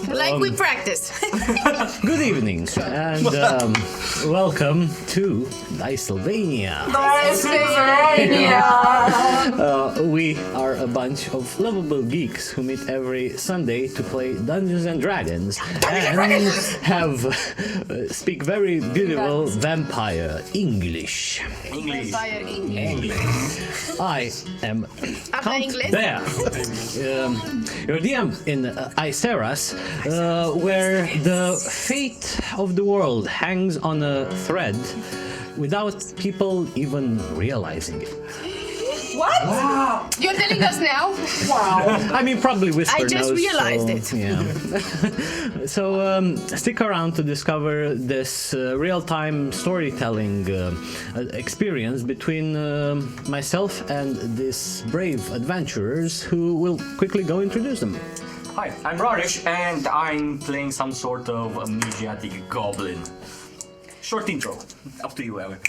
Like we practice. Good evening, and welcome to Dicesylvania. We are a bunch of lovable geeks who meet every Sunday to play Dungeons and Dragons and speak very beautiful vampire English. Vampire English. I am Habla inglés. There. Your DM in Eyceras, where the fate of the world hangs on a thread without people even realizing it. What? Wow. You're telling us now? Wow. I mean, probably Whisper I just knows, realized so, it. Yeah. So stick around to discover this real-time storytelling experience between myself and these brave adventurers who will quickly go introduce them. Hi, I'm Rarish, and I'm playing some sort of Asiatic goblin. Short intro. Up to you, Ellen.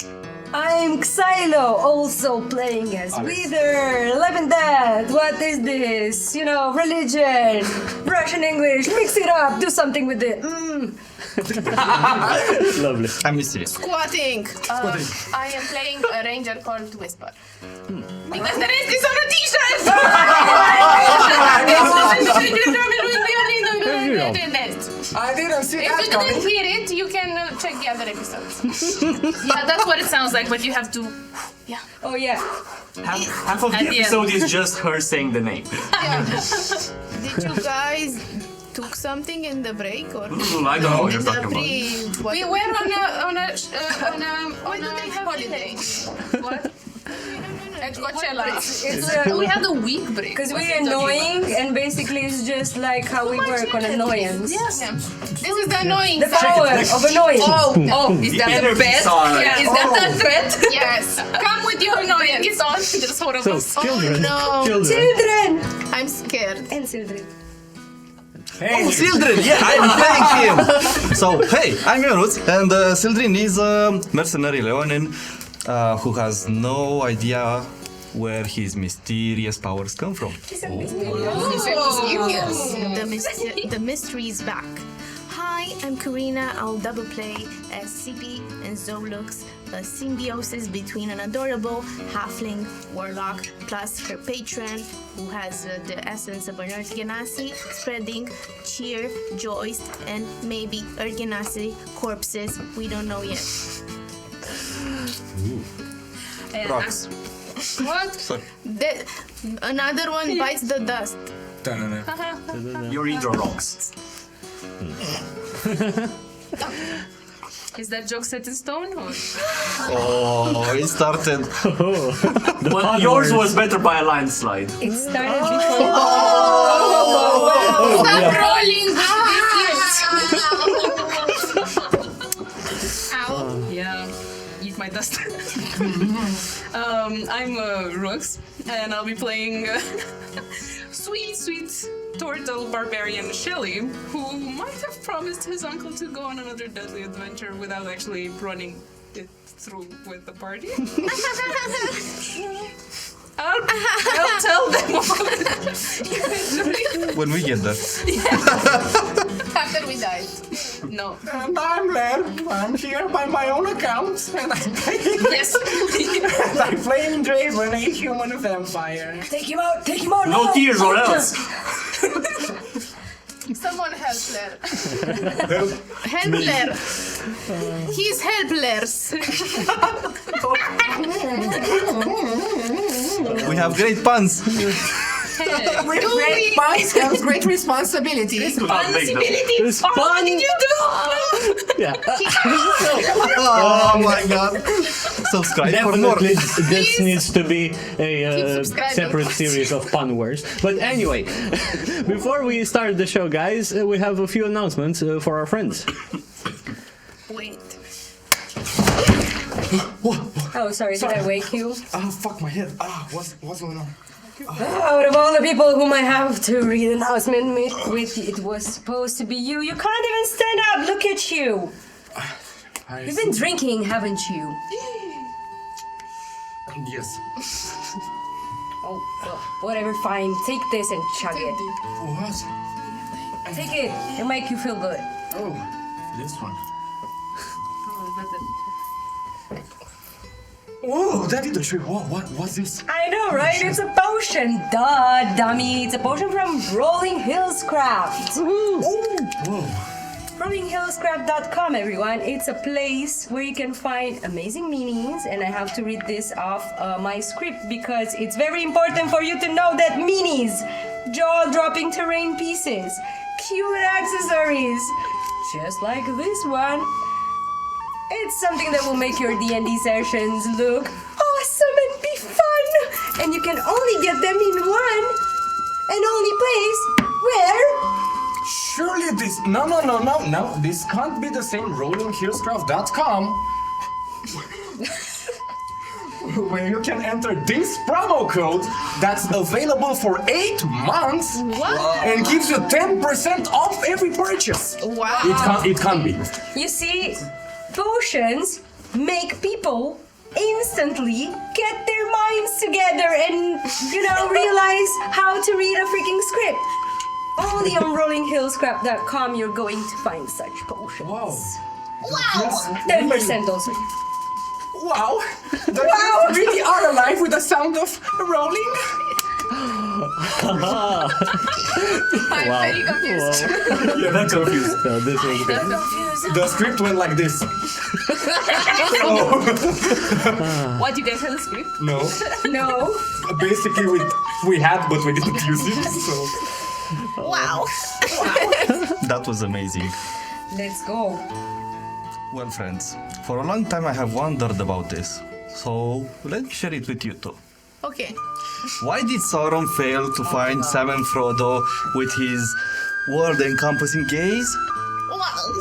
I'm Xylo, also playing as Wither, Live and Death. What is this? You know, religion, Russian English, mix it up, do something with it. Lovely. I'm mysterious. Squatting. I am playing a ranger called Whisper. Because the rest is on a t-shirt! I didn't see If you didn't hear it, you can check the other episodes. Yeah, that's what it sounds like, but you have to... Yeah. Oh yeah. Half of the episode is just her saying the name. Yeah. Did you guys took something in the break or? I don't know what you're talking about. We were on a holiday. What? At Coachella. We had a week break. Because we're annoying, and basically it's just like how we work on annoyance. Yes. This is the annoying The power of annoyance. Oh, is that a bet? Yeah. Is that a threat? Yes. Come with your annoyance. It's on. There's four of So, us. children, no. Children! I'm scared. And children. Oh, Sildren! Yeah, I'm playing him! So, hey, I'm Ionuț, and Sildren is a mercenary Leonin who has no idea where his mysterious powers come from. The mystery is back. Hi, I'm Karina. I'll double play as CP and Zolux, a symbiosis between an adorable halfling warlock plus her patron, who has the essence of an Earth Genasi, spreading cheer, joys, and maybe Earth Genasi corpses. We don't know yet. Rocks. What? Sorry. Another one bites the dust. Your intro rocks. Is that joke set in stone? Or? Oh, it started. But yours was better by a landslide. It started before. Stop rolling Ow. Yeah. Eat my dust. I'm Rux, and I'll be playing sweet turtle barbarian Shelly, who might have promised his uncle to go on another deadly adventure without actually running it through with the party. I'll tell them When we get there. After we died. No. And I'm Blair. I'm here by my own account, and I'm Yes. playing Draven, a human vampire. Take him out! Take him out! No tears or else. Someone help Blair. Help Blair. He's helpless. We have great puns. With great puns comes great responsibility. Responsibility. What did you do? Yeah. Oh my god. Subscribe for more. Definitely, this needs to be a subscribing. separate series of pun words. But anyway, before we start the show, guys, we have a few announcements for our friends. Wait. Oh, sorry, did I wake you? Oh, fuck my head. What's going on? Out of all the people whom I have to read an announcement with, it was supposed to be you. You can't even stand up. Look at you. You've been drinking, haven't you? Yes. Oh, well, whatever, fine. Take this and chug it. What? Take it. It'll make you feel good. Oh, this one. Oh, that is the trick. What's this? I know, right? It's a potion. Duh, dummy. It's a potion from Rolling Hills Craft. Whoa. RollingHillsCraft.com, everyone. It's a place where you can find amazing meanings, and I have to read this off my script because it's very important for you to know that meanies, jaw-dropping terrain pieces, cute accessories, just like this one. It's something that will make your D&D sessions look awesome and be fun, and you can only get them in one and only place where... Surely this... No. This can't be the same RollingHillsCraft.com. When you can enter this promo code that's available for 8 months and gives you 10% off every purchase. Wow. It can't be. You see, potions make people instantly get their minds together and, realize how to read a freaking script. Only on RollingHillsCraft.com you're going to find such potions. Wow. 10% also. Wow. The kids really are alive with the sound of rolling. I'm very confused. Yeah, that's confused. This was good. I'm confused. The script went like this. What, you guys have the script? No. No. Basically, we had, but we didn't use it. So. Wow. That was amazing. Let's go. Well, friends, for a long time I have wondered about this. So, let me share it with you too. Okay. Why did Sauron fail to find Sam and Frodo with his world-encompassing gaze?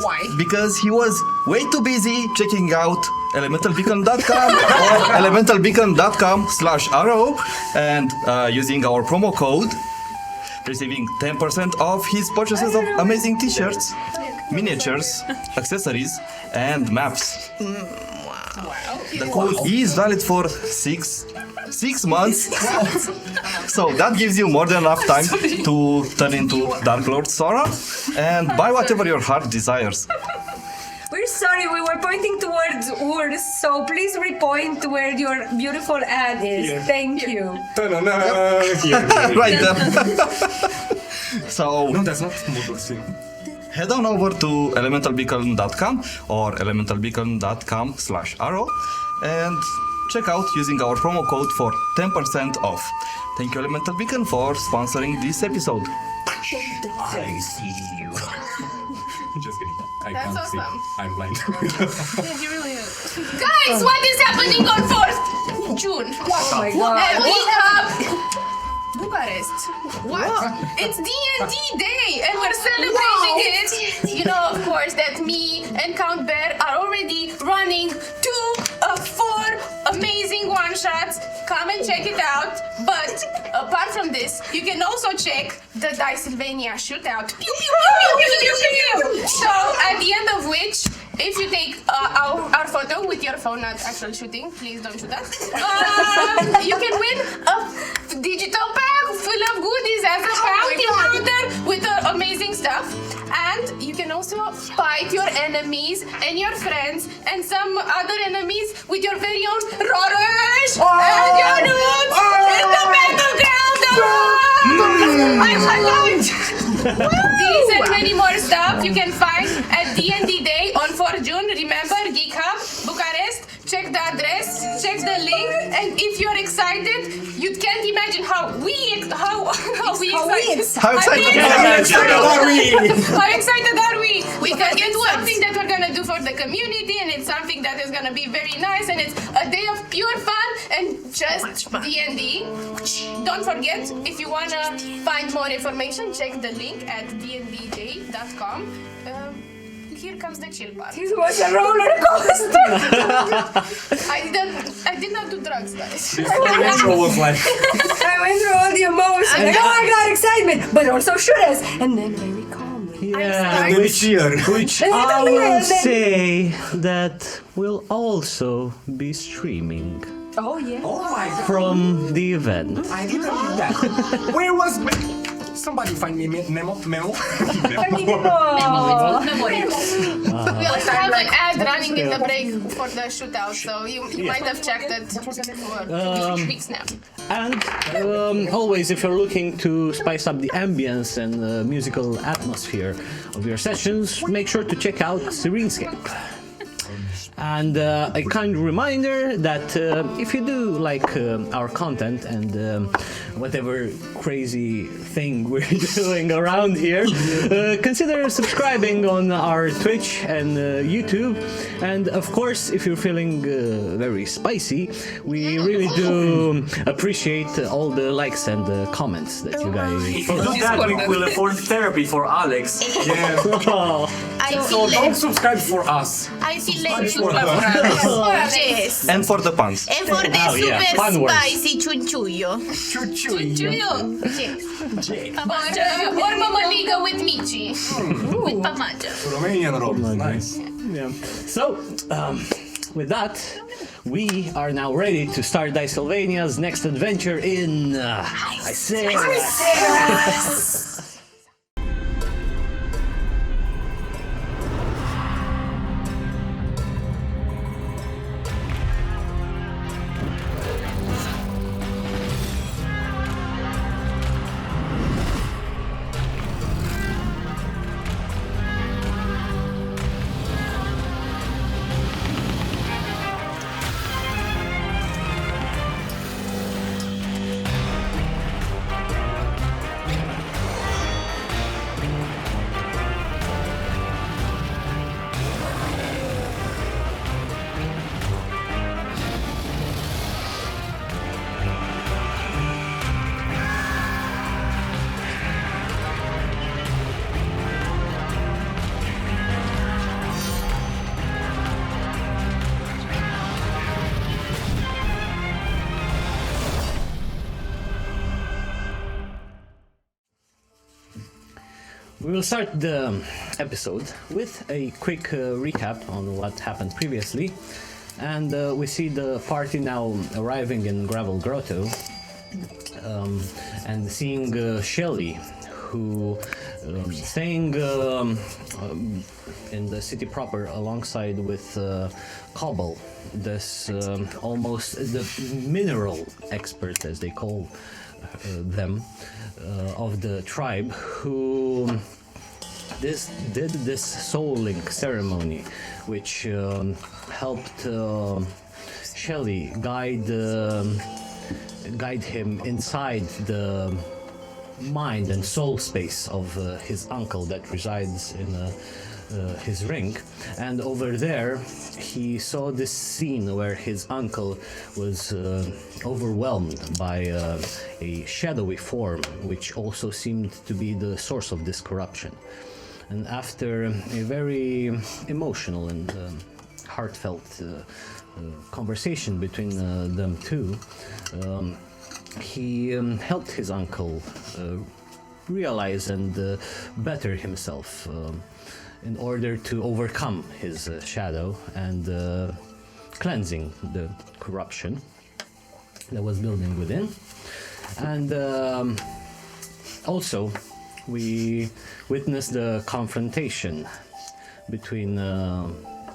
Why? Because he was way too busy checking out elementalbeacon.com or elementalbeacon.com/arrow and using our promo code, receiving 10% off his purchases of amazing t-shirts, miniatures, accessories, and maps. The code is valid for six months. So that gives you more than enough time to turn into Dark Lord Sauron and buy whatever your heart desires. We're sorry, we were pointing towards Urs, so please repoint to where your beautiful ad is. Here. Thank you. Ta-da-da. Here. Right there. So No, that's not Murlock. head on over to elementalbeacon.com or elementalbeacon.com/arrow and check out using our promo code for 10% off. Thank you, Elemental Beacon, for sponsoring this episode. I see you. Just kidding. I That's can't see. awesome. I'm blind. Yeah, you really is. Guys, what is happening on 4th June? Oh my god. And we have Bucharest. What? It's D&D Day, and we're celebrating it. You know, of course, that me and Count Bear are already running 2 of 4 amazing one-shots. Come and check it out. But apart from this, you can also check the Dicesylvania Shootout. Pew, pew, pew, pew, pew, pew, pew. So, at the end of which, if you take our photo with your phone, not actual shooting, please don't shoot us, you can win a digital pack full of goodies as a bounty hunter with amazing stuff. And you can also fight your enemies and your friends and some other enemies with your very own Rorish and Ionuț in the battleground. I love it. These and many more stuff you can find at D&D Day on 4 June. Remember, Geek Hub, Bucharest. Check the address, check the link, and if you're excited, you can't imagine how excited are we? Because it's something that we're gonna do for the community, and it's something that is gonna be very nice, and it's a day of pure fun and just D&D. Don't forget, if you wanna find more information, check the link at dndday.com. Here comes the chill part. This was a roller coaster. I did not do drugs, guys. Intro was like. I went through all the emotions, like, oh my god, excitement, but also shooters, and then very calmly. Yeah, which I will say that we'll also be streaming. Oh yeah. Oh my god. from the event. I didn't do that. Where was somebody find me memo? Memo. We also have an ad running in the break for the shootout, so you might have checked it for weeks now. And always, if you're looking to spice up the ambience and musical atmosphere of your sessions, make sure to check out Serenescape. And a kind reminder that if you do like our content and whatever crazy thing we're doing around here, consider subscribing on our Twitch and YouTube. And of course, if you're feeling very spicy, we really do appreciate all the likes and comments that you guys. If you do that, we will afford therapy for Alex. Yeah. So don't subscribe for us. I feel like yes. And for the puns. And for the yeah, super fun words. spicy chunchuyo. Or mămăligă with mici. With pamaja. Romanian rolls. Nice. Yeah. So, with that, we are now ready to start Dicesylvania's next adventure in Eyceras. We will start the episode with a quick recap on what happened previously, and we see the party now arriving in Gravel Grotto, and seeing Shelly, who staying in the city proper alongside with Cobble, this almost the mineral expert, as they call them, of the tribe, who did this soul link ceremony, which helped Shelly guide him inside the mind and soul space of his uncle that resides in his ring. And over there he saw this scene where his uncle was overwhelmed by a shadowy form, which also seemed to be the source of this corruption. And after a very emotional and heartfelt conversation between them two, he helped his uncle realize and better himself in order to overcome his shadow and cleansing the corruption that was building within. And also we witnessed the confrontation between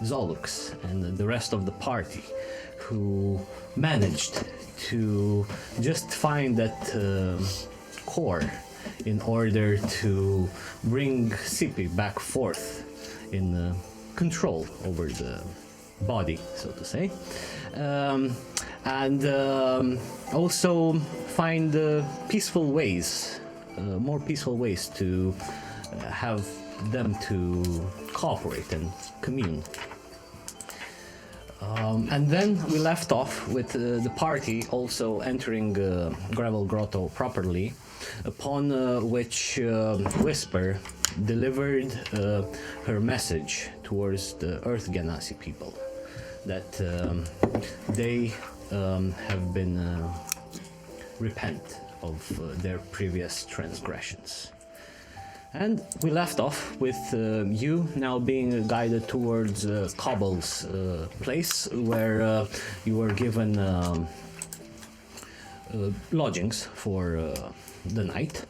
Zolux and the rest of the party, who managed to just find that core in order to bring Sipi back forth in control over the body, so to say, and also find peaceful ways, more peaceful ways to have them to cooperate and commune. And then we left off with the party also entering Gravel Grotto properly, upon which Whisper delivered her message towards the Earth Ganassi people, that they have been repent of their previous transgressions. And we left off with you now being guided towards Cobble's place, where you were given lodgings for the night.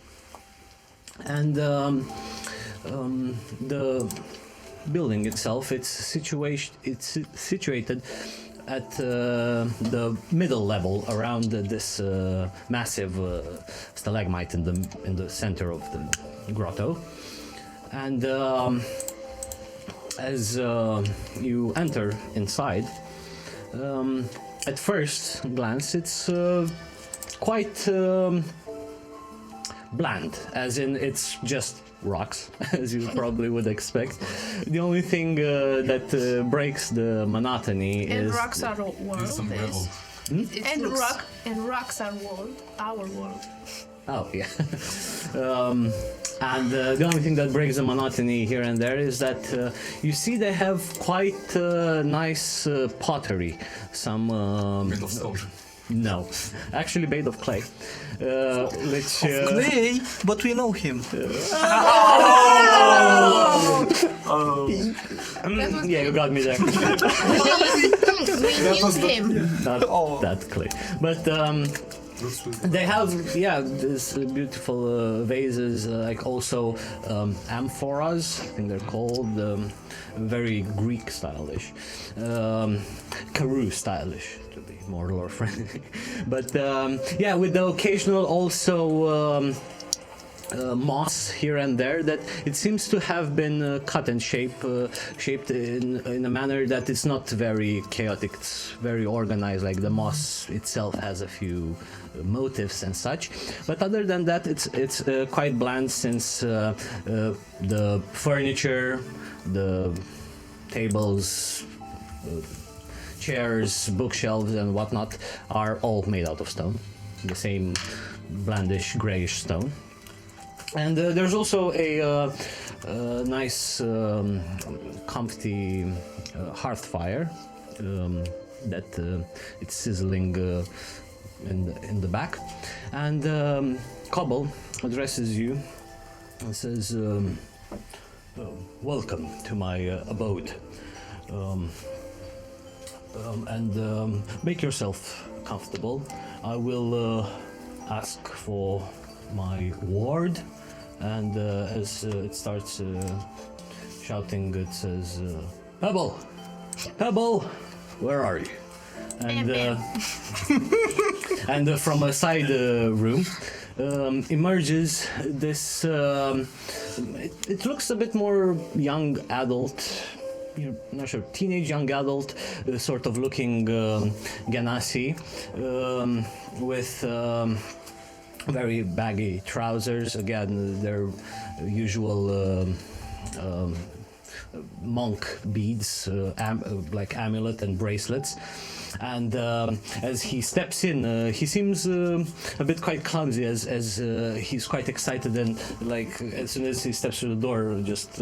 And the building itself, it's situated at the middle level around this massive stalagmite in the center of the grotto. And as you enter inside, at first glance it's quite bland, as in it's just rocks, as you probably would expect. The only thing that breaks the monotony And is rocks are world. Some gravel. And rocks are world. Our world. Oh, yeah. And the only thing that breaks the monotony here and there is that you see they have quite nice pottery. Some Made of stone. no, actually made of clay, which Clay, but we know him. yeah, you got me there. We knew him. Not that clay, but they have this beautiful vases, like also amphoras, I think they're called, very Greek stylish, Karoo stylish to be more lore friendly. But yeah, with the occasional also moss here and there that it seems to have been cut and shaped in a manner that it's not very chaotic, it's very organized, like the moss itself has a few motifs and such, but other than that it's quite bland, since the furniture, the tables, chairs, bookshelves and whatnot are all made out of stone, the same blandish grayish stone. And there's also a nice, comfy hearth fire that it's sizzling in the back. And Cobble addresses you and says, "Welcome to my abode, and make yourself comfortable. I will ask for my ward." And as it starts shouting, it says, "Pebble! Pebble! Where are you?" And and from a side room emerges this, it looks a bit more young adult, you're not sure, teenage young adult sort of looking Ganassi, with very baggy trousers, again their usual monk beads, like amulet and bracelets. And as he steps in, he seems a bit quite clumsy, as he's quite excited, and like as soon as he steps through the door, just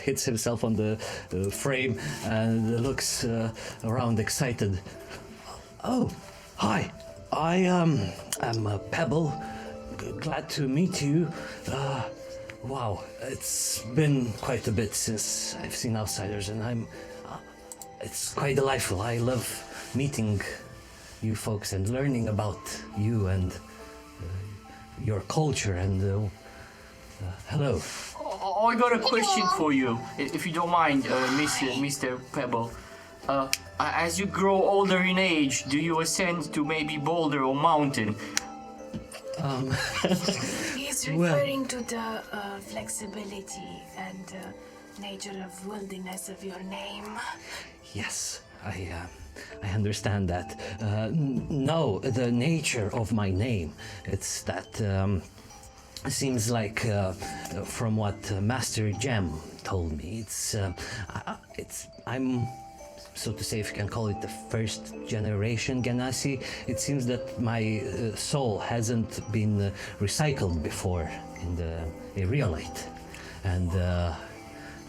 hits himself on the frame and looks around excited. "Oh, hi, I am Pebble. Glad to meet you. Wow, it's been quite a bit since I've seen outsiders, and it's quite delightful. I love meeting you folks and learning about you and your culture. And hello." I got a question for you, if you don't mind, Mr. Pebble. As you grow older in age, do you ascend to maybe boulder or mountain? He's referring to the flexibility and nature of wilderness of your name. Yes, I understand that. No, the nature of my name. It's that. Seems like, from what Master Gem told me, I'm, so to say, if you can call it, the first generation Ganassi. It seems that my soul hasn't been recycled before in the Aeriolite, and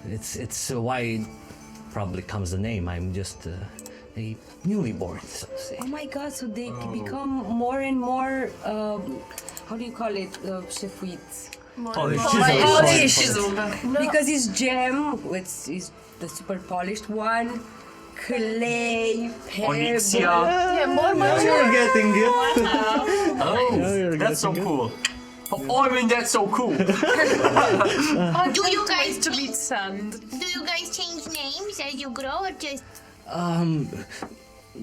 it's why probably comes the name. I'm just a newly born, so to say. Oh my god, so they become more and more, how do you call it, Shefuit? Because it's gem, it's the super polished one. Clay, pebble. Onyxia. Yeah, more Now mature. you're getting it. Oh, that's so cool. Oh, I mean, that's so cool. Do you guys to meet sand? do you guys change names as you grow, or just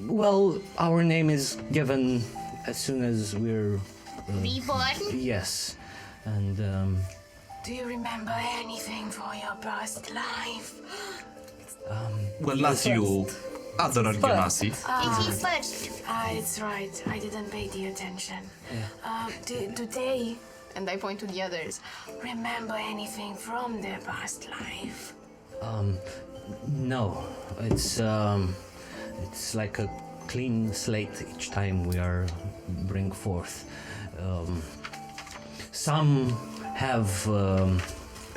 Well, our name is given as soon as we're reborn? yes, and Do you remember anything from your past life? Well, not you. Other Argonauts. Is he first? It's right. I didn't pay the attention. Do they, and I point to the others, remember anything from their past life? no, it's like a clean slate each time we are bring forth. Some have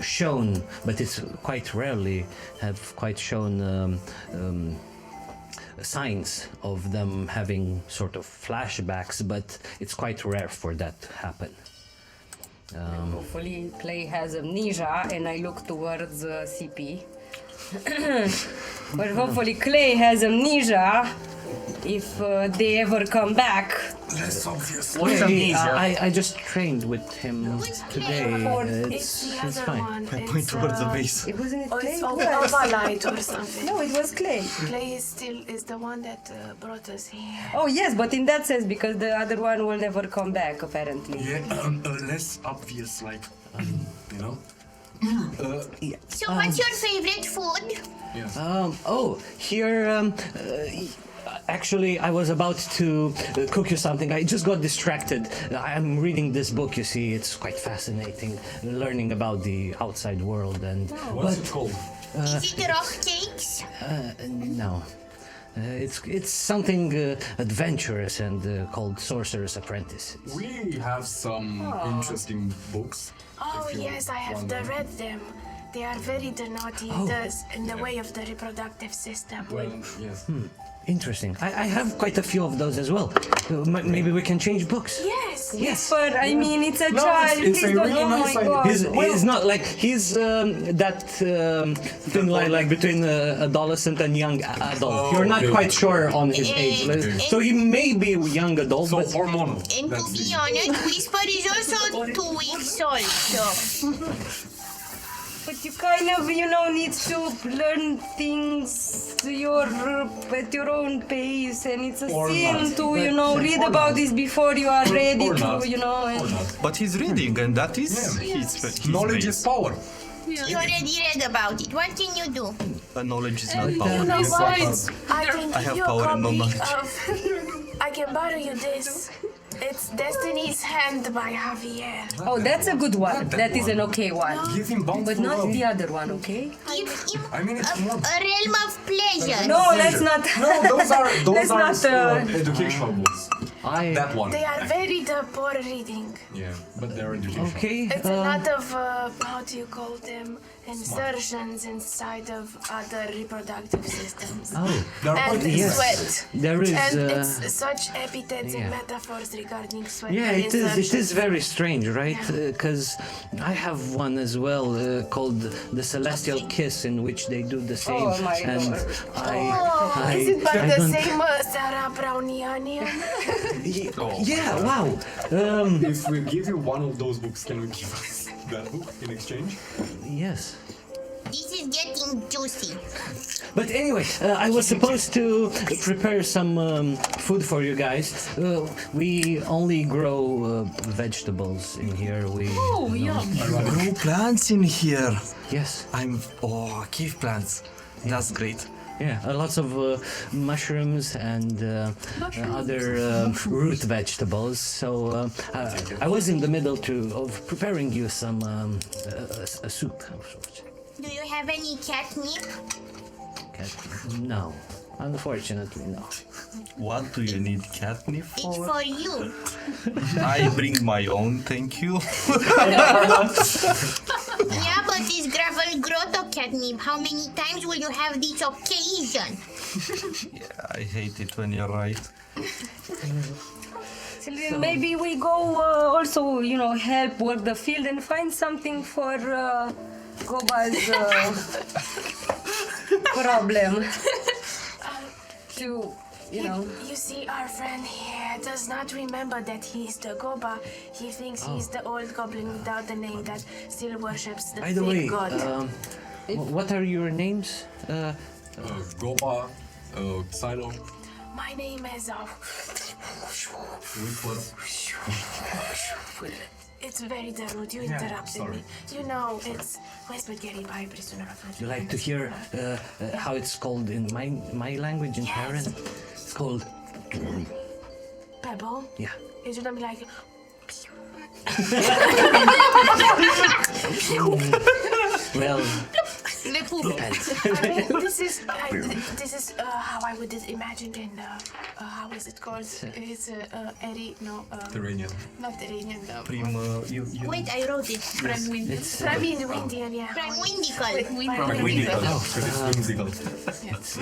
shown, but it's quite rarely have quite shown signs of them having sort of flashbacks, but it's quite rare for that to happen. Hopefully Clay has amnesia, and I look towards CP. But hopefully Clay has amnesia if they ever come back. Less obvious. What's amnesia? I just trained with him today. It's fine. I point towards the base. It wasn't it Clay? It's It was. Ovalite or something. No, it was Clay. Clay is the one that brought us here. Oh yes, but in that sense, because the other one will never come back apparently. Yeah, less obvious, like, you know? So what's your favorite food? Here, actually, I was about to cook you something. I just got distracted. I'm reading this book, you see. It's quite fascinating, learning about the outside world. And What's it called? Is it rock cakes? no, it's something adventurous and called Sorcerer's Apprentice. We have some interesting books. Oh yes, I have read them. They are very naughty in the way of the reproductive system. Well, yes. Interesting. I have quite a few of those as well. Maybe we can change books. Yes. Yes. But I mean, it's a child. it's a Please don't. really Oh nice my idea. god. He's not like he's that thin line like between adolescent and young adult. You're not okay. quite sure on his age, so he may be young adult, So but hormonal. And to That's be the- honest, Whisper is also 2 weeks old, so... But you kind of, need to learn things at your own pace, and it's a Or sin not. to, But- read or about not. this before you are ready or to, not. and But he's reading, and that is his Knowledge base. is power. You already read about it. What can you do? Knowledge is not You power. know what? I can I give have you a power and no copy knowledge. of. I can borrow you this. It's Destiny's Hand by Javier. Oh, that's a good one. That That is one. an okay one. Give him bountiful But not love. the other one, okay? Give him I mean, it's more. a realm of pleasure. No, let's not. No, those are Let's not, educational books. That one. They are very poor reading. Yeah, but they're educational. okay. It's a lot of, how do you call them? Insertions inside of other reproductive systems. They're And quite yes. sweat. There is. And it's such epithets yeah. and metaphors regarding sweat. Yeah, and it is. It is insertions. very strange, right? Because I have one as well called the Celestial Kiss, in which they do the same. Oh my and God. Is it by I the don't- same Sarah Brownianian? Yeah. Wow. If we give you one of those books, can we give us that book in exchange? Yes. This is getting juicy. But anyway, I was supposed to prepare some food for you guys. We only grow vegetables in here. Oh, yum. Grow plants in here. Yes. Cave plants. That's great. Yeah, lots of mushrooms and other root vegetables. So I was in the middle of preparing you some a soup of sorts. Do you have any catnip? No, unfortunately, no. What do you need catnip It's for? for you. I bring my own, thank you. Yeah, but this gravel grotto catnip, how many times will you have this occasion? I hate it when you're right. Sildren, maybe we go also, help work the field and find something for Goba's problem. You see, our friend here does not remember that he's the Goba. He thinks he's the old goblin without the name that still worships the By the fake way, god. what are your names? Gopa, Silo, My name is... It's very rude. You interrupted sorry. me. You know, it's spaghetti by prisoner of You like to hear how it's called in my language in Yes. Karen? It's called Pebble? yeah. It should be like... Well, Depends. This is how I would imagine in how is it called? It's Terranian. not Iranian. Wait, I wrote it. Windian, yeah.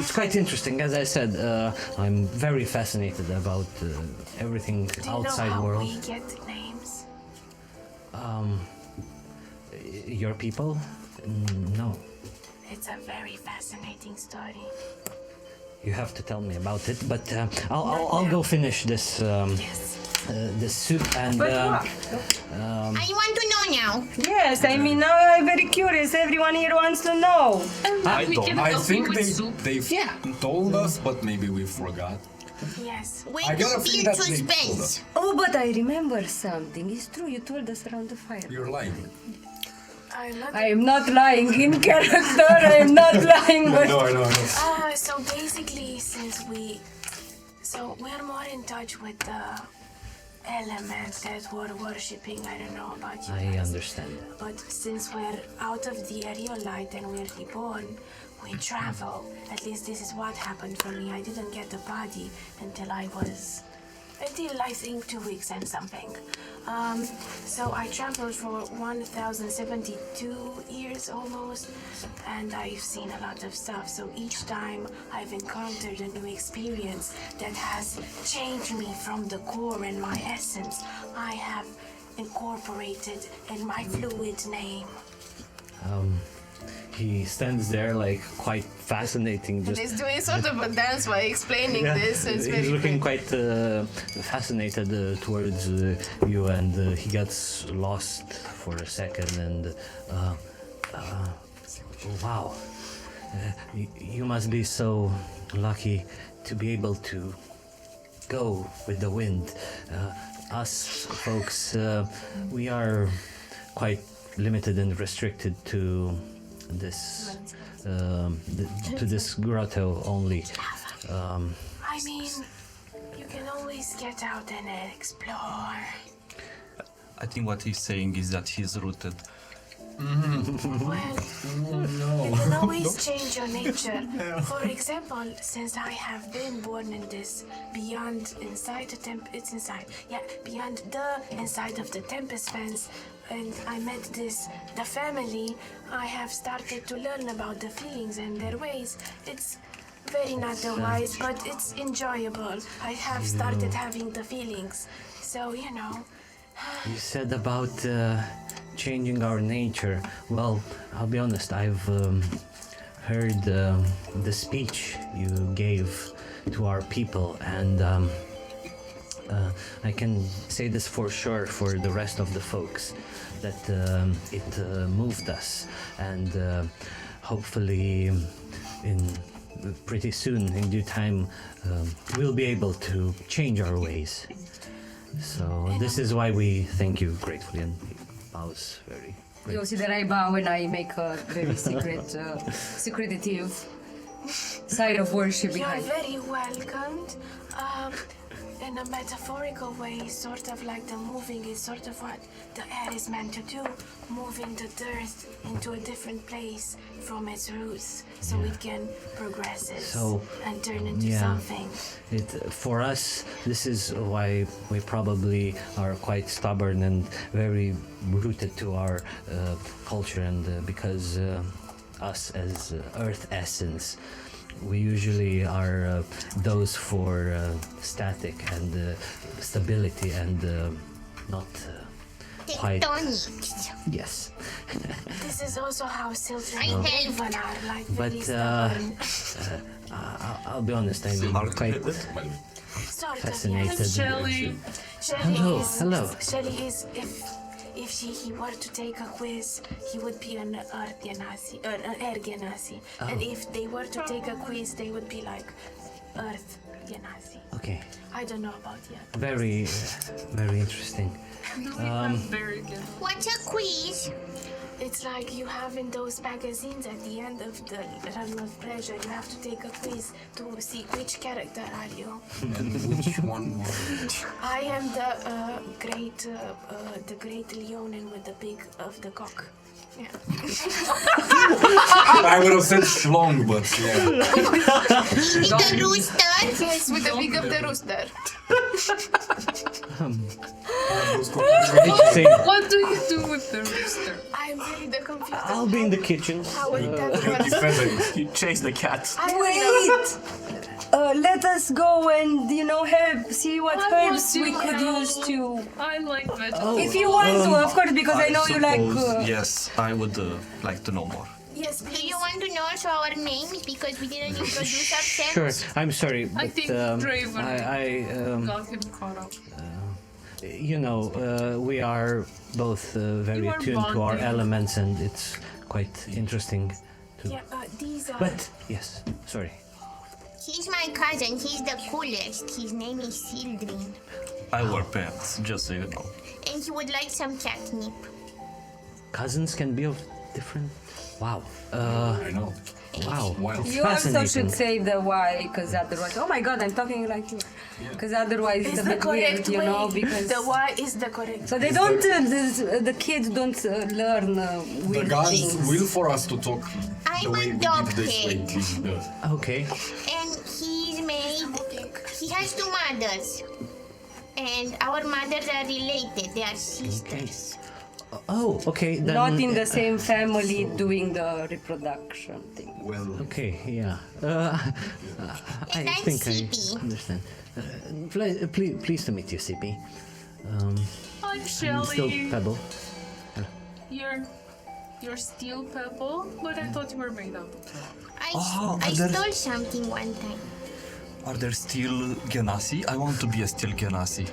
it's quite interesting. As I said, I'm very fascinated about everything Do you outside know how world. we get names? Your people? No. It's a very fascinating story. You have to tell me about it, but I'll go finish this Yes. this soup and. I want to know now. Yes, I mean, now I'm very curious. Everyone here wants to know. We can I help think you with soup. they've told us, but maybe we forgot. Yes. We I do got a feeling build that they told suspense. us. Oh, but I remember something. It's true, you told us around the fire. You're lying. I am not lying in character. I am not lying, but No, I know. So basically, so we're more in touch with the elements that we're worshipping. I don't know about you I guys. understand. But since we're out of the aerial light and we're reborn, we travel. At least this is what happened for me. I didn't get the body until I think 2 weeks and something. So I traveled for 1,072 years almost, and I've seen a lot of stuff. So each time I've encountered a new experience that has changed me from the core and my essence, I have incorporated in my fluid name. He stands there like quite fascinating. Just He's doing sort of a dance while explaining this. It's he's very looking great. quite fascinated towards you, and he gets lost for a second. And wow, you must be so lucky to be able to go with the wind. Us folks, we are quite limited and restricted to this to this grotto only. I mean, you can always get out and explore. I think what he's saying is that he's rooted. Well, you can always change your nature. For example, since I have been born in this beyond inside the beyond the inside of the Tempest fence, and I met the family, I have started to learn about the feelings and their ways. It's very not the wise, but it's enjoyable. I have started having the feelings. So, You said about changing our nature. Well, I'll be honest, I've heard the speech you gave to our people, and I can say this for sure for the rest of the folks, that it moved us, and hopefully pretty soon, in due time, we'll be able to change our ways. So this is why we thank you gratefully, and he bows very you gratefully. see that I bow when I make a very secretive side of worship you're behind. very welcomed. In a metaphorical way, sort of like the moving is sort of what the air is meant to do, moving the dirt into a different place from its roots, so it can progress and turn into something. For us, this is why we probably are quite stubborn and very rooted to our culture, and because us as Earth essence, we usually are those for static and stability and not quite. Tectonics. Yes. This is also how Sildren I and help. Raven are, like But very stubborn. I'll be honest, I'm quite Sorry, fascinated. Shelly. Hello, hello. Shelly is if he were to take a quiz, he would be an Earth Genasi, or an Air Genasi. And if they were to take a quiz, they would be like Earth Genasi. Okay, I don't know about yet. very, very interesting. Very good. What's a quiz? It's like you have in those magazines at the end of the Run of Pleasure, you have to take a quiz to see which character are you. And which one? I am the great Leonin with the big of the cock. Yeah. I would have said schlong, but yeah. With the rooster? Yes, with the big of the rooster. Interesting. What do you do with the rooster? I'm really the confused. I'll be in the kitchen. How would that work? You chase the cat. Wait! Let us go and, help, see what I herbs want we to could help. use to... I like vegetables. If you want to, of course, because I know you like... Yes, I would like to know more. Yes, Do please. you want to know also our names because we didn't introduce ourselves? Sure, I'm sorry, but I think Draven got him caught up. we are both very You are attuned to our bonding. elements, and it's quite interesting. Yeah, these are... But yes, sorry. He's my cousin. He's the coolest. His name is Sildren. I wear pants, just so you know. And he would like some catnip. Cousins can be of different. Wow. I know. Wow. Wild. It's You also fascinating. should say the why, because otherwise... Oh my god, I'm talking like you. Because otherwise it's It's a the bit weird, correct way. because... The Y is the correct. So they don't, the kids don't learn The weird gods things. will for us to talk I'm the way we did this way. adopted. Okay. And he's made... He has two mothers. And our mothers are related. They are sisters. Oh, okay. Then, Not in the same family doing the reproduction thing. Well, Okay, yeah. I And I'm think I CP. understand. Pleased to meet you, CP. I'm I'm still Shelly. Pebble. You're steel pebble, but I thought you were made out of rock. I stole something one time. Are there still Genasi? I want to be a still Genasi.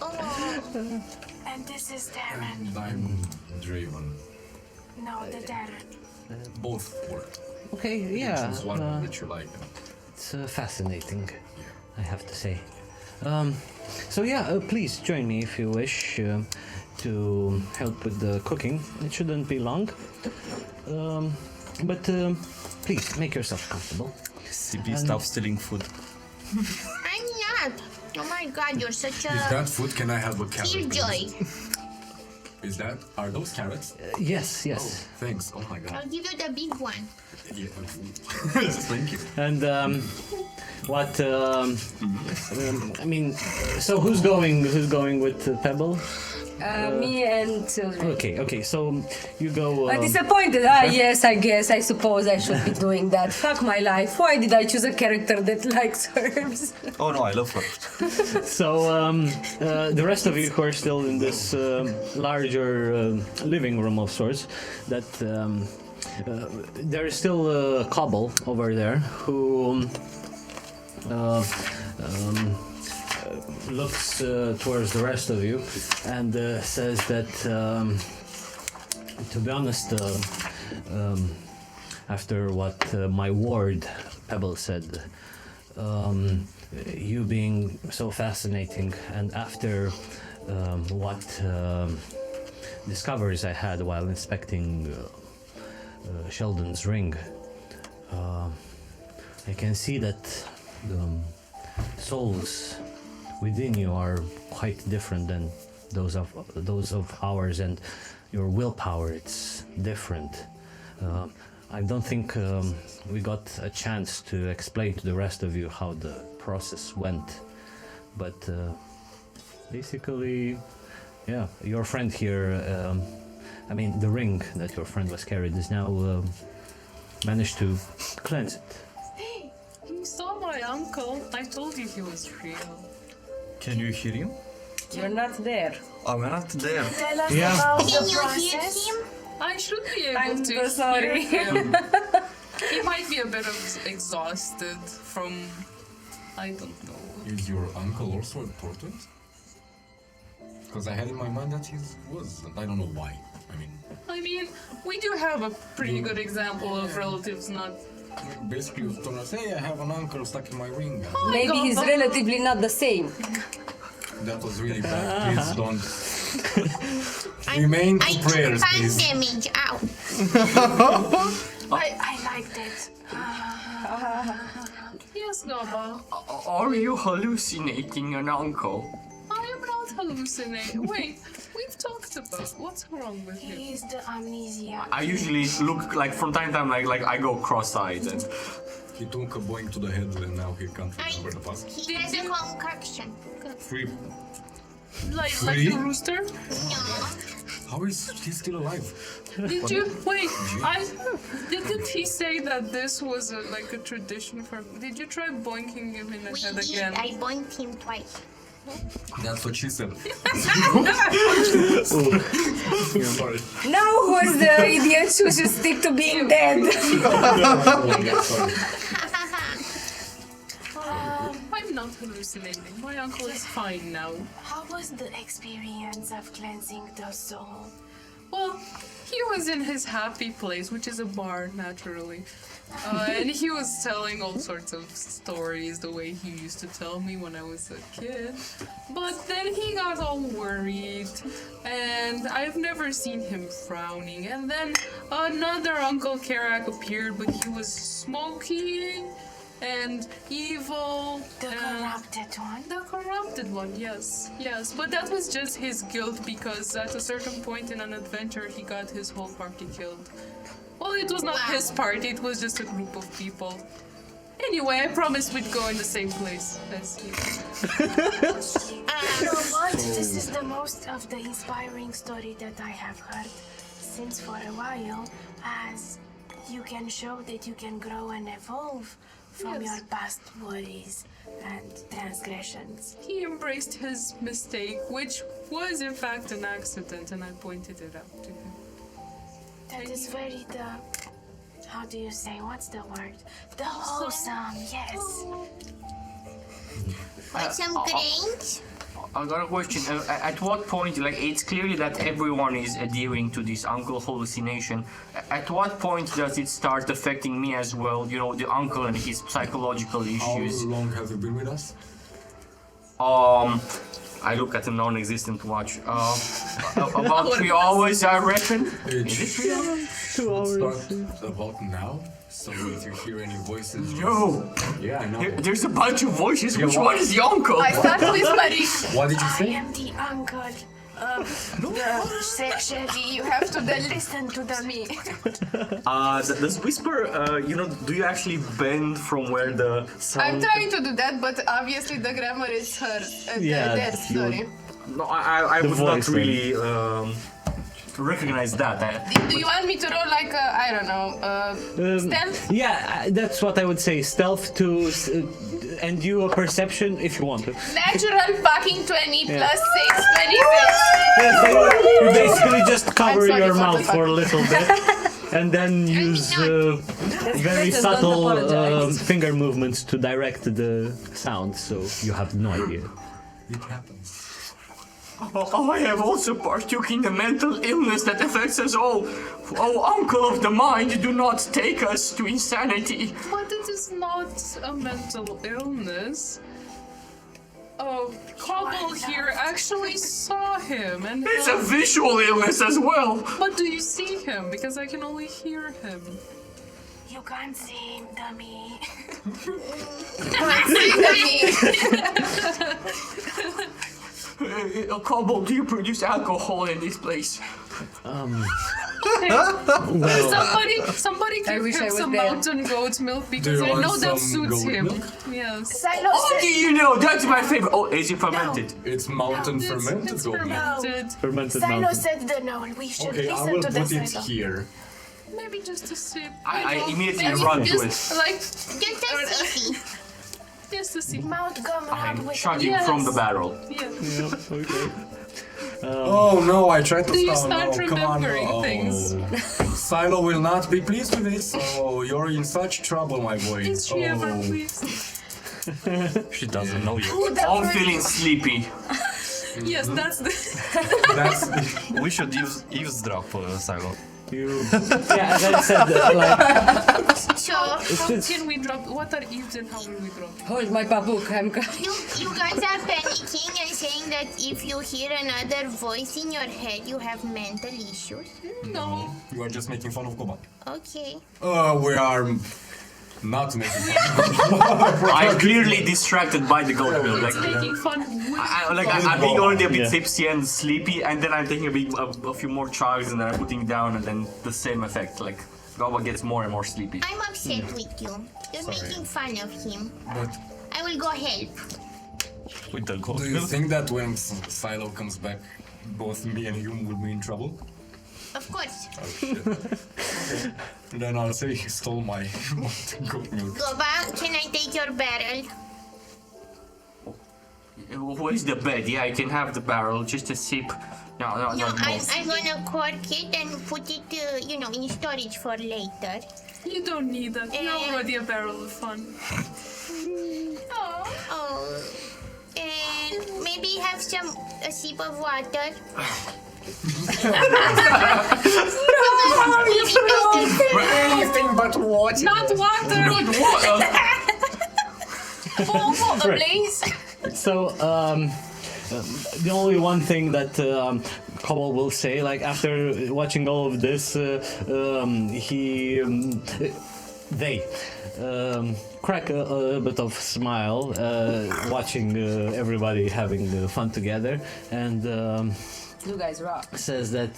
Oh. And this is Darren. and I'm Draven. No, the Darren. Both work. Okay, yeah. Choose one that you like. It's fascinating, I have to say. So yeah, please join me if you wish to help with the cooking. It shouldn't be long, but please make yourself comfortable. CP, stop stealing food. I'm not. Oh my god, you're such Is a that food? Can I have a carrot? killjoy. Is that? Are those carrots? Yes, Oh, yes. thanks. Oh my god. I'll give you the big one. Yeah. Thank you. And what? I mean, so who's going with Pebble? Me and Sylvie. Okay. So you go. Disappointed. Yes, I suppose I should be doing that. Fuck my life. Why did I choose a character that likes herbs? Oh no, I love her. So the rest of you who are still in this larger living room of sorts, that there is still a Cobble over there who looks towards the rest of you and says that, to be honest, after what my ward Pebble said, you being so fascinating, and after what discoveries I had while inspecting Sheldon's ring, I can see that the souls within you are quite different than those of ours, and your willpower, it's different. I don't think we got a chance to explain to the rest of you how the process went, but basically, yeah, your friend here, I mean, the ring that your friend was carried is now managed to cleanse it. Hey, you saw my uncle. I told you he was real. Can you hear him? You're not there. I'm not there. Tell us Yeah. about Can the you hear process. him? I should be able I'm to so sorry. hear him. He might be a bit exhausted from... I don't know. Is your uncle also important? Because I had in my mind that he was, and I don't know why. I mean, we do have a pretty good example of relatives not... Basically, you told us, hey, I have an uncle stuck in my ring. Maybe he's relatively not the same. That was really bad. Please don't. Remain I to took prayers, fan please. damage out. I liked it. Yes, Gaba. Are you hallucinating an uncle? I am not hallucinating. Wait, we've talked about what's wrong with him. He's the amnesia. I usually look like from time to time like I go cross-eyed and He took a boing to the head and now he can't I, remember the past. he has a concoction. Free. Like Free? the rooster? No. How is he still alive? Did you wait? Didn't he say that this was like a tradition for? Did you try boinking him in the We head did. again? I boinked him twice. That's what she said. Sorry. Now who's the idiot who should stick to being dead? Sorry. I'm not hallucinating. My uncle is fine now. How was the experience of cleansing the soul? Well, he was in his happy place, which is a bar, naturally. And he was telling all sorts of stories the way he used to tell me when I was a kid. But then he got all worried, and I've never seen him frowning. And then another Uncle Karak appeared, but he was smoky and evil. The and corrupted one? the corrupted one, yes. Yes, but that was just his guilt because at a certain point in an adventure he got his whole party killed. Well, it was not his party, it was just a group of people. Anyway, I promised we'd go in the same place as you. You know what? This is the most of the inspiring story that I have heard since for a while, as you can show that you can grow and evolve from Yes. your past worries and transgressions. He embraced his mistake, which was in fact an accident, and I pointed it out to him. That is very how do you say, what's the word? The wholesome, yes. Want some grains? I got a question. At what point, like, it's clearly that everyone is adhering to this uncle hallucination. At what point does it start affecting me as well? You know, the uncle and his psychological How issues. long have you been with us? I look at a non-existent watch. About 3 hours, I reckon. Is it 3 hours? 2 hours. Start about now. So if you hear any voices, Yo, yeah, I know. there's a bunch of voices. Yeah, Which what? one is the uncle? I start whispering. What did you I say? am the uncle of the sexually. You have to then listen to me. Does whisper, do you actually bend from where the sound... I'm trying to do that, but obviously the grammar is her. Yeah, Their you- story. No, I The would not voice, really recognize that. Do you want me to roll like a, I don't know, stealth? Yeah, that's what I would say. Stealth to and you a perception if you want to. Natural fucking 20 plus 6, 26. Yeah, so you basically just cover sorry your for the mouth for a little bit, and then use very Don't subtle apologize. finger movements to direct the sound, so you have no idea. It happens. Oh, I have also partook in the mental illness that affects us all. Oh, uncle of the mind, do not take us to insanity. But it is not a mental illness. Cobble here actually saw him, and It's a visual illness as well. but do you see him? Because I can only hear him. You can't see him, dummy. Cobble, do you produce alcohol in this place? Somebody I give wish I him was some there. mountain goat milk because you I know want that some suits goat him. milk? Yes. Silo Oh, do said, you know? That's my favorite. Oh, is it fermented? It's mountain fermented It's gold milk. fermented. Fermented Silo mountain. said the no. We should Okay, I listen will to the put it Silo. here. Maybe just a sip. I know, immediately maybe run to just, it. Like, Just a city. just a sip. Mouth gum I rub with shot him from the barrel. Yeah. Okay. Oh no, I tried to Do you stop. start No, come on. remembering Oh. things? Silo will not be pleased with this. Oh, you're in such trouble, my boy. Is she ever Oh. pleased? She doesn't know you. I'm feeling sleepy. Yes, that's the. That's We should eavesdrop, Silo. Yeah, as I said, So How just- can we drop? What are eaves and how will we drop? Hold my babook, I'm coming. you guys are panicking and saying that if you hear another voice in your head, you have mental issues. No. you are just making fun of Koba. Okay. We are not making fun. I'm clearly distracted by the goat milk. Like, Making fun. I'm being already a bit Yeah. tipsy and sleepy, and then I'm taking a few more chugs, and then I'm putting down, and then the same effect. Like, Gaba gets more and more sleepy. I'm upset with you. You're making fun of him. But I will go help. With the goat do you milk. think that when Silo comes back, both me and him will be in trouble? Of course. Oh shit. Then I'll say he stole my goat milk. Goba, can I take your barrel? Where's the bed? Yeah, I can have the barrel, just a sip. No, I'm gonna cork it and put it, in storage for later. You don't need that. You're already a barrel of fun. Oh, and maybe have a sip of water. Anything but water. Not water. Oh, a blaze. So, the only one thing that Cobble will say, like after watching all of this, they crack a bit of smile, watching everybody having fun together, and You guys rock. says that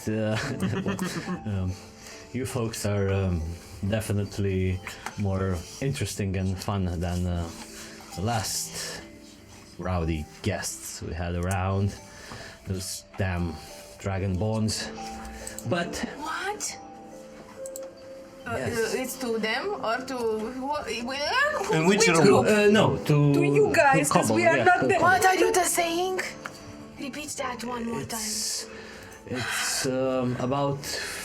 you folks are definitely more interesting and fun than the last rowdy guests we had around. Those damn dragonborns. But What? Yes. It's to them or to what? In which room? no, to you guys, 'cause Cobble, we are not to there. Cobble. What are you saying? Repeat that one more time. It's about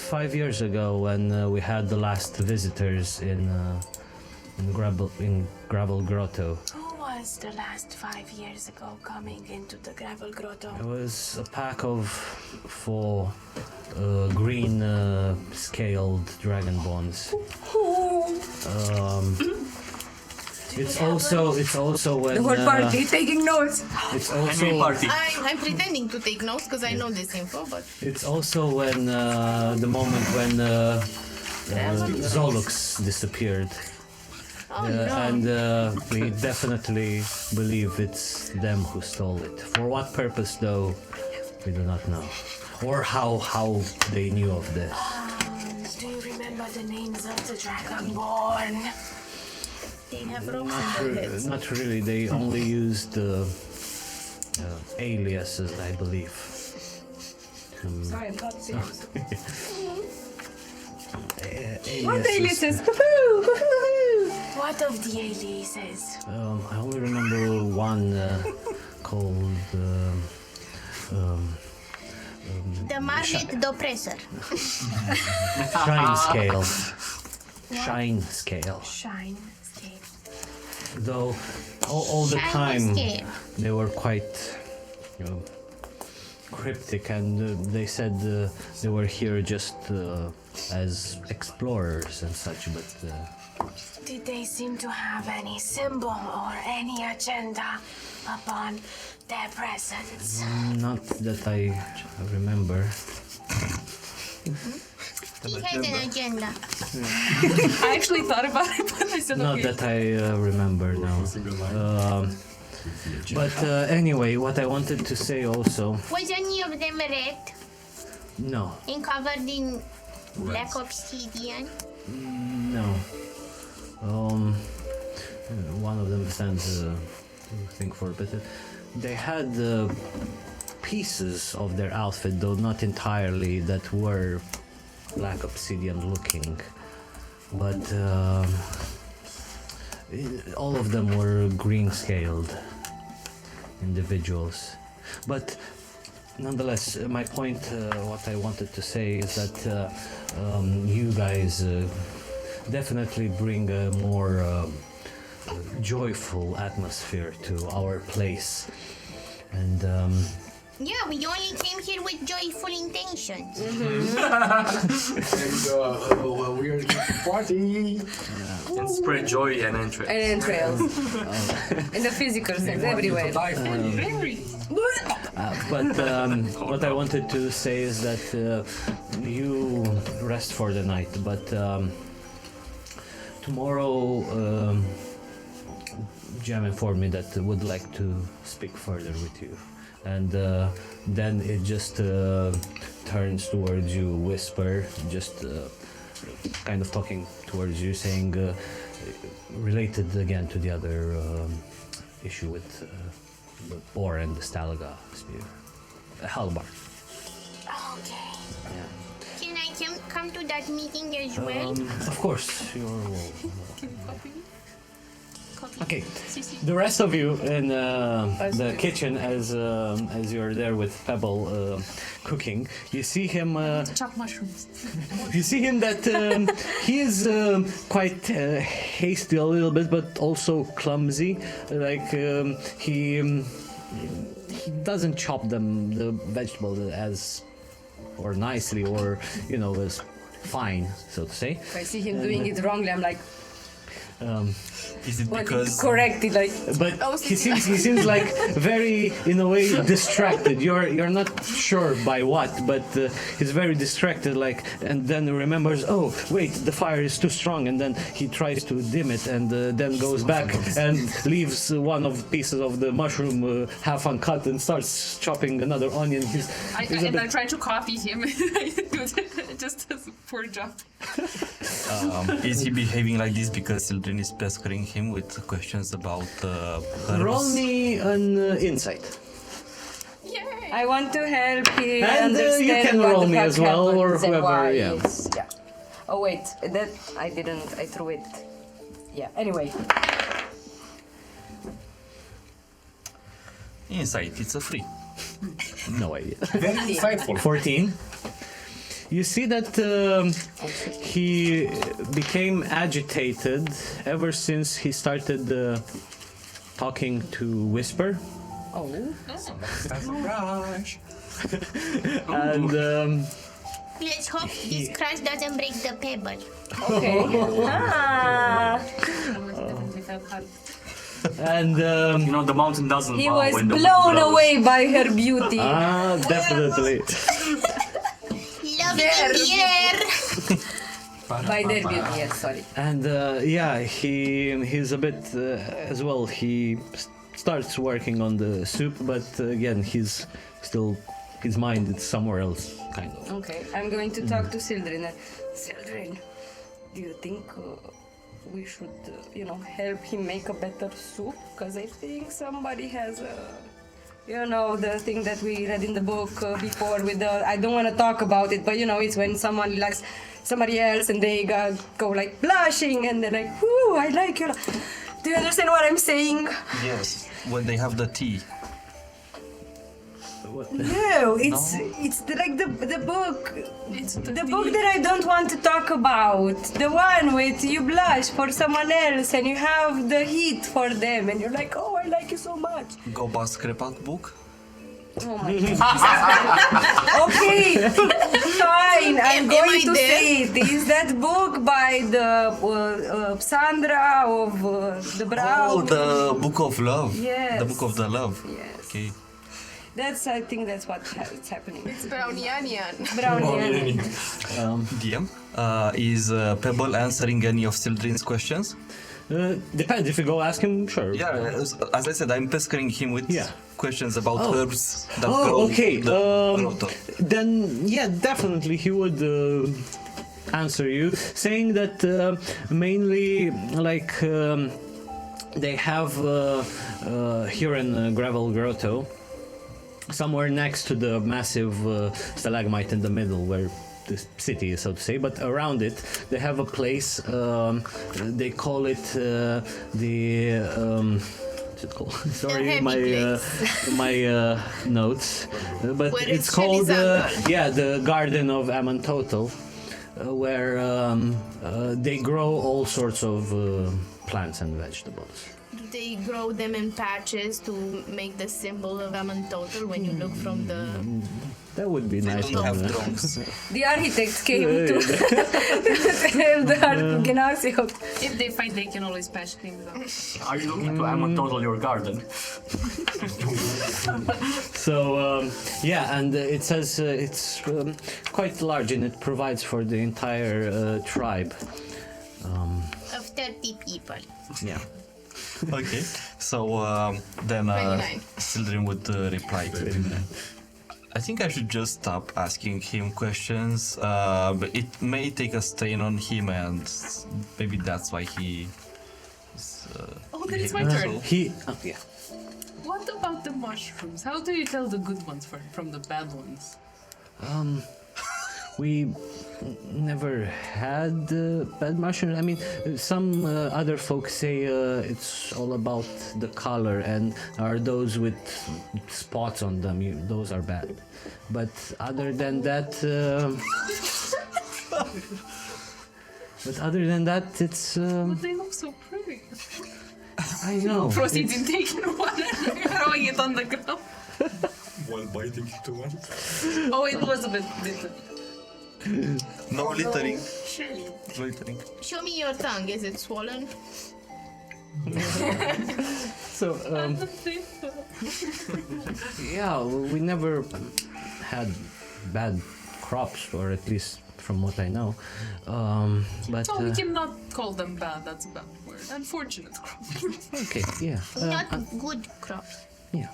5 years ago when we had the last visitors in Gravel Grotto. Who was the last 5 years ago coming into the gravel grotto? It was a pack of 4 green scaled dragonborns. It's also when The whole party taking notes. it's Henry also party. I'm pretending to take notes because I know this info, but it's also when the moment when Zolux disappeared. oh no. And we definitely believe it's them who stole it. For what purpose, though, we do not know. Or how they knew of this. Do you remember the names of the dragonborn? They have ropes on their heads. Not really. They only used aliases, I believe. Sorry, I'm not serious. What aliases? What of the aliases? I only remember one called. The Market Depressor. Shine Scale. Shine Scale. Shine scale. Though all the Shine time Scale. they were quite cryptic, and they said they were here just as explorers and such, but Did they seem to have any symbol or any agenda upon their presence? not that I remember. He had an agenda. I actually thought about it, but I said Not okay. that I remember now. But anyway, what I wanted to say also, Was any of them red no, and covered in black obsidian? no. One of them stands to think for a bit. They had pieces of their outfit, though not entirely, that were black obsidian looking, but all of them were green scaled individuals. But nonetheless, my point, what I wanted to say is that you guys definitely bring a more joyful atmosphere to our place. And Yeah, we only came here with joyful intentions. And we are here to party. And spread joy and entrails. And entrails. In the physical sense, everywhere. but what I wanted to say is that you rest for the night, but tomorrow Jam informed me that would like to speak further with you. And then it just turns towards you, whisper, just kind of talking towards you, saying, related again to the other issue with the boar and the Stalaga spear. Halbard. Okay. Yeah. Can I come to that meeting as well? Of course, you're welcome. Okay, the rest of you in the kitchen, as you're there with Pebble cooking, you see him. Chop mushrooms. You see him that he is quite hasty a little bit, but also clumsy. Like he doesn't chop the vegetable as or nicely or as fine, so to say. If I see him doing it wrongly, I'm like, Is it because correct it, like. But he seems like very, in a way, distracted. You're not sure by what, but he's very distracted. Like, and then remembers, oh wait, the fire is too strong, and then he tries to dim it, and then goes back and leaves one of pieces of the mushroom half uncut and starts chopping another onion. I try to copy him. Just as a poor job. is he behaving like this because Sildren is pestering him with questions about herbs? Roll me an insight. Yay! I want to help him And understand you can what roll the me fuck as well, or happens and whoever, why yeah. it's- yeah. Oh wait, that I didn't. I threw it. Yeah. Anyway, Insight, it's a free. No idea. Very insightful. 14. You see that he became agitated ever since he started talking to Whisper. oh, That's a brush. And Let's hope this crash doesn't break the pebble. okay. and The mountain doesn't He bow was when the wind blown blows. away by her beauty. definitely. Love it in the air. By their beauty, yes. Sorry. And yeah, he's a bit as well. He starts working on the soup, but again, his mind is somewhere else, kind of. Okay, I'm going to talk to Sildren. Sildren, do you think we should, help him make a better soup? Because I think somebody has the thing that we read in the book before with the, I don't want to talk about it, but it's when someone likes somebody else and they go like blushing and they're like, whoo, I like you. Do you understand what I'm saying? Yes. When they have the tea. No, it's like the book. The book that I don't want to talk about. The one with you blush for someone else and you have the heat for them and you're like, oh, I like you so much. Goba screpat book? Oh my God. Okay, fine. I'm going to say it. Is that book by the Sandra of the Brow? Oh, the Book of Love. Yes. The Book of the Love. Yes. Okay. I think that's what's happening. It's Brownianian. Brownie. DM, is Pebble answering any of Sildren's questions? Depends. If you go ask him, sure. Yeah, as I said, I'm pestering him with questions about herbs that grow. Okay. Roto. Then yeah, definitely he would answer you, saying that mainly like they have here in Gravel Grotto, somewhere next to the massive stalagmite in the middle where the city, so to say, but around it they have a place. They call it what's it called? Sorry, my notes, but Where it's is called Shelly's the Garden of Amantotel, where they grow all sorts of plants and vegetables. Do they grow them in patches to make the symbol of Amantotel when you look from the... That would be nice. don't have drones. The architects came to the gymnasium. If they fight, they can always patch things up. Are you looking to Amantotel your garden? So and it says it's quite large and it provides for the entire tribe. Of 30 people. Yeah. Okay, so then 29. Sildren would reply to him. I think I should just stop asking him questions, but it may take a strain on him, and maybe that's why he. Oh, then it's my behaving turn. so. What about the mushrooms? How do you tell the good ones from the bad ones? We never had bad mushrooms. I mean, some other folks say it's all about the color, and are those with spots on them. Those are bad. But other than that, it's. But they look so pretty. I know. Proceeds in taking one and throwing it on the ground. While biting into one. Oh, it was a bit bitter. No littering. Littering. Show me your tongue. Is it swollen? So, yeah, we never had bad crops, or at least from what I know. But So we cannot call them bad, that's a bad word. Unfortunate crop. okay, yeah, Not good crops. yeah.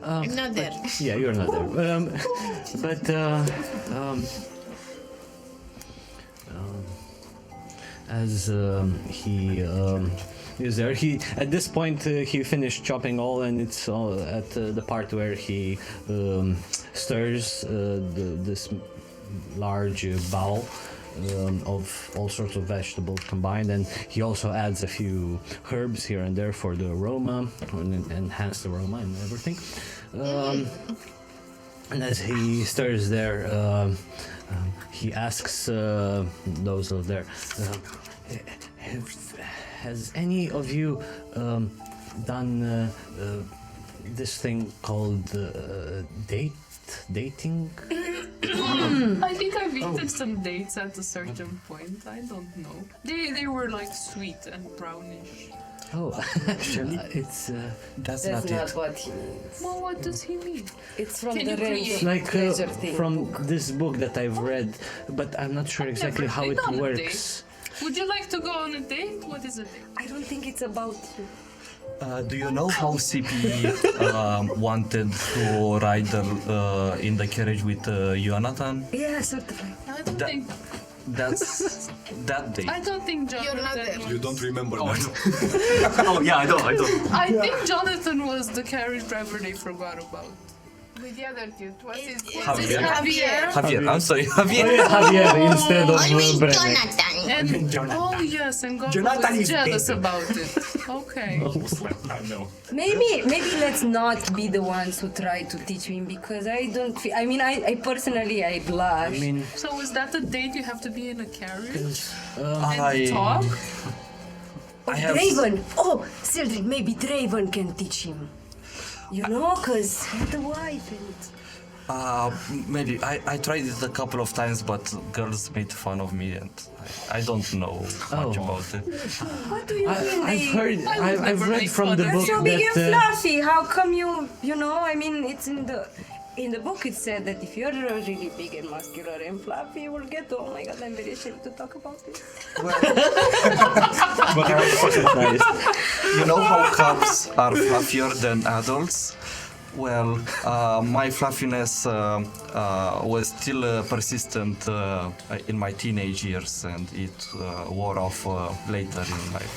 I'm not there. Yeah, you're not there. But as he is there, he at this point he finished chopping all, and it's all at the part where he stirs this large bowl of all sorts of vegetables combined, and he also adds a few herbs here and there for the aroma, and enhance the aroma and everything. And as he stirs there, he asks those over there, has any of you done this thing called dating? I think I've eaten some dates at a certain point. I don't know. They were like sweet and brownish. Oh, it's That's That's not not it. what he means. Well, what does he mean? It's from Can the you create- it's like treasure thing from book. this book that I've read, but I'm not sure exactly never how been it on a works. Would you like to go on a date? What is a date? I don't think it's about you. Do you know how CP wanted to ride in the carriage with Jonathan? Yeah, sort of like. I don't That- think. That's that day. I don't think Jonathan. You're not there. You don't remember that. Oh yeah, I don't. I think Jonathan was the carriage driver they forgot about. With the other dude, what's his Javier. Javier. Javier, I'm sorry, Javier. Javier instead of Always Brennan. Jonathan. And Jonathan. oh yes, and God Jonathan was is jealous better. about it. Okay. I know. Maybe let's not be the ones who try to teach him, because I don't feel. I mean, I personally I blush. I mean, So is that a date? You have to be in a carriage I and talk? I have Draven. Oh, Sildren, maybe Draven can teach him. You know, cause with the wife and. maybe I tried it a couple of times, but girls made fun of me, and I don't know much Oh. about it. What do you mean? I've heard, I've never read make from fun the of You're book so big and that fluffy. How come you know? I mean, it's in the book. It said that if you're really big and muscular and fluffy, you will get. Oh my God, I'm very ashamed to talk about this. nice. You know how cubs are fluffier than adults? Well, my fluffiness was still persistent in my teenage years, and it wore off later in life.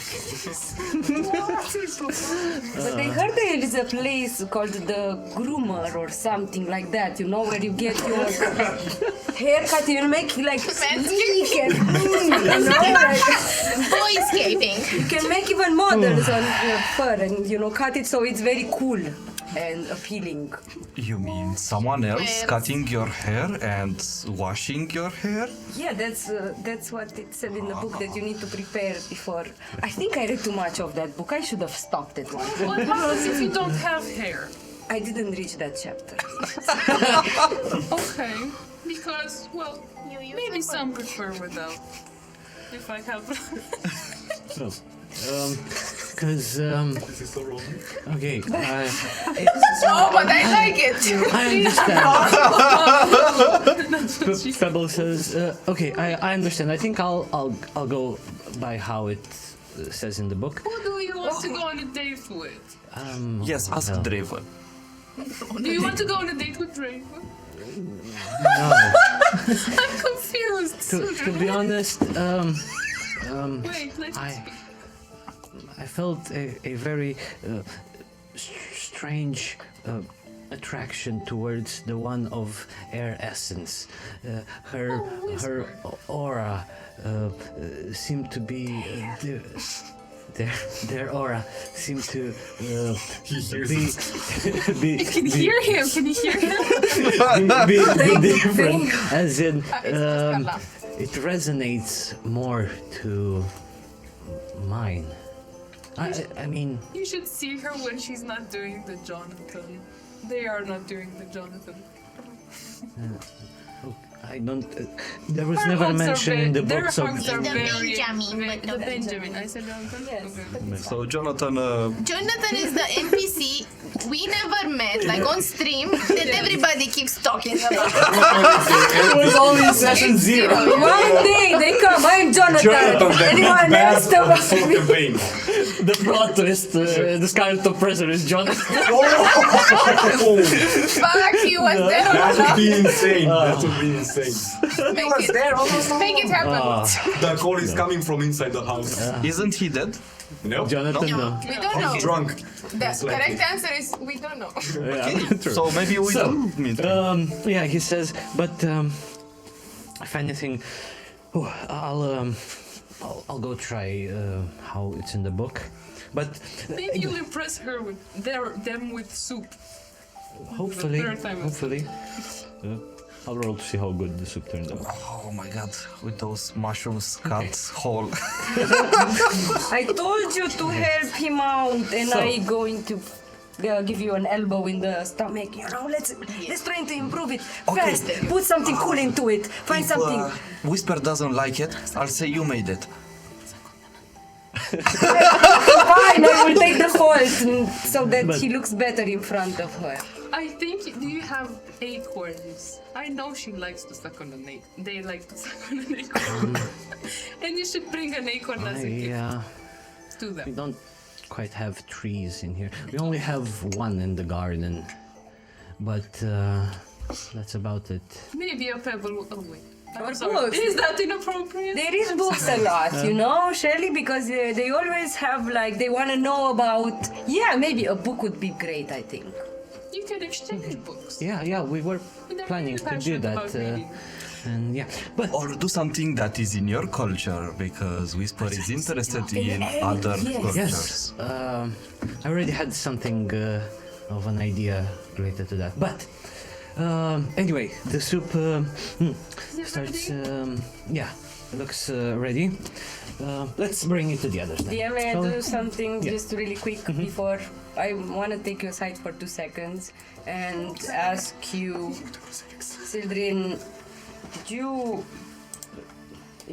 But I heard there is a place called the groomer or something like that, you know, where you get your haircut and you make like sleek and you know, like Boyscaping. you can make even models on your fur and you know cut it so it's very cool and appealing. You mean someone else cutting your hair and washing your hair? Yeah, that's what it said in the book that you need to prepare before. I think I read too much of that book. I should have stopped it once. What happens if you don't have hair? I didn't reach that chapter. Okay, because, well, maybe some prefer without. If I have... Because This is so wrong. okay, Oh, but I like it! I understand. Pebble says, okay, I understand. I think I'll go by how it says in the book. Who do you want to go on a date with? Yes, ask well. Draven. Do you want to go on a date with Draven? No. I'm confused. To be honest, Wait, let's I felt a very strange attraction towards the one of air essence. Her aura seemed to be their aura seemed to be Can you hear him? Can you hear him? be different, as in it resonates more to mine. I mean, You should see her when she's not doing the Jonathan. They are not doing the Jonathan. I don't. There was never a mention in the book, so Their hugs are The very, Benjamin, very but not the Benjamin. I said Jonathan. Okay. So Jonathan, Jonathan is the NPC we never met, like on stream, that everybody keeps talking about. it was only in session 0. One day they come, I'm Jonathan. Anyone else to Fucking vein. The plot twist, the Scarlet Oppressor is Jonathan. Fuck, he was there. That would be insane. That would be insane. Make it there. Make it happen. The call is coming from inside the house. isn't he dead? No. Jonathan, no. We don't know. Drunk. The correct answer is we don't know. Yeah, true. So maybe we don't meet. Yeah, he says, but if anything, I'll go try how it's in the book. But Maybe you'll impress her with them with soup. hopefully, the third time. hopefully, I'll roll to see how good the soup turned out. Oh my god, with those mushrooms cut whole. I told you to help him out, and So- I going to give you an elbow in the stomach. You know, let's try to improve it fast. Put something cool into it. Find something. Whisper doesn't like it, I'll say you made it. Fine, I will take the fault so that But- he looks better in front of her. I think. Do you have acorns? I know she likes to suck on an acorn. They like to suck on an acorn. And you should bring an acorn as a gift to We them. don't quite have trees in here. We only have one in the garden, but that's about it. Maybe a pebble. Oh wait. Or I'm sorry. books. Is that inappropriate? There is books a lot, you know, Shirley, because they always have like they want to know about. Yeah, maybe a book would be great. I think. You can exchange books. Yeah, we were They're planning very to do passionate that, about reading. and yeah, but Or do something that is in your culture, because Whisper is interested in other cultures. yes, I already had something of an idea related to that. But anyway, the soup starts. Yeah, looks ready. Let's bring it to the others. Then. Yeah, may I Shall we? do something Yeah. just really quick before I want to take you aside for 2 seconds and ask you, Sildrin, did you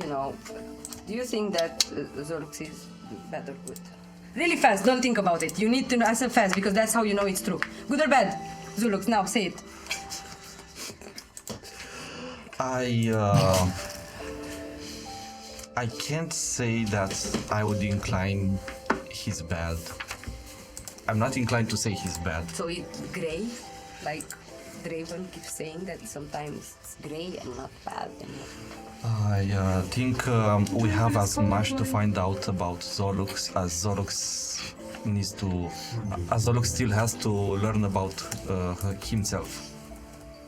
know, do you think that Zolux is bad or good? Really fast, don't think about it. You need to answer fast because that's how you know it's true. Good or bad? Zulux, now say it. I can't say that I would incline he's bad. I'm not inclined to say he's bad. So it's grey, like Draven keeps saying that sometimes it's grey and not bad. And I think we have as much to find out about Zolux as Zolux needs to. As Zolux still has to learn about himself.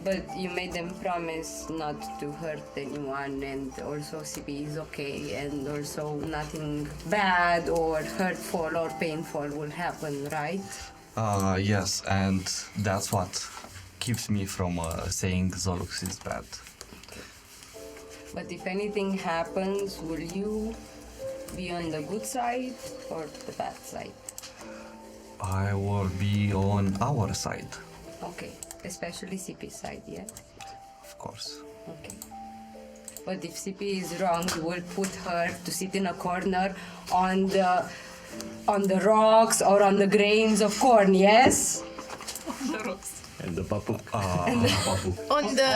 But you made them promise not to hurt anyone, and also CP is okay, and also nothing bad or hurtful or painful will happen, right? Yes, and that's what keeps me from saying Zolux is bad. But if anything happens, will you be on the good side or the bad side? I will be on our side, Okay, especially CP's side, yeah? of course. Okay. But if CP is wrong, you will put her to sit in a corner on the rocks or on the grains of corn, yes? The rocks. And the papu. On the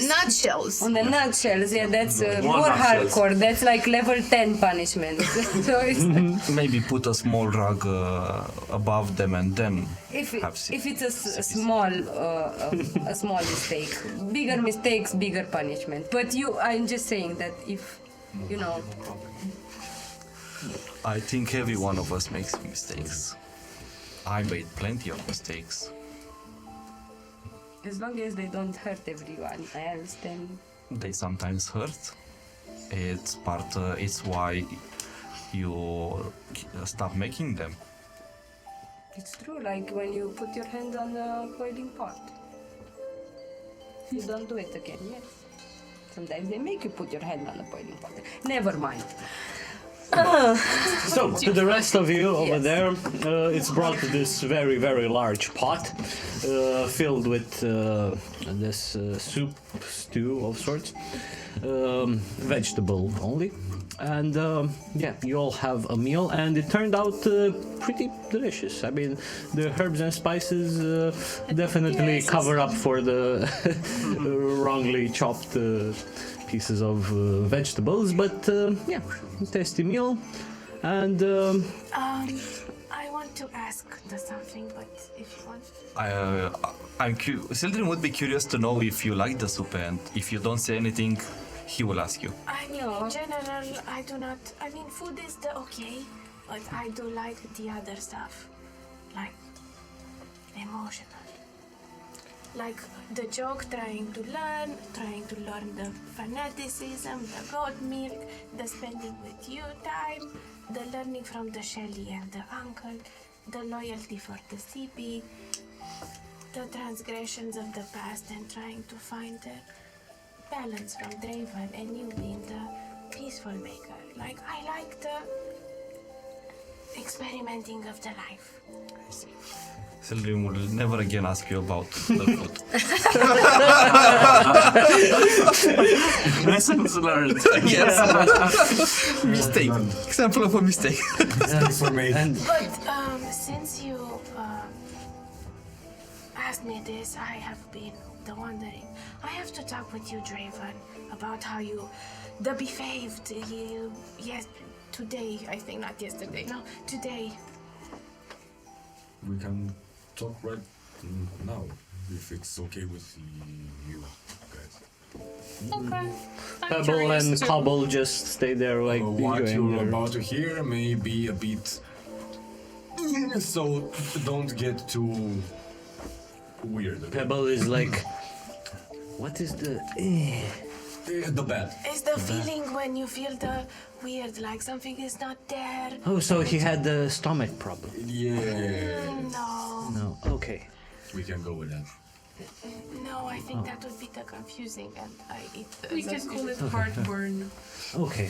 nutshells. On the nutshells, yeah, that's more hardcore. That's like level 10 punishment. So it's, Maybe put a small rug above them and then if have CP. it's a small mistake, bigger mistakes, bigger punishment. But I'm just saying that if you know. I think every one of us makes mistakes. I made plenty of mistakes. As long as they don't hurt everyone else, then They sometimes hurt. It's part. It's why you stop making them. it's true. Like when you put your hand on the boiling pot, you don't do it again. Yes. Sometimes they make you put your hand on the boiling pot. Never mind. So, to the rest of you over Yes. there, it's brought this very, very large pot filled with this soup, stew of sorts, vegetable only. And yeah, you all have a meal, and it turned out pretty delicious. I mean, the herbs and spices definitely cover up for the wrongly chopped pieces of vegetables, but yeah, tasty meal. And I want to ask something, but if you want. Sildren would be curious to know if you like the soup, and if you don't say anything, he will ask you. I mean, in general, I do not. I mean, food is the okay, but I do like the other stuff, like emotional. Like the joke, trying to learn the fanaticism, the goat milk, the spending with you time, the learning from the Shelly and the uncle, the loyalty for the CP, the transgressions of the past, and trying to find the balance from Draven and you being the peaceful maker. Like, I like the experimenting of the life. Sildren will never again ask you about the food. Lessons learned. Yes. Mistake. Example of a mistake. and But since you asked me this, I have been wondering. I have to talk with you, Draven, about how the behaved you. Yes, today. I think not yesterday. No, today. We can talk right now, if it's okay with you guys. Okay. I'm Pebble curious and too. Cobble just stay there like What enjoying you're their... about to hear may be a bit... So don't get too weird. Okay? Pebble is like, what is the... The bad. It's the feeling when you feel the weird, like something is not there. Oh, so he had the stomach problem. Yeah. No, No, okay. We can go with that. no, I think that would be the confusing, and I eat the. We can call it heartburn. Okay.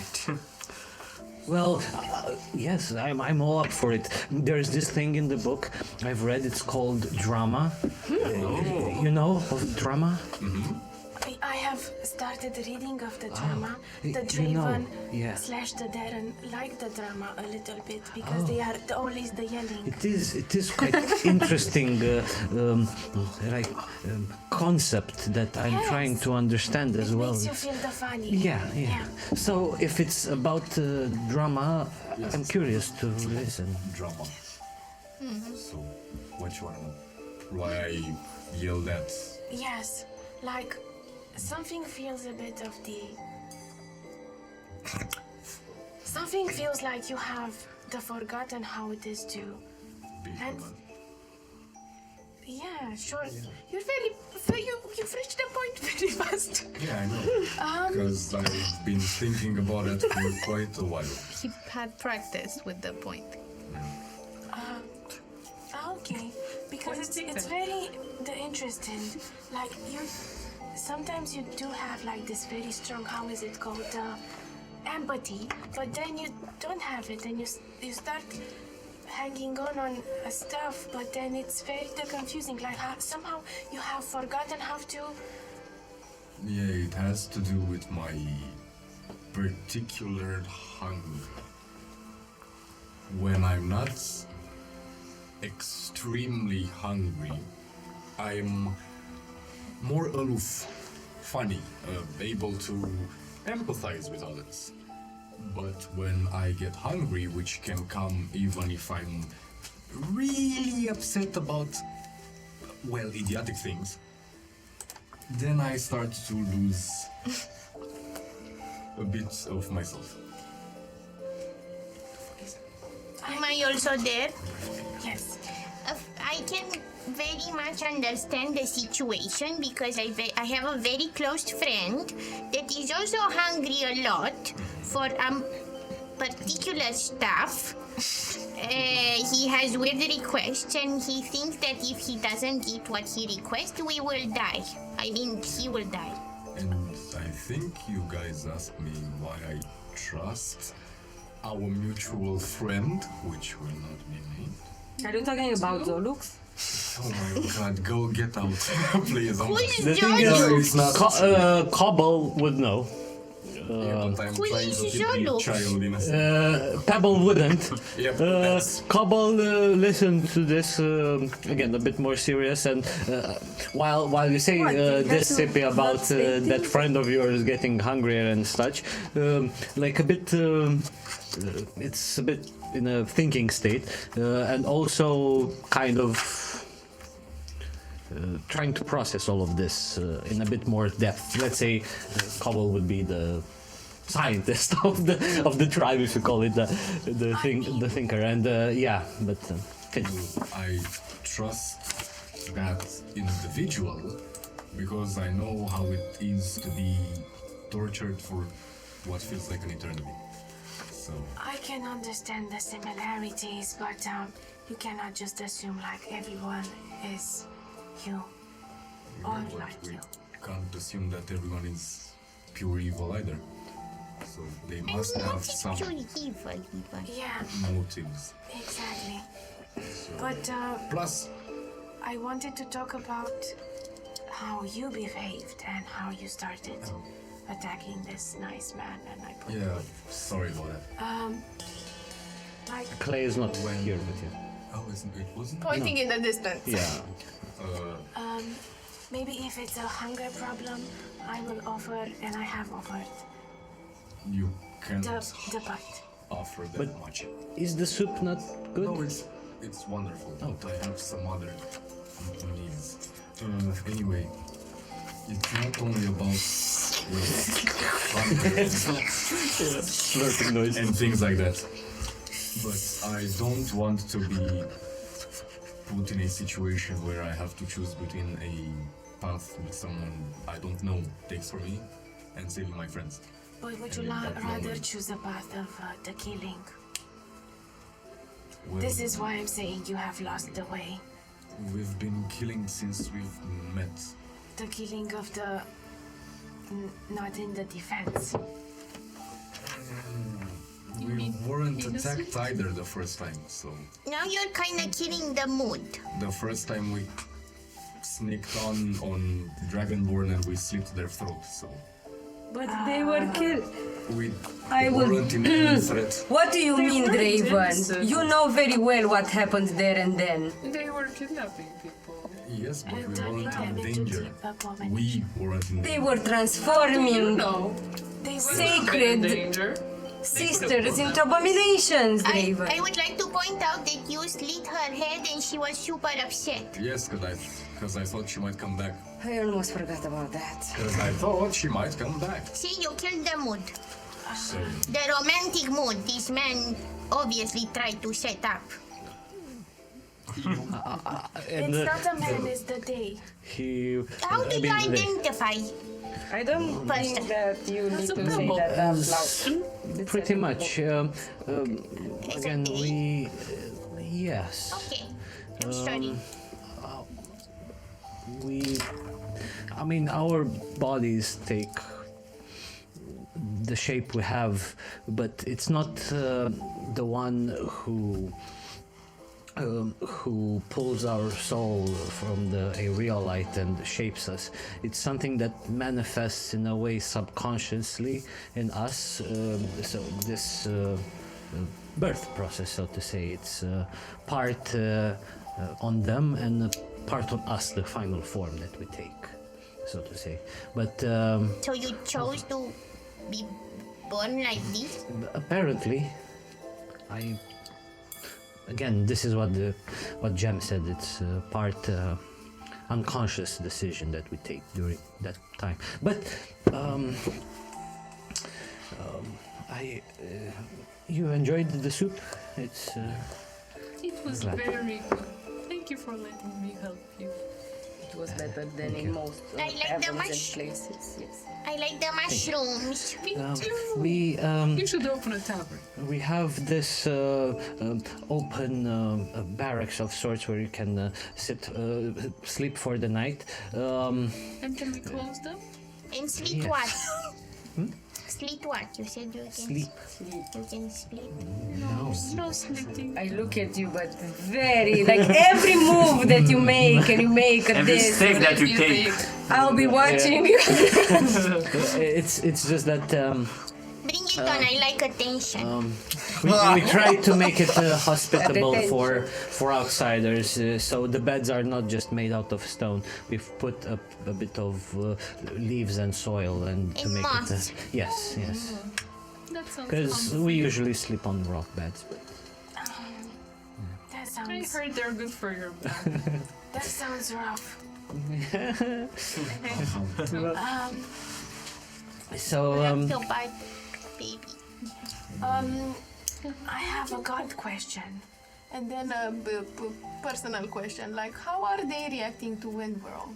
Well, yes, I'm all up for it. There's this thing in the book I've read. It's called drama. You know of drama? I have started reading of the drama. The you know, Draven yeah. slash the Darren like the drama a little bit because they are always the yelling. It is quite interesting, concept that I'm Yes. trying to understand as well. Makes you feel the funny. Yeah. So if it's about drama, I'm curious to listen. Drama. So, what you wanna know? Why I yelled at? Yes, like something feels a bit of the. Something feels like you have forgotten how it is to. And yeah, sure. You're you've reached the point very fast. Yeah, I know. Because I've been thinking about it for quite a while. He had practice with the point. Okay, because it's very interesting. Like sometimes you do have like this very strong. How is it called? Empathy, but then you don't have it, and you start hanging on stuff, but then it's very confusing. Like somehow you have forgotten how to. Yeah, it has to do with my particular hunger. When I'm not extremely hungry, I'm more aloof, funny, able to empathize with others. But when I get hungry, which can come even if I'm really upset about, well, idiotic things, then I start to lose a bit of myself. Am I also there? Yes. I can very much understand the situation because I have a very close friend that is also hungry a lot for particular stuff. He has weird requests and he thinks that if he doesn't get what he requests, we will die. I mean, he will die. And I think you guys asked me why I trust our mutual friend, which will not be named. Are you talking about Zolux? Oh my god, go get out, please. Who is The thing is, Zolux? Cobble would know. Yeah, but I'm Who trying is to keep the Zolux? child innocent. Pebble wouldn't. Yep, that's... Cobble listened to this again a bit more serious, and while you say this, Sippy, about that friend of yours getting hungrier and such, like a bit, it's a bit in a thinking state, and also kind of trying to process all of this in a bit more depth. Let's say Cobble would be the scientist of the tribe, if you call it the thinker, and yeah, but I trust that individual because I know how it is to be tortured for what feels like an eternity. So I can understand the similarities, but you cannot just assume like everyone is you or like we you. can't assume that everyone is pure evil either. So they must have some Evil. Yeah, motives. exactly. So, But plus, I wanted to talk about how you behaved and how you started attacking this nice man, and I put yeah, sorry about that. like Clay is not here with you. Oh, it wasn't? Pointing in the distance. Yeah. maybe if it's a hunger problem, I will offer, and I have offered You can't the bite. offer that But- much. Is the soup not good? No, it's wonderful. But I have some other needs. Anyway, it's not only about Slurping noise. and things like that, but I don't want to be put in a situation where I have to choose between a path with someone I don't know takes for me and saving my friends. But would you And in that rather moment- choose the path of the killing? Well, This is why I'm saying you have lost the way. we've been killing since we've met. The killing of the... not in the defense. We weren't attacked either the first time, so Now you're kind of killing the mood. the first time we sneaked on Dragonborn and we slit their throat, so But they were killed. we I will- weren't in any threat. What do you mean, were Draven? innocent. You know very well what happened there and then. They were kidnapping people. Yes, but we And turning weren't them in into danger. deep abominations. We weren't in They danger. were transforming No. They were Been in sacred. danger. sisters into abominations, Raven. I would like to point out that you slit her head and she was super upset. Yes, because I thought she might come back. I almost forgot about that. Because I thought she might come back. See, you killed the mood. So, The romantic mood this man obviously tried to set up. And It's not a man, it's the day. he. How do I you mean, identify? I don't think that you need to say that out loud. Pretty much. Again, okay. we. Yes. Okay, I'm sorry. We. I mean, our bodies take the shape we have, but it's not the one who pulls our soul from the aerial light and shapes us. It's something that manifests in a way subconsciously in us. So this birth process, so to say, it's part on them and part on us, the final form that we take, so to say. But So you chose to be born like this? apparently, again, this is what Jem said. It's part unconscious decision that we take during that time. But you enjoyed the soup. It's It was Glad. very good. Thank you for letting me help you. It was better than in most I like the heavens and mush- places. Yes. I like the mushrooms. Me too. we You should open a tavern. we have this open barracks of sorts where you can sleep for the night. And can we close them? And sleep Yes. what? Sleep what? You said you can Sleep. You can sleep. No. No sleeping. I look at you, but very like every move that you make and you make Every this. step that you take. I'll be watching you. It's just that Bring it on. I like attention. we try to make it hospitable Attention. for outsiders. So the beds are not just made out of stone. We've put a bit of leaves and soil and to And make it. moss. Yes, yes. That sounds Because fun. we usually sleep on rock beds. But That I sounds heard they're good for your back. that sounds rough. so Not so bad, baby. I have a god question. And then a personal question, like how are they reacting to Windworld?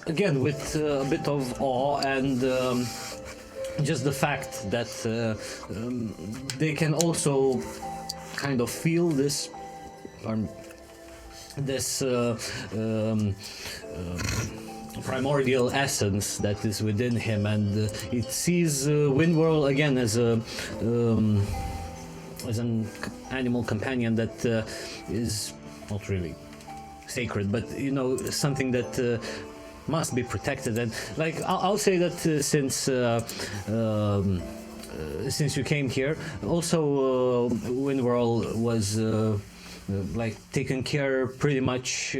again with a bit of awe and just the fact that they can also kind of feel this primordial essence that is within him, and it sees Windworld again as an animal companion that is not really sacred, but you know, something that must be protected. And like I'll say that since you came here, also Windworld was like taken care pretty much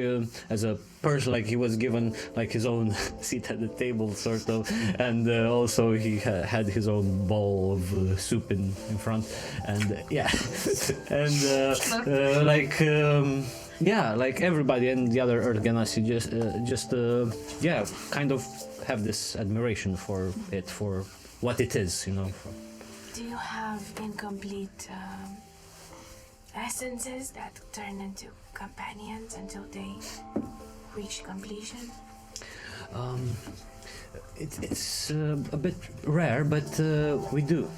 as a person. Like he was given like his own seat at the table, sort of, and also he had his own bowl of soup in front, and yeah, and yeah, like everybody and the other Earth Ganassi just yeah, kind of have this admiration for it, for what it is, you know. Do you have incomplete essences that turn into companions until they reach completion? It's a bit rare, but we do.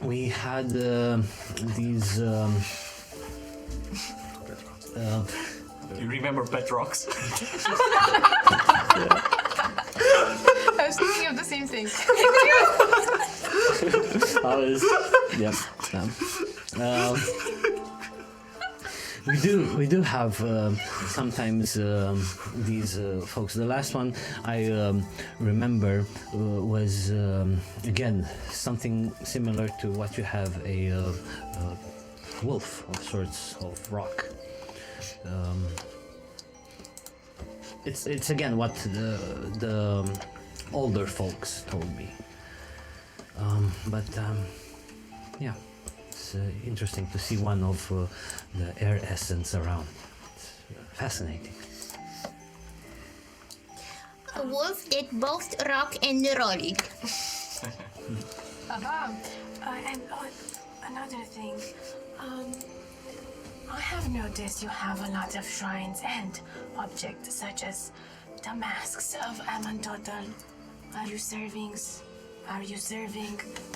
We had these. You remember Petrox? I was thinking of the same thing. We do have sometimes these folks. The last one I remember was again something similar to what you have, a wolf of sorts of rock. It's again what the older folks told me. Yeah, it's interesting to see one of the air essence around. It's fascinating. A wolf that both rock and rolled. And another thing, I have noticed you have a lot of shrines and objects such as the masks of Amantotel. Are you serving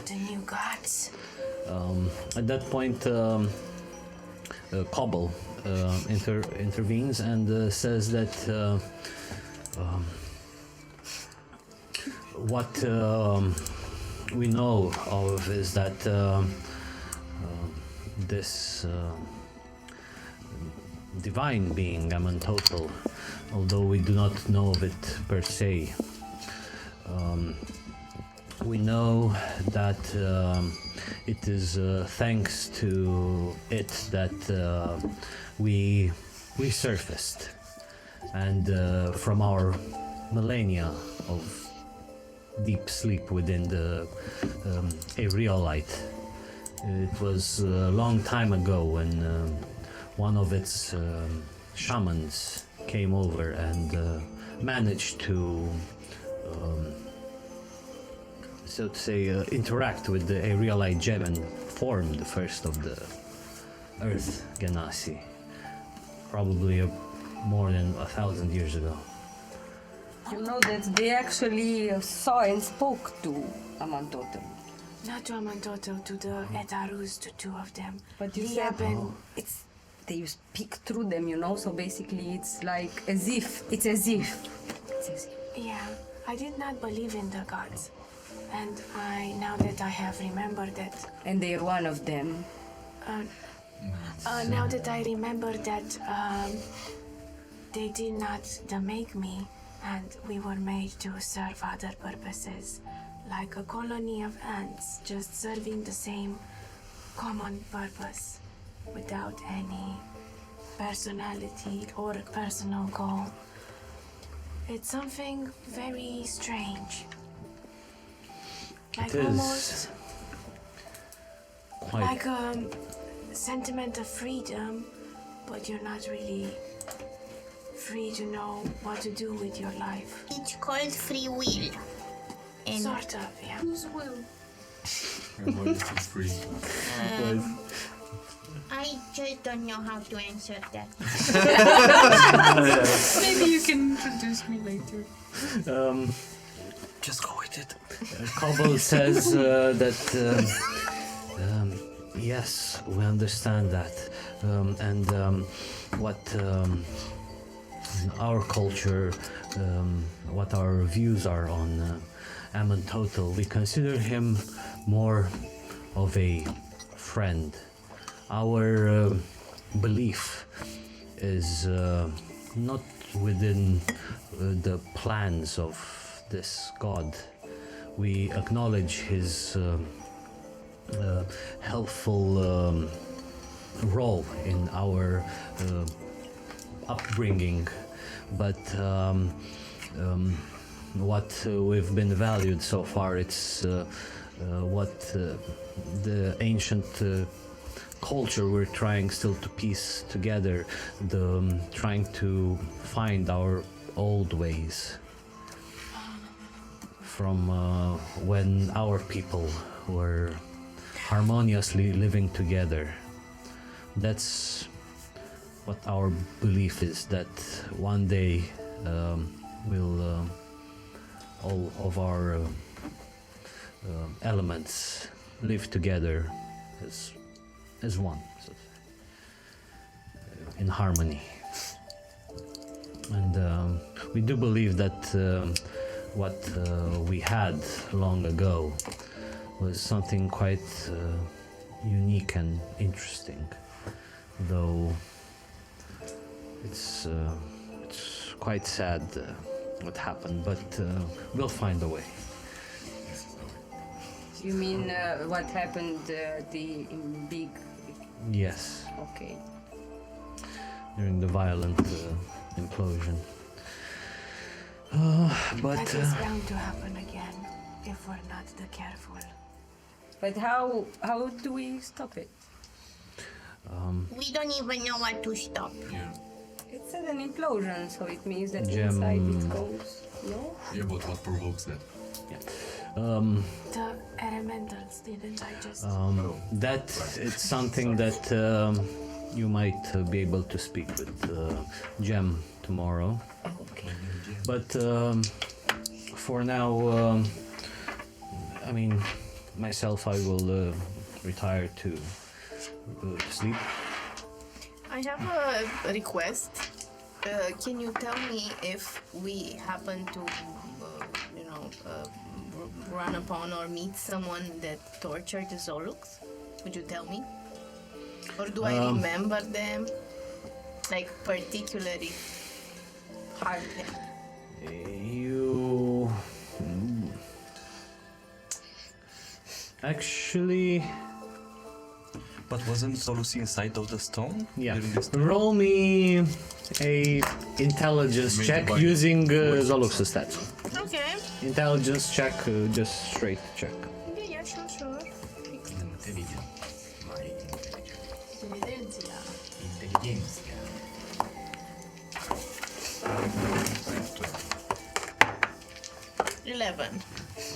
the new gods? At that point, Cobble intervenes and says that what we know of is that this divine being, Amantotel, although we do not know of it per se, we know that it is thanks to it that we resurfaced, and from our millennia of deep sleep within the aeolite. It was a long time ago when one of its shamans came over and managed to, so to say, interact with the aeolite gem and form the first of the Earth Genasi, probably more than 1,000 years ago. You know that they actually saw and spoke to Amantotel. Not to Amantotel, to the Etarus, to two of them. But you Liab said and- they speak through them, you know, so basically it's like as if. Yeah, I did not believe in the gods. And now that I have remembered that, And they're one of them. now that I remember that they did not make me, and we were made to serve other purposes, like a colony of ants, just serving the same common purpose, without any personality or personal goal. It's something very strange. Like It is almost quite like a sentiment of freedom, but you're not really free to know what to do with your life. It's called free will. And Sort of, yeah. Whose will? And what is it free? I just don't know how to answer that. Maybe you can introduce me later. Just go with it. Cobble says that yes, we understand that, and what in our culture, what our views are on Amantotel, we consider him more of a friend. Our belief is not within the plans of this god. We acknowledge his helpful role in our upbringing, but what we've been valued so far, it's what the ancient culture we're trying still to piece together, trying to find our old ways from when our people were harmoniously living together. That's what our belief is, that one day we'll all of our elements live together as one, so to say, in harmony. And we do believe that what we had long ago was something quite unique and interesting, though it's quite sad what happened, but we'll find a way. You mean what happened in big? Yes, Okay. during the violent implosion. But That is bound to happen again if we're not careful. But how do we stop it? We don't even know what to stop. Yeah. It's an implosion, so it means that Gem. inside it goes. No? Yeah, but what provokes that? The elementals didn't I just that it's something that you might be able to speak with Gem tomorrow. Okay. But for now, I mean, myself, I will retire to sleep. I have a request. Can you tell me if we happen to, run upon or meet someone that tortured the Zoluks? Would you tell me? Or do I remember them? Like, particularly hardly? You... Actually... But wasn't Solusi inside of the stone? Yeah. During this time? Roll me a intelligence Made check by using Zoluk's stats. Okay. Intelligence check, just straight check. Yeah, sure. Intelligent. My Evidenția. intelligencia.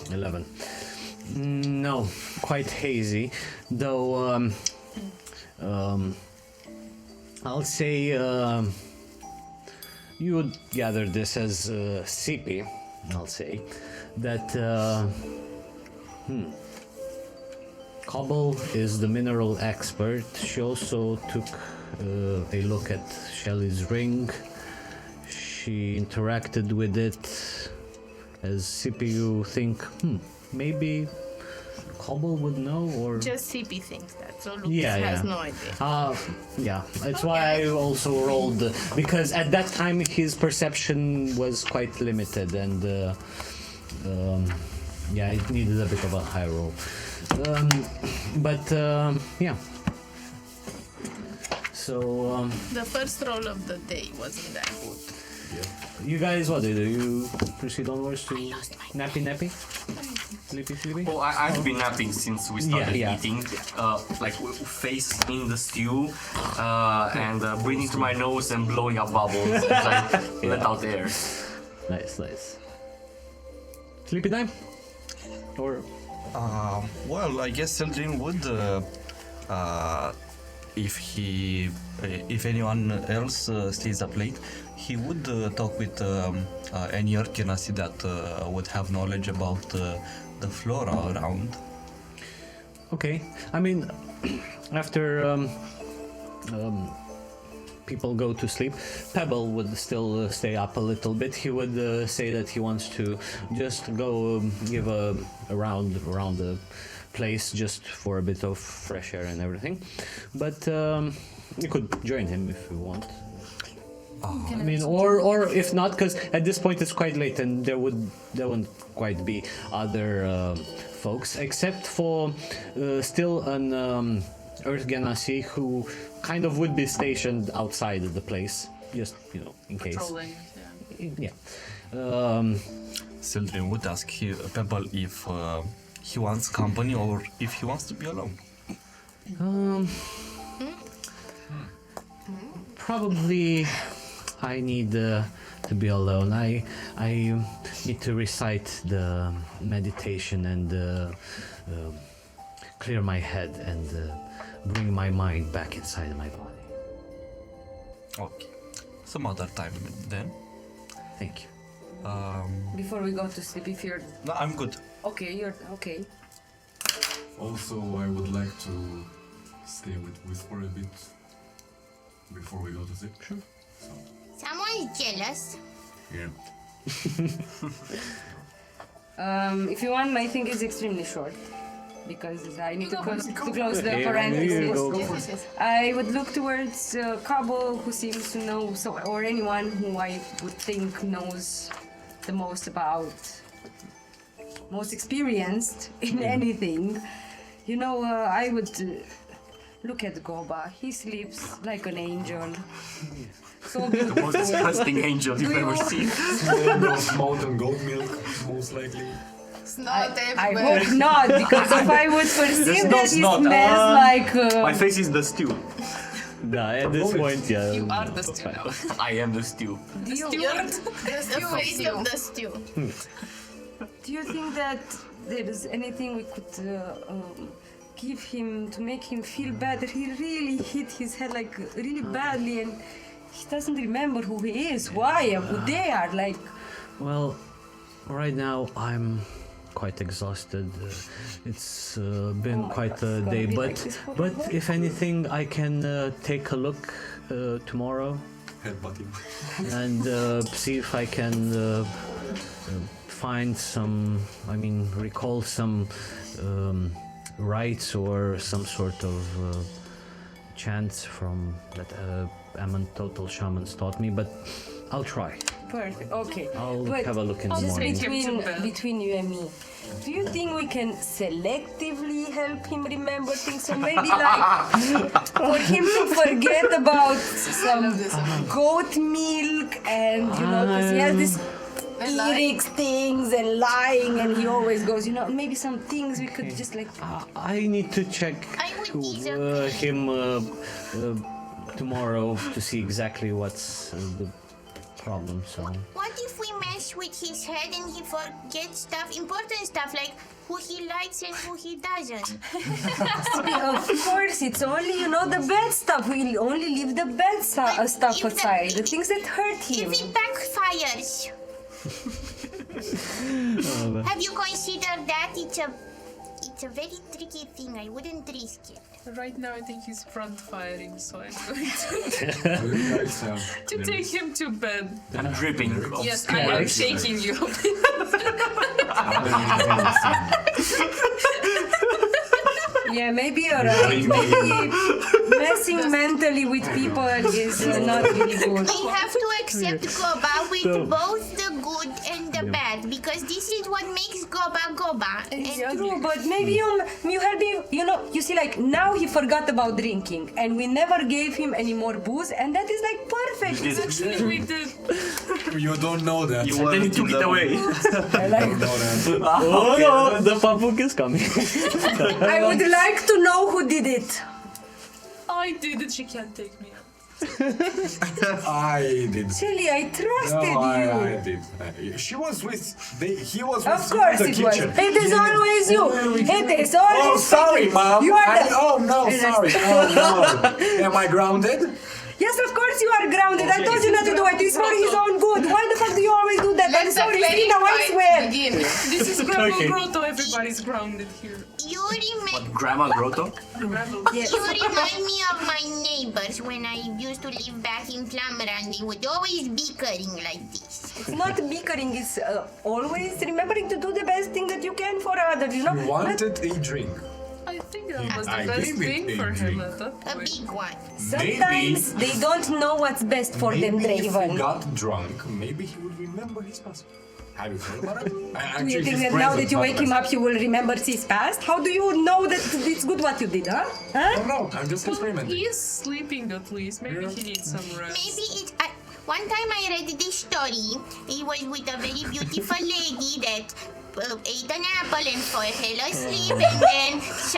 11. No, quite hazy. Though, I'll say you would gather this as CP. I'll say that Cobble is the mineral expert. She also took a look at Shelley's ring. She interacted with it. As CPU think, maybe Cobble would know, or Just CP thinks that, so Lucas Yeah, has yeah. no idea. yeah. That's why I also rolled because at that time his perception was quite limited, and yeah, it needed a bit of a high roll. But yeah. So The first roll of the day wasn't that good. you guys, what do you do? You proceed onwards to nappy? Sleepy? Oh, I've been napping since we started Yeah. eating. Like face in the stew and breathing through my nose and blowing up bubbles as I let out air. Nice. Sleepy time? Or Well, I guess Sildrin would, if anyone else stays up late, he would talk with any Urkenasi that would have knowledge about the flora around. okay. I mean, after people go to sleep, Pebble would still stay up a little bit. He would say that he wants to just go give a round around the place just for a bit of fresh air and everything. But you could join him if you want. I mean, or if not, because at this point it's quite late and there wouldn't quite be other folks except for still an Earth Genasi who kind of would be stationed outside of the place, just in case. Trolling, Yeah. Sildrin would ask Pebble if he wants company or if he wants to be alone. Probably I need to be alone. I need to recite the meditation and clear my head and bring my mind back inside my body. Okay. Some other time then. Thank you. Before we go to sleep, if you're No, I'm good. okay, you're okay. Also, I would like to stay with Whisper a bit before we go to sleep. Sure. So, Someone's jealous. yeah. If you want, my thing is extremely short because I need to close the Here, parentheses. you go. I would look towards Cabo, who seems to know, or anyone who I would think knows the most about, most experienced in anything. I would Look at Goba. He sleeps like an angel. So The most beautiful. disgusting angel you've ever seen. Mountain goat milk, most likely. It's not I everywhere. hope not, because if I would perceive no that he snot. smells like... My face is the stew. Nah, at this point, yeah. You are the stew now. I am the stew. Steward. The face of the stew. Do you think that there is anything we could give him to make him feel better? He really hit his head like really badly and he doesn't remember who he is, why, and who they are, like... Well, right now I'm quite exhausted. It's been my quite God, a it's day, gonna be but like this for but long. if anything, I can take a look tomorrow Headbutt him. and see if I can find some, I mean, recall some rites or some sort of chants from that Ammon Total Shamans taught me, but I'll try. Perfect, okay. I'll But have a look in the just morning. Take him to bed. between you and me, do you think we can selectively help him remember things? So maybe like for him to forget about some goat milk and you know, because he has this lyrics things and lying and he always goes, you know, maybe some things we could just like... I need to check I would disagree. him tomorrow to see exactly what's the problem. So What if we mess with his head and he forgets stuff, important stuff like who he likes and who he doesn't? Of course, it's only, you know, the bad stuff. We'll only leave the bad stuff if aside, the things that hurt him. If it backfires. Have you considered that? It's a very tricky thing. I wouldn't risk it. Right now, I think he's front firing, so I'm going You guys have to take him to bed. I'm dripping. Of Yes, I am shaking you. Yeah, maybe you're right. Maybe messing mentally with people is not really good. We have to accept Goba with both the good and the bad because this is what makes Goba Goba. And True, but maybe you help him, you know, you see, like, now he forgot about drinking and we never gave him any more booze and that is like perfect. did. It's We did. You don't know that. And then he took it away. I like Don't know that. oh no, the papuk is coming. I would like to know who did it. I did it. She can't take me out. I did. Shelly, I trusted No, you. I did. She was with. He was with Of course the it was. kitchen. It is always you. It is always Oh, sorry, Mom. You are the... Oh, no, sorry. Oh, no. Am I grounded? Yes, of course you are grounded. I told you not to do it. It's for his own good. Why the fuck do you always do that? I'm sorry, Sina, I swear. Begin. This is Grandma Okay. Grotto. Everybody's grounded here. you remind Grandma Grotto? Yes. you remind me of my neighbors when I used to live back in Flamran. They would always bickering like this. It's not bickering. It's always remembering to do the best thing that you can for others, you know? You wanted a drink. I think that was the I best gave it thing a for him drink. at that A point. big one. Sometimes they don't know what's best for them, Maybe if he Draven. got drunk, maybe he would remember his past. Have you thought about it? Do you think that now that you wake him up, you will remember his past? How do you know that it's good what you did, huh? I don't know. I'm just Well, experimenting. he is sleeping at least. Maybe he needs some rest. Maybe it's. One time I read this story. It was with a very beautiful lady that ate an apple and fell asleep, and then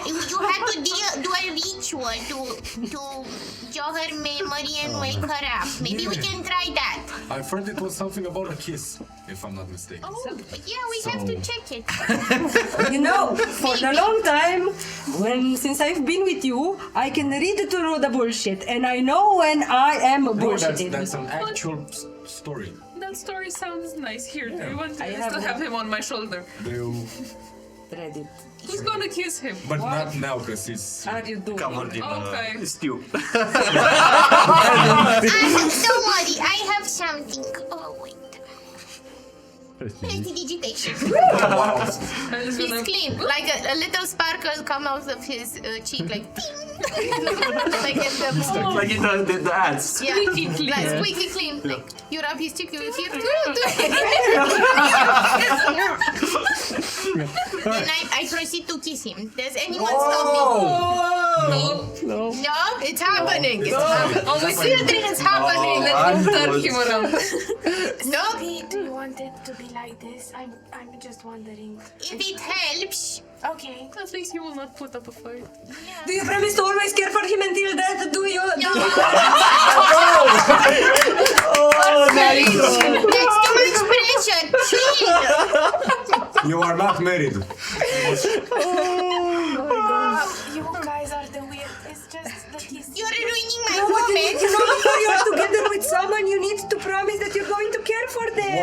you had to do a ritual to jog her memory and wake her up. Maybe we can try that. I've heard it was something about a kiss, if I'm not mistaken. But yeah, we have to check it. You know, for a long time, since I've been with you, I can read through the bullshit, and I know when I am No, bullshitting. that's an actual story. That story sounds nice. Here, do you want I to have still have one. him on my shoulder? Read it. Who's gonna kiss him? But not now, because he's. Are you doing? Come on, Okay. stew. Don't worry, I have something. Oh wait. Prestidigitation. I'm just He's gonna. clean. Like a little sparkle come out of his cheek, like ting. Like in the Like in the ads. yeah, Squeaky clean. like squeaky clean. Like you rub his cheek, you will hear. Then I proceed to kiss him. Does anyone stop me? No. No? It's happening. It's happening. Oh, we see it. It's happening. Let me turn him around. No? Do you want it to be like this? I'm just wondering. If it helps. Okay. At least you will not put up a fight. Do you promise to always care for him until death? Do you? No. Nice. That's too much pressure. Chill. You are not married. You guys are the weird. It's just the kiss. You're ruining my No, but moment. you know, before you're together with someone, you need to promise that you're going to care for them.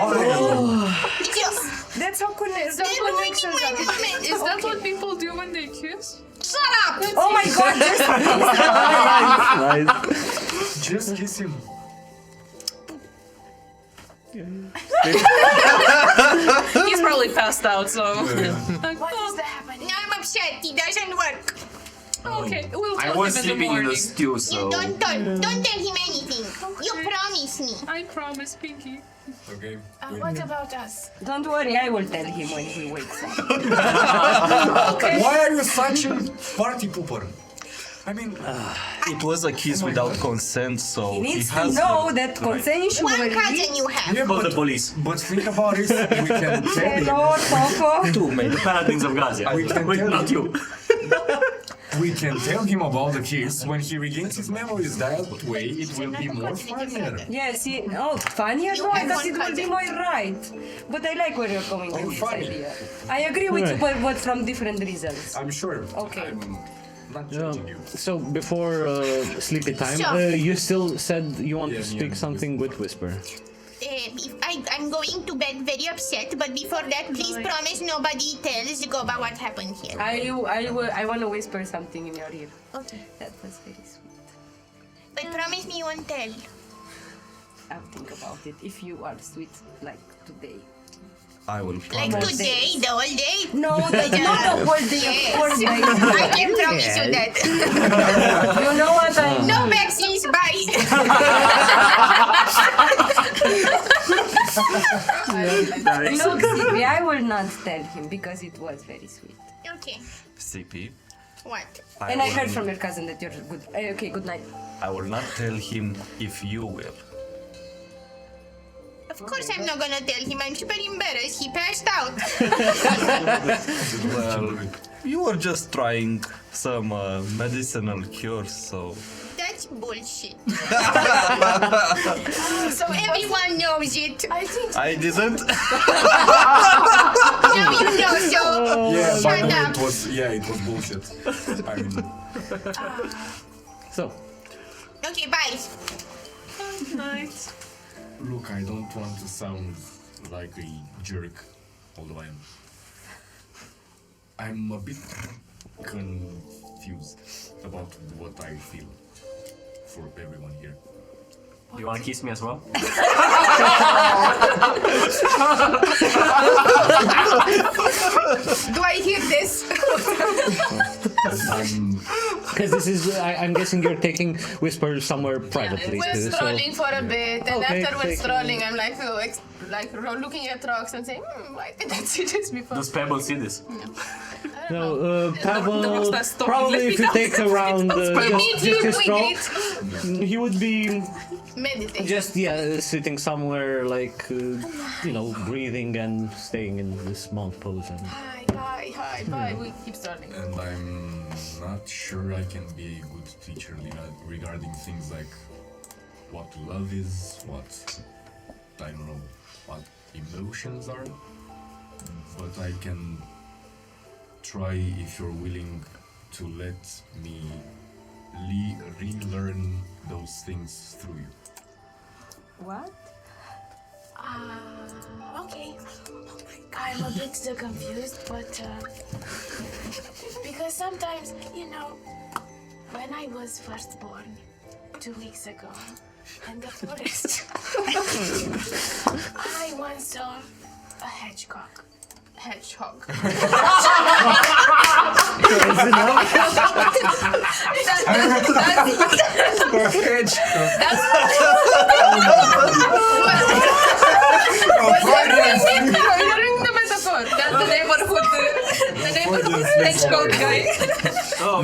That's how connections They're ruining are. my moment. Is that what people do when they kiss? Shut up. Oh my god, Nice. Just kiss him. He's probably passed out, so. Like, What oh, is that happening? Now I'm upset. It doesn't work. okay, we'll I tell was him in the sleeping in the morning. stew, You so. don't tell him anything. You promise me. I promise, Pinky. Okay. What about us? Don't worry, I will tell him when he wakes up. Why are you such a party pooper? I mean, It was a kiss without consent, so He needs to has know the that right. consensually. One cousin you have. yeah, Call but, the police. but think about it. We can tell him. Hello, Coco. Two, mate. Paladins of Gazia. We can Wait, tell not him. you. We can tell him about the kiss when he regains his memories. That way, it will be more funnier. Yes, funnier? No, I have thought one it will be cousin. more right. But I like where you're going with this funny. idea. I agree with you, but from different reasons. I'm sure. Okay. I'm not judging you. So before sleepy time, Sure. you still said you want to Yeah, speak yeah. something with Whisper. I'm going to bed very upset, but before that, please promise nobody tells about what happened here. I want to whisper something in your ear. Okay. That was very sweet. But promise me you won't tell. I'll think about it if you are sweet like today. I will Like promise. today, the whole day. No, that's not the whole day, of course. I can promise you that. You know what I No vaccines, bye. Look, Sylvia, I will not tell him because it was very sweet. Okay. CP. What? And I will- heard from your cousin that you're good. Okay, good night. I will not tell him if you will. Of course I'm not gonna tell him. I'm super embarrassed. He passed out. Well, you were just trying some medicinal cures, so. That's bullshit. So everyone knows it. I think I didn't. Now you know, so Yeah, by the shut way, up. it was bullshit. I mean, So, Okay, bye. Night. look, I don't want to sound like a jerk, although I'm a bit confused about what I feel for everyone here. You wanna kiss me as well? do I hear this? because this is, I'm guessing you're taking Whisper somewhere privately. We're too, so- strolling for a bit, and Okay, after we're thank you. strolling, I'm like, looking at rocks and saying, why did I see this before? Does Pebble see this? No, the Pavel, rockstar story, probably let if me you know. take around just We his stroll, greet. he would be Meditate. just sitting somewhere like breathing and staying in this monk pose. And Hi. We keep strolling. And I'm not sure I can be a good teacher regarding things like what love is, what, I don't know, what emotions are. But I can try if you're willing to let me relearn those things through you. What? Okay. I'm a bit so confused, but because sometimes, when I was first born 2 weeks ago in the forest, I once saw a hedgehog. You're doing the metaphor. That's the neighborhood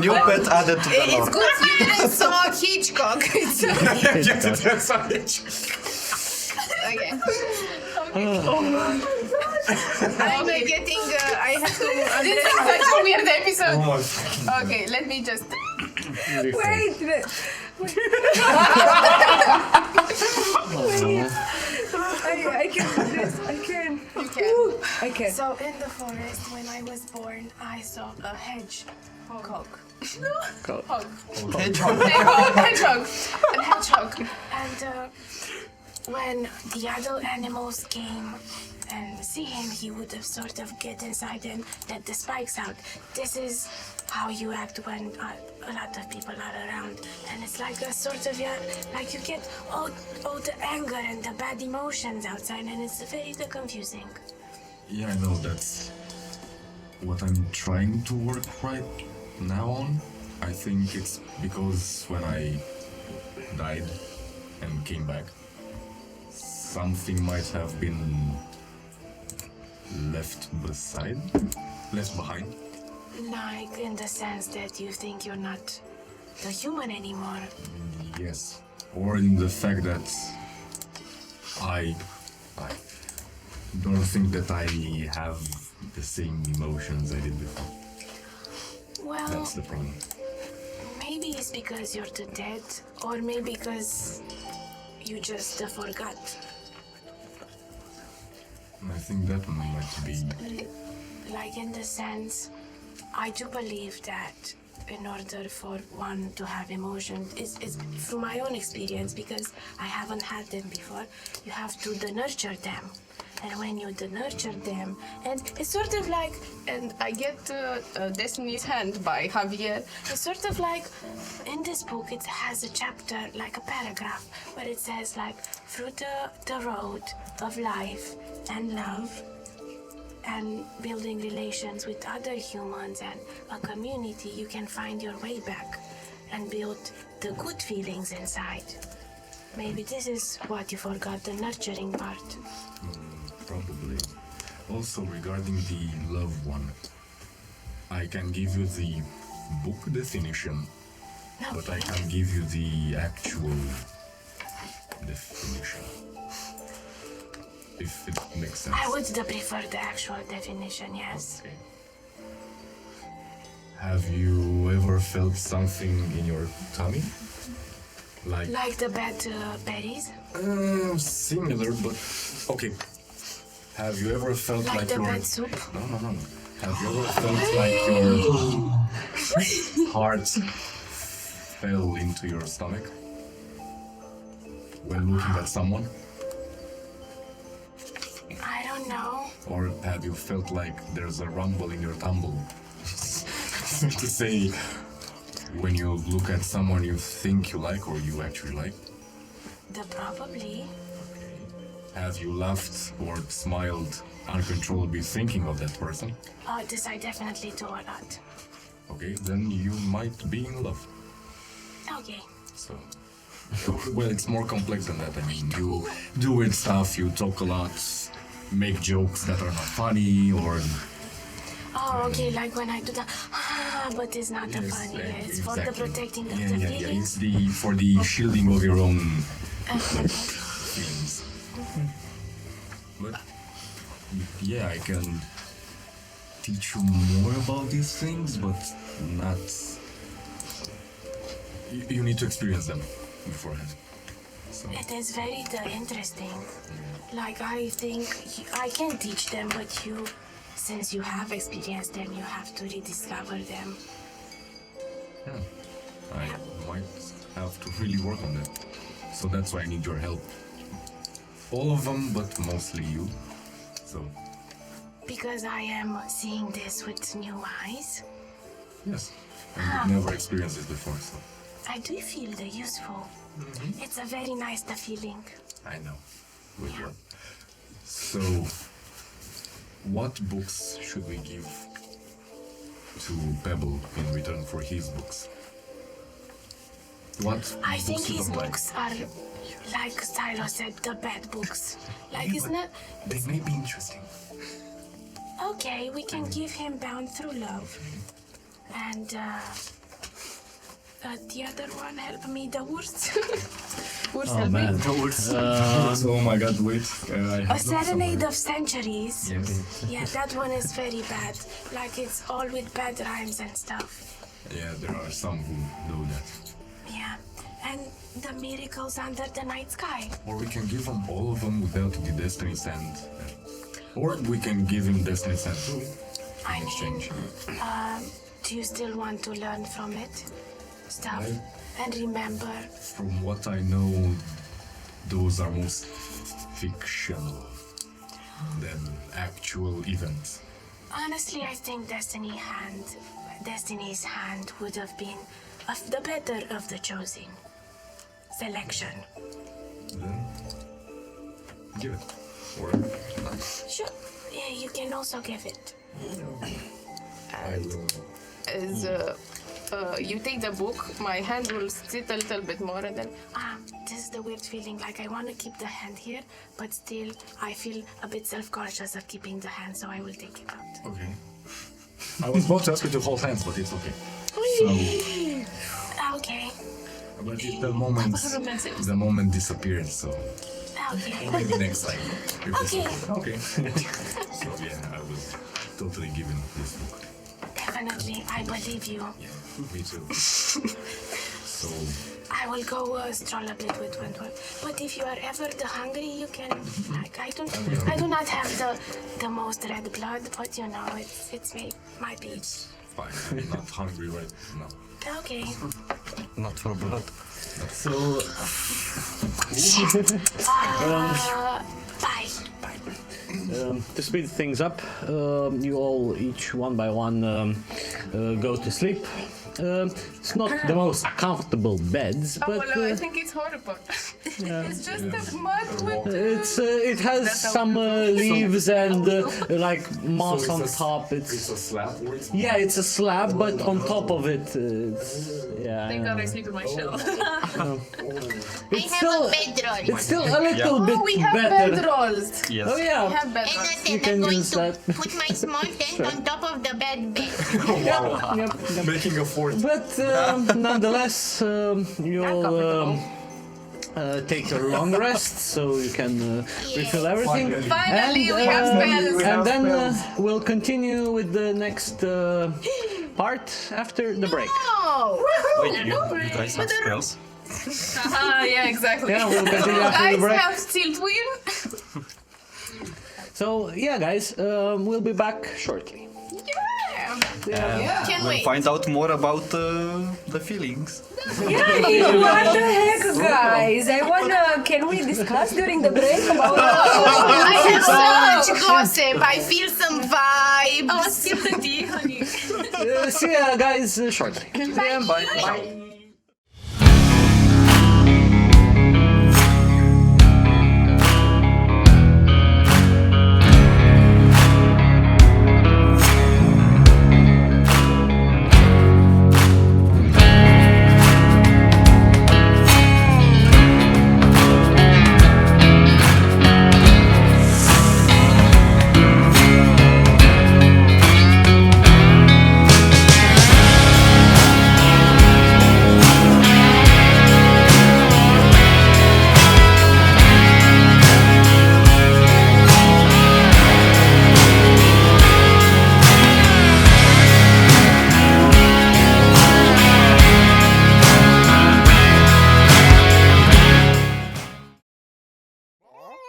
New pet added to the It's lore. good you didn't saw Hitchcock. Okay. I'm getting. I have to. This is such a weird episode. Okay, let me just. Wait. I can do this. I can. You can. I can. So in the forest, when I was born, I saw a hedgehog. Hog. Hedgehog. Hedgehog. A hedgehog. And when the other animals came and see him, he would have sort of get inside and let the spikes out. This is how you act when a lot of people are around. And it's like a sort of, like you get all the anger and the bad emotions outside, and it's very confusing. Yeah, I know that's what I'm trying to work right now on. I think it's because when I died and came back, something might have been left behind. Like in the sense that you think you're not the human anymore. Yes, or in the fact that I don't think that I have the same emotions I did before. Well, That's the problem. maybe it's because you're the dead, or maybe because you just forgot. I think that one might be. Like in the sense, I do believe that in order for one to have emotions, it's from my own experience, because I haven't had them before, you have to nurture them. And when you nurture them, and it's sort of like, and I get Destiny's Hand by Javier, it's sort of like, in this book it has a chapter, like a paragraph, where it says like, through the road of life and love, and building relations with other humans and a community, you can find your way back and build the good feelings inside. Maybe this is what you forgot, the nurturing part. Probably. Also, regarding the love one, I can give you the book definition, but I can give you the actual definition. If it makes sense. I would prefer the actual definition, yes. Okay. Have you ever felt something in your tummy? Like the bad berries? Similar, but okay. Have you ever felt Like the your... bad soup? No. Have you ever felt like your heart fell into your stomach when looking at someone? I don't know. Or have you felt like there's a rumble in your tumble? To say, when you look at someone you think you like or you actually like? Probably. Have you laughed or smiled uncontrollably thinking of that person? Oh, this I definitely do a lot. Okay, then you might be in love. Okay. So, well, it's more complex than that. I mean, you do weird stuff, you talk a lot, make jokes that are not funny, or... Oh, okay, like when I do that, but it's not the funny, it's for the protecting of the feelings. It's for the shielding of your own feelings. But, yeah, I can teach you more about these things, but not... You need to experience them beforehand. So. It is very interesting. Like, I think I can teach them, but you, since you have experienced them, you have to rediscover them. Yeah, I might have to really work on that. So that's why I need your help. All of them, but mostly you. So. Because I am seeing this with new eyes. Yes. And you've never experienced this before, so. I do feel the useful. It's a very nice feeling. I know. Good one. So, what books should we give to Pebble in return for his books? What I think books you his don't books are, like Silo said, the bad books. Like, it's not... They may be interesting. Okay, we can give him Bound Through Love. And the other one, help me, the worst. Worst Oh help me. man. Oh my god, wait. I A have Serenade of Centuries. Yes. Yeah, that one is very bad. Like it's all with bad rhymes and stuff. Yeah, there are some who do that. Yeah. And the miracles under the night sky. Or we can give him all of them without the Destiny Sand. Or we can give him Destiny Sand too. I In exchange. mean, do you still want to learn from it? Stuff. And remember, From what I know, those are most fictional than actual events. honestly, I think Destiny's hand would have been of the better of the chosen selection. Then give it. Or Sure. Yeah, you can also give it. I will. As you take the book, my hand will sit a little bit more, and then This is the weird feeling. Like I want to keep the hand here, but still I feel a bit self-conscious of keeping the hand, so I will take it out. Okay. I was about to ask you to hold hands, but it's okay. Okay. But the moment disappeared, so Okay. maybe next time. If it's Okay. Okay. So yeah, I will totally give him this book. Definitely, I believe you. Yeah, me too. So I will go stroll a bit with Wentworth. But if you are ever hungry, you can. Like I do not have the most red blood, but you know it's might be. fine. I'm not hungry right now. Okay. Not for blood. So Bye. to speed things up, you all each one by one go to sleep. It's not the most comfortable beds, but I think it's horrible. It's just a mud with. it has some leaves and like moss So on it's a- top. It's It's a slab or it's it's a slab, but on top of it, Thank God I sleep in my shell. I have a bedroll. it's still a little bit Oh, we have better. bedrolls. Yes. Oh We yeah, have And bedrolls. then can I'm going use to that. put my small tent on top of the bed. yep. making a fort. But nonetheless, you'll take your long rest so you can refill everything. Finally, we have spells. And then we'll continue with the next part after the break. Oh! Wait, you guys have spells? Yeah, exactly. Yeah, we'll continue after the Guys break. have Steel Twin. So yeah, guys, we'll be back shortly. Yeah. Can't We'll wait. find out more about the feelings. What the heck, guys? I wanna. Can we discuss during the break about? I have so much Gossip, I feel some vibes. Oh, skip the tea, honey. See ya, guys, shortly. Bye.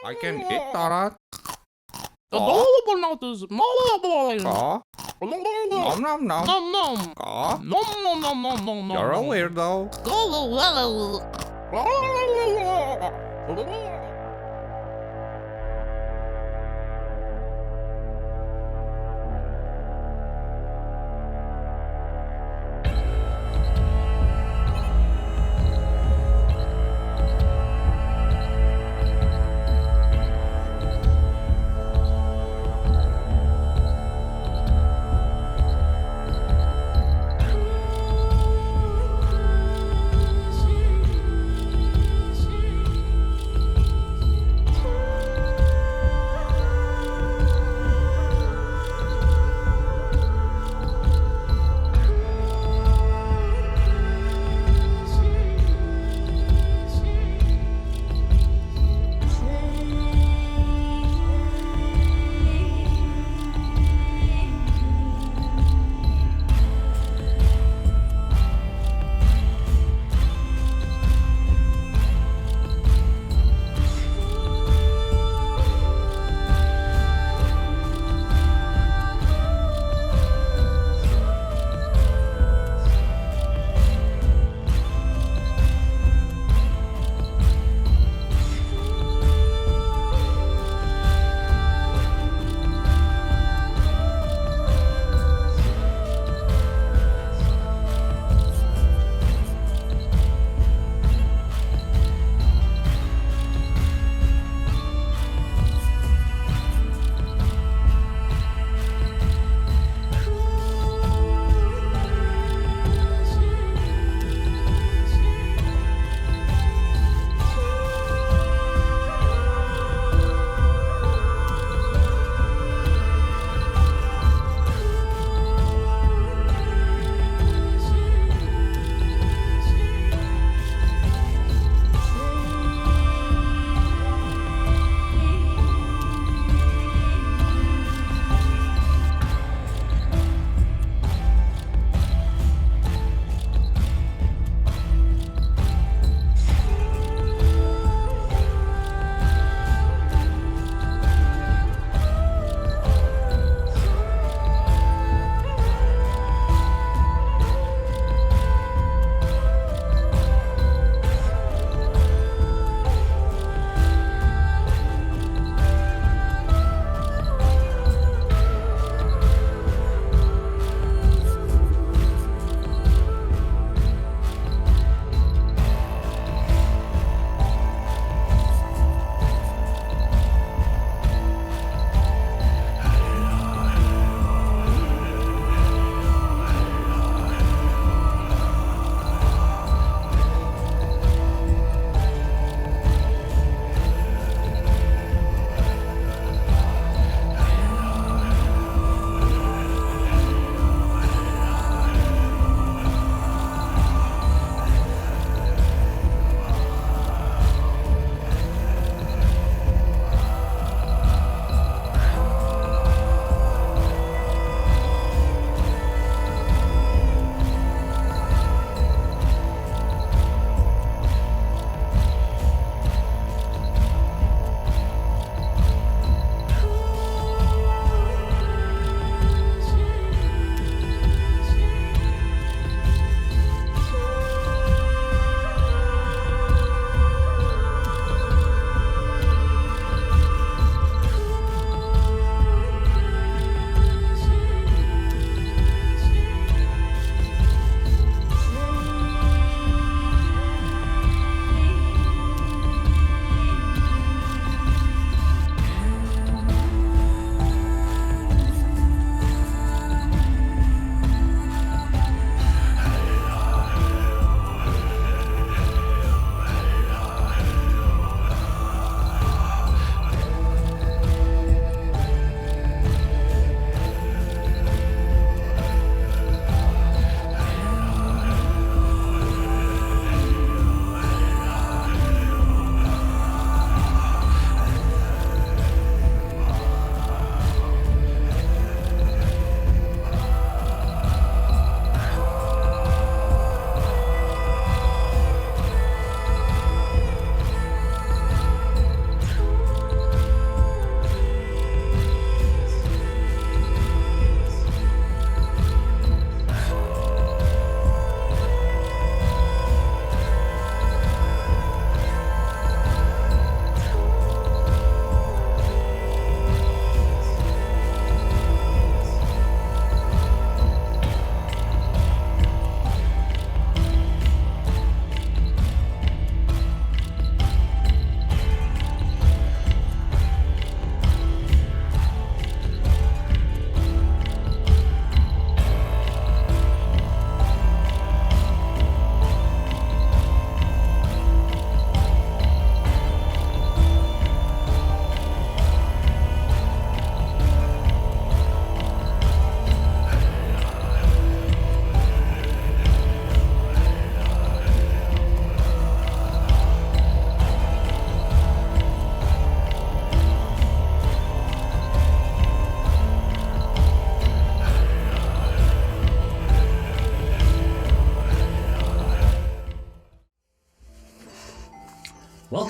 I can eat that. Available notice. Nom nom nom. Nom nom. Aw, Nom nom nom nom nom nom. you're a weirdo.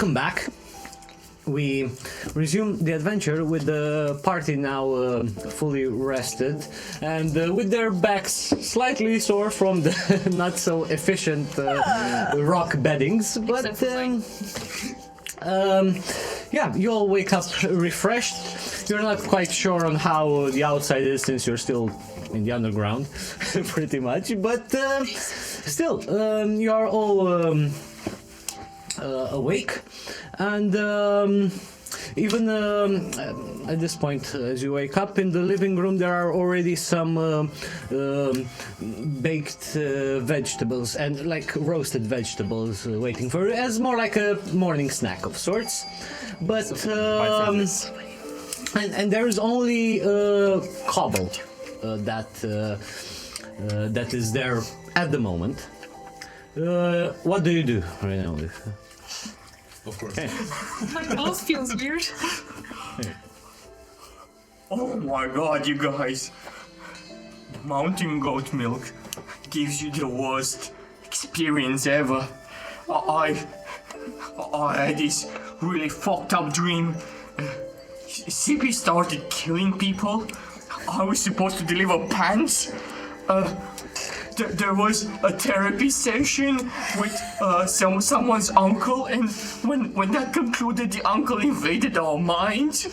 welcome back. We resume the adventure with the party now fully rested and with their backs slightly sore from the not so efficient rock beddings, but yeah, you all wake up refreshed. You're not quite sure on how the outside is since you're still in the underground, pretty much, but still, you are all awake. And even at this point, as you wake up in the living room, there are already some baked vegetables and like roasted vegetables waiting for you, as more like a morning snack of sorts. But and there is only cobble that is there at the moment. What do you do right now? Of course. My mouth feels weird. Oh my god, you guys. Mountain goat milk gives you the worst experience ever. I had this really fucked up dream. Sippy started killing people. I was supposed to deliver pants. There was a therapy session with someone's uncle, and when that concluded, the uncle invaded our minds.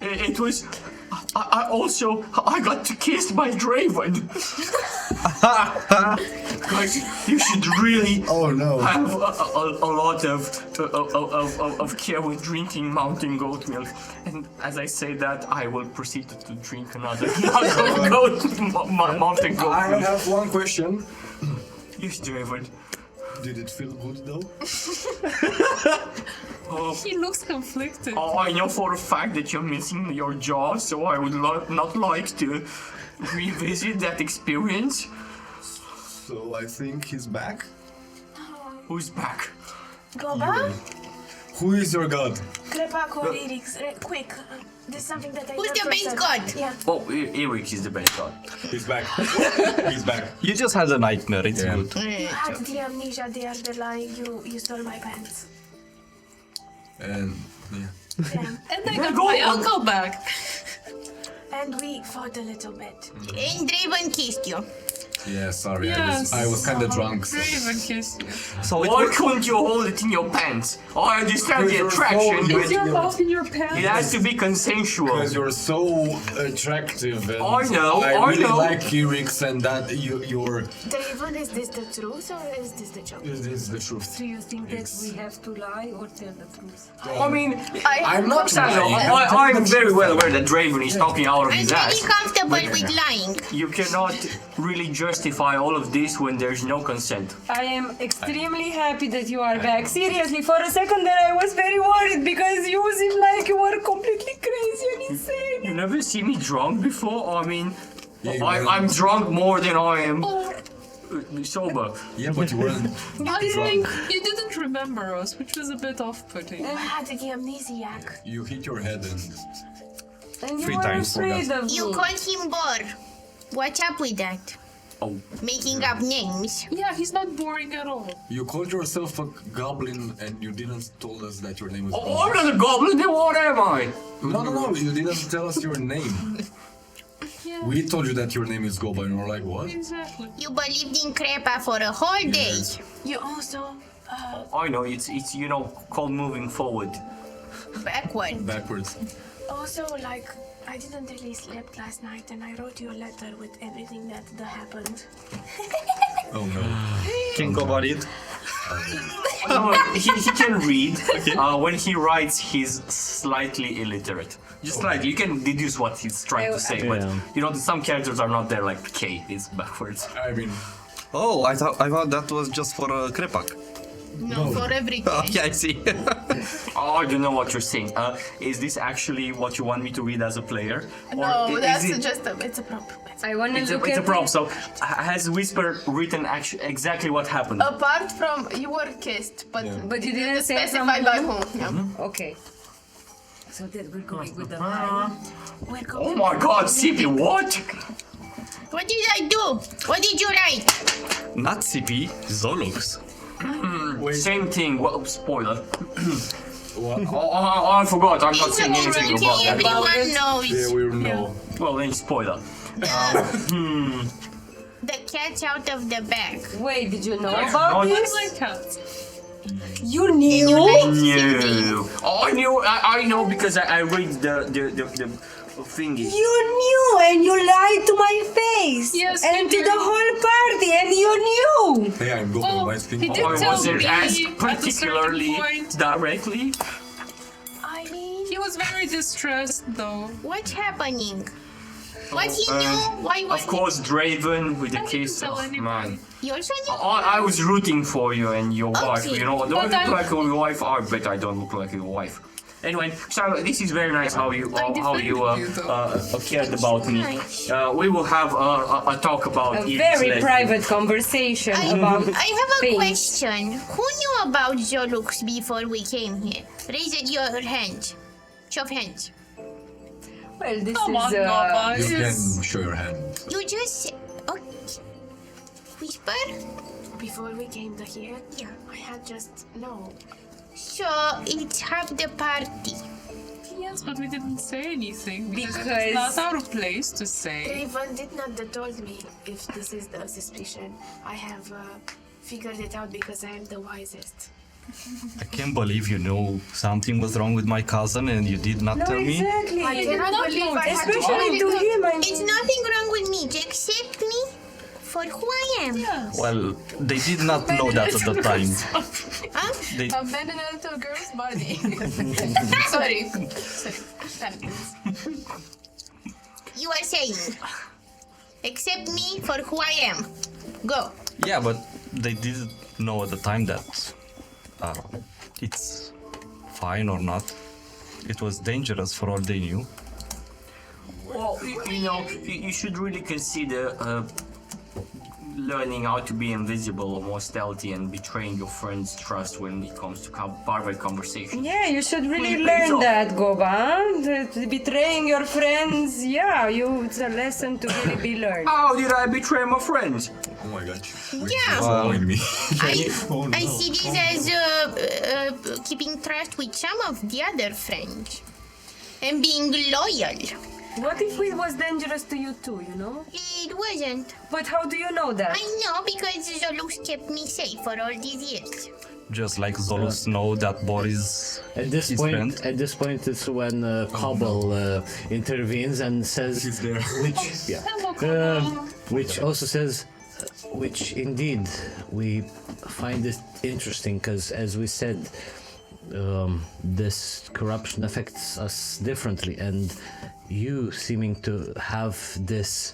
It was. I got kissed by Draven. Guys, you should really have a lot of care with drinking mountain goat milk. And as I say that, I will proceed to drink another mountain goat milk. I have one question. Yes, Draven. Did it feel good though? He looks conflicted. I know for a fact that you're missing your jaw, so I would not like to revisit that experience. So I think he's back. Who's back? Goba? Who is your god? Krepak or Irix? Quick. This is something that I Who's don't the base understand. god? Yeah. Oh, Eric is the best god. He's back. He's back. You just had a nightmare, it's good. You had the amnesia there, the lie, you stole my pants. And yeah. And I got my uncle back. And we fought a little bit. And Draven kissed you. Yeah, sorry. Yes. I was kind of drunk. So. Draven kissed you. So Why couldn't you hold it in your pants? I understand the attraction, Is but your mouth in your pants? it has to be consensual. Because you're so attractive. And I know, I I really know. like Kirix and that you're. Draven, is this the truth or is this the joke? This is the truth. Do you think that we have to lie or tell the truth? I mean, I'm not Roxandra, lying. I'm very well aware that Draven is talking out of I'm his very ass. comfortable with lying. You cannot really justify all of this when there's no consent. I am extremely happy that you are back. Seriously, for a second there I was very worried because you seemed like you were completely crazy and insane. You never see me drunk before? I mean, Yeah, I'm drunk more than I am sober. Yeah, but you weren't. I think you didn't remember us, which was a bit off-putting. I had the amnesiac. You hit your head and. And you 3 were times for afraid that. of You me. called him Bor. What's up with that? Oh. Making up names. Yeah, he's not boring at all. You called yourself a goblin and you didn't told us that your name was. Oh, I'm not a goblin, then what am I? No, you didn't tell us your name. Yeah, We told you that your name is Goba and we're like, what? exactly. You believed in Crepa for a whole day. You also I know, it's called moving forward. Backward. Backwards. like I didn't really sleep last night and I wrote you a letter with everything that happened. Oh no. Can go about it. No, he can read. When he writes, he's slightly illiterate. Just slightly. You can deduce what he's trying to say, but some characters are not there. Like K is backwards. I mean, Oh, I thought that was just for Krepak. No, for everything. Okay, I see. Oh, I don't know what you're saying. Is this actually what you want me to read as a player? No, is that's it- just it's a prop. I want to It's look a at prop. it. So has Whisper written exactly what happened? Apart from you were kissed, but But you didn't say from specify by whom? whom. Yeah. Okay. So that we're going with the lie. We're Oh going my God, Sippy, what? What did I do? What did you write? Not CP, Zolux. Same thing. Well, spoiler. What? Oh, I forgot. I'm not It's saying anything okay, about that. everyone knows. Yeah, we know. Well, then spoiler. The cat's out of the bag. Wait, did you know not- about I this? like cats. You knew? No. Oh, I knew. I know because I read the thingy. You knew and you lied to my face. Yes, and you to the did. whole party and you knew. Hey, I'm going Well, to my he thing. did Oh, I tell wasn't me asked at a particularly certain point. directly. I mean, He was very distressed though. What's happening? What he knew? Why was Of course, Draven with the I kiss. didn't tell Oh, anybody. man. he also knew? I was rooting for you and your wife. Okay. You know, do I But look I'm- like your wife? I bet I don't look like your wife. Anyway, so this is very nice how you cared about me. Nice. We will have a talk about A it very later. private conversation about I have a things. question. Who knew about Zolux before we came here? Raise your hand. Show of hands. Well, this Come on, is Baba. You It's- can show your hand. You just okay. Whisper. before we came here, Yeah. I had just no. So it's half the party. Yes, but we didn't say anything because Because- it's not our place to say. Raven did not told me if this is the suspicion. I have figured it out because I am the wisest. I can't believe you know something was wrong with my cousin and you did not No, tell me. exactly. I cannot believe I had to Especially to him. I It's nothing wrong with me. Just accept me for who I am. Well, they did not know that at the time. Huh? They, a man in a little girl's body. Sorry. That means. You are saying, accept me for who I am. Go. yeah, but they didn't know at the time that it's fine or not. It was dangerous for all they knew. Well, you know, you should really consider learning how to be invisible or more stealthy and betraying your friends' trust when it comes to private conversation. Yeah, you should really Please, learn please, that, Goba. Betraying your friends, yeah, it's a lesson to really be learned. How did I betray my friends? Oh my god. Yeah. Following me. I see this as keeping trust with some of the other friends and being loyal. What if it was dangerous to you too, you know? It wasn't. But how do you know that? I know because Zolux kept me safe for all these years. Just like Zolus know that Boris At this his point, friend. at this point, it's when Cobble intervenes and says, He's there. which also says, which indeed we find it interesting because, as we said, this corruption affects us differently, and you seeming to have this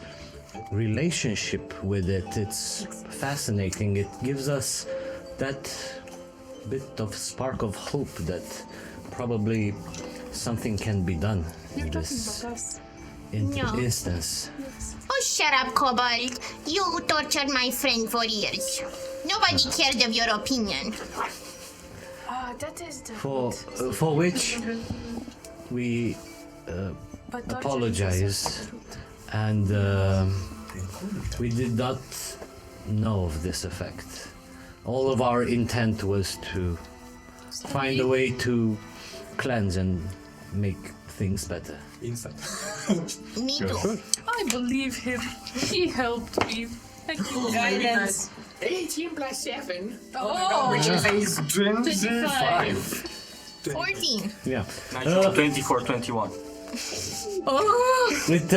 relationship with it, it's fascinating. It gives us that bit of spark of hope that probably something can be done in this No. instance. Oh, shut up, Cobalt. You tortured my friend for years. Nobody cared of your opinion. That is the. For which we But torture apologize, and we did not know of this effect. All of our intent was to find a way to cleanse and make things better. Inside. Me too. I believe him. He helped me. Thank you. Guidance. 18 plus 7. Oh, Which is 25. 14. Yeah. 24, 21. It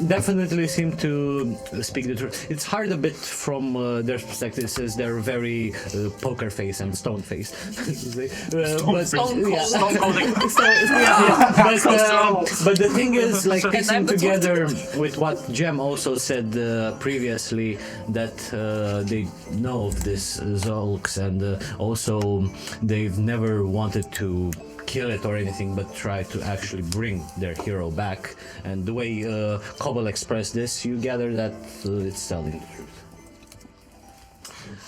definitely seemed to speak the truth. It's hard a bit from their perspective, since they're very poker face and stone face. But the thing is, like, piecing together with what Jem also said previously, that they know of this Zolks, and also they've never wanted to kill it or anything, but try to actually bring their hero back. And the way Cobble expressed this, you gather that it's telling the truth.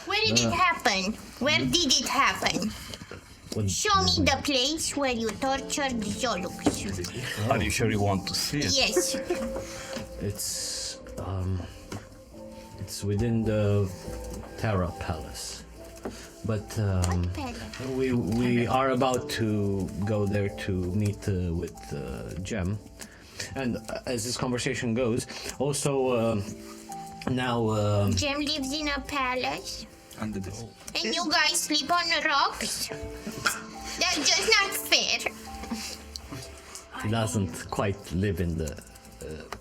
Where did it happen? Where did it happen? What- Show me the place where you tortured Zolux. Are you sure you want to see it? Yes. It's within the Terra Palace. But palace? we are about to go there to meet with Gem. And as this conversation goes, also now... Jem lives in a palace. Under this. And you guys sleep on the rocks? That's just not fair. He doesn't quite live in the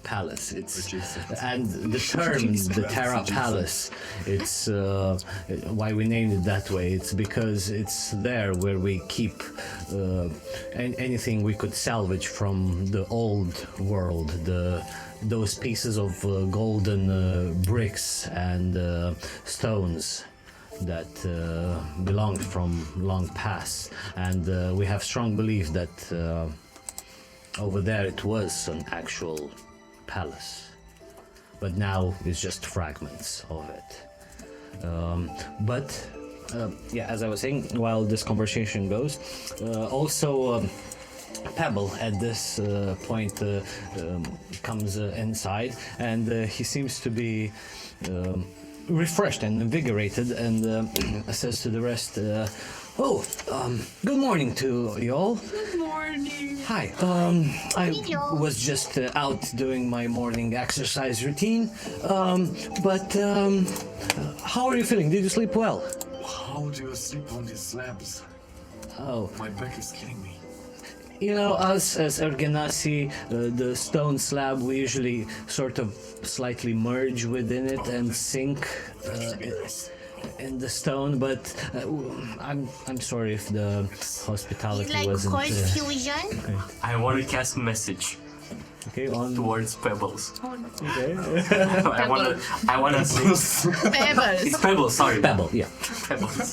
palace. It's and the term the Terra Palace. It's why we named it that way. It's because it's there where we keep anything we could salvage from the old world. Those pieces of golden bricks and stones that belonged from long past, and we have strong belief that over there it was an actual palace, but now it's just fragments of it. Yeah, as I was saying, while this conversation goes, also Pebble at this point comes inside, and he seems to be refreshed and invigorated, and says to the rest, good morning to you all. Good morning. Hi, I was just out doing my morning exercise routine, but how are you feeling? Did you sleep well? How do you sleep on these slabs? Oh, My back is killing me. you know, us as Ergenasi, the stone slab, we usually sort of slightly merge within it and sink in the stone, but I'm sorry if the hospitality It's like wasn't... cold fusion. I want to cast message Okay, on... towards Pebbles. Okay. I wanna say Pebbles. it's Pebbles. Sorry, Pebble, yeah. Pebbles.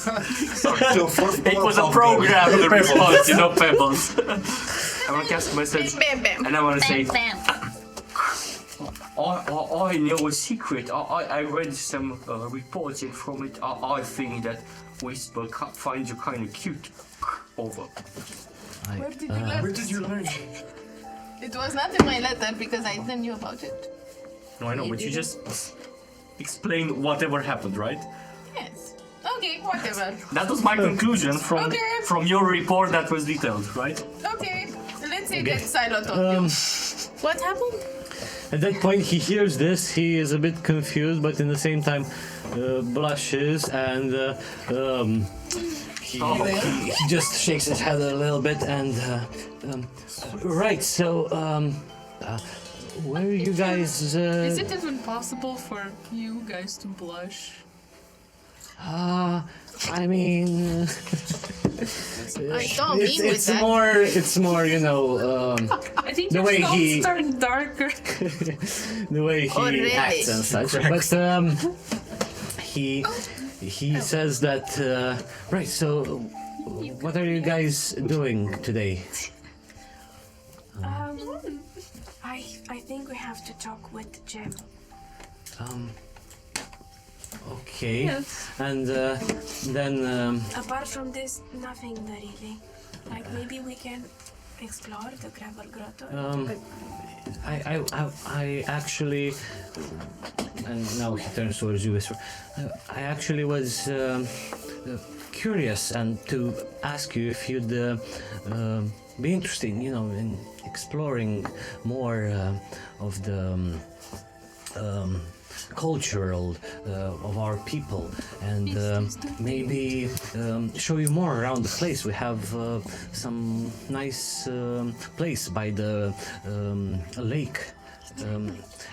Sorry, it was a programmed response, you know, Pebbles. I want to cast a message, Bam, bam. and I want to say, Bam, bam. I know a secret. I read some reports, and from it, I think that Whisper finds you kind of cute. Over. Where did you learn? Where did you learn? It was not in my letter because I didn't knew about it. No, I know, but you just explained whatever happened, right? Yes. Okay, whatever. That was my conclusion from Okay. from your report that was detailed, right? Okay, let's say that Silo told you. What happened? At that point, he hears this. He is a bit confused, but in the same time, blushes and he just shakes his head a little bit. And right, so where are you guys? Is it even possible for you guys to blush? I mean, I don't mean with that. it's more, you know, I think the your way stones turn darker. the way he Already. acts and such. But he says that right. So, what are you guys doing today? I think we have to talk with Jem. Okay. Yes. And then Apart from this, nothing really. Like maybe we can explore the gravel grotto. I actually, and now he turns towards you, Whisper. I actually was curious and to ask you if you'd be interested, you know, in exploring more of the cultural of our people, and maybe show you more around the place. We have some nice place by the lake,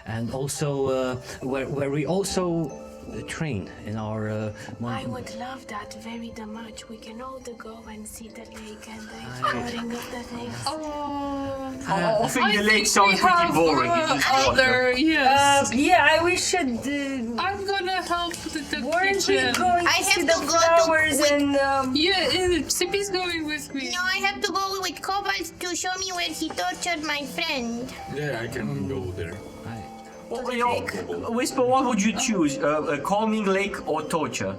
and also where we also train in our I would love that very much. We can all go and see the lake and the exploring of the things. I think the lake sounds pretty boring. It's just water. Other, yes. Yeah, we should. I'm gonna help with the Weren't we kitchen. going I to see have the to go to flowers with- and? Yeah, Sippy's going with me. No, I have to go with Cobalt to show me where he tortured my friend. Yeah, I can go there. Well, you know, Whisper, what would you choose? A calming lake or torture?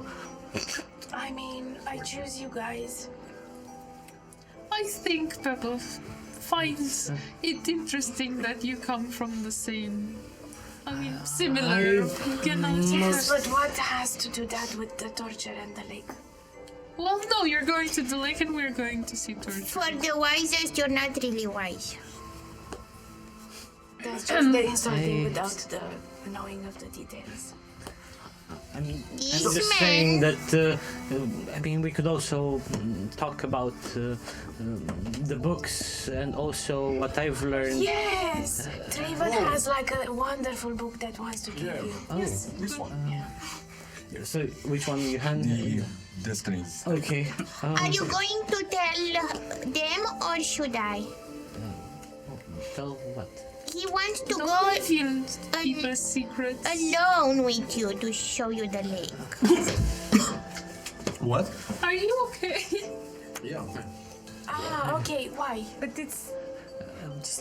I mean, I choose you guys. I think Pebble finds it interesting that you come from the same, I mean, similar. Yes, but what has to do that with the torture and the lake? Well, no, you're going to the lake and we're going to see torches. For the wisest, you're not really wise. That's just the insulting without the knowing of the details. I'm This just man- saying that, I mean, we could also talk about the books and also what I've learned. Yes! Draven has like a wonderful book that wants to give you. Oh, This one. so which one you hand? The Destinies. Okay. Are you going to tell them or should I? Tell what? He wants to Don't go feel keep a secret. alone with you to show you the lake. What? Are you okay? Yeah, okay. Ah, okay, why? But it's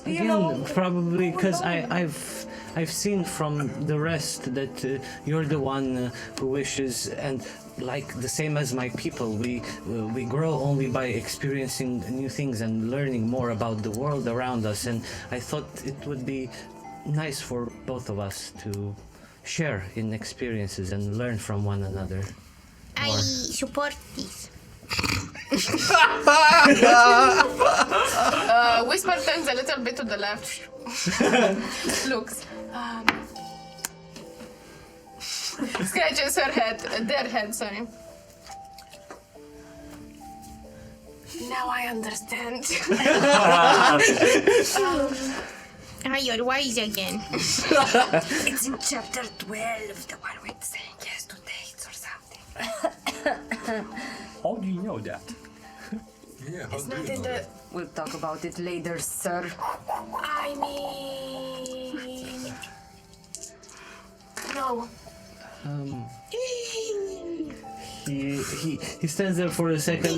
Again, probably because I've seen from the rest that you're the one who wishes, and like the same as my people, we grow only by experiencing new things and learning more about the world around us. And I thought it would be nice for both of us to share in experiences and learn from one another. I support this. Whisper turns a little bit to the left. Looks. Scratches her head, their head, sorry. Now I understand. You're wise again. it's in chapter 12, the one with saying yes to dates or something. How do you know that? Yeah, how It's do not you in know the. that? We'll talk about it later, sir. I mean. No. He stands there for a second.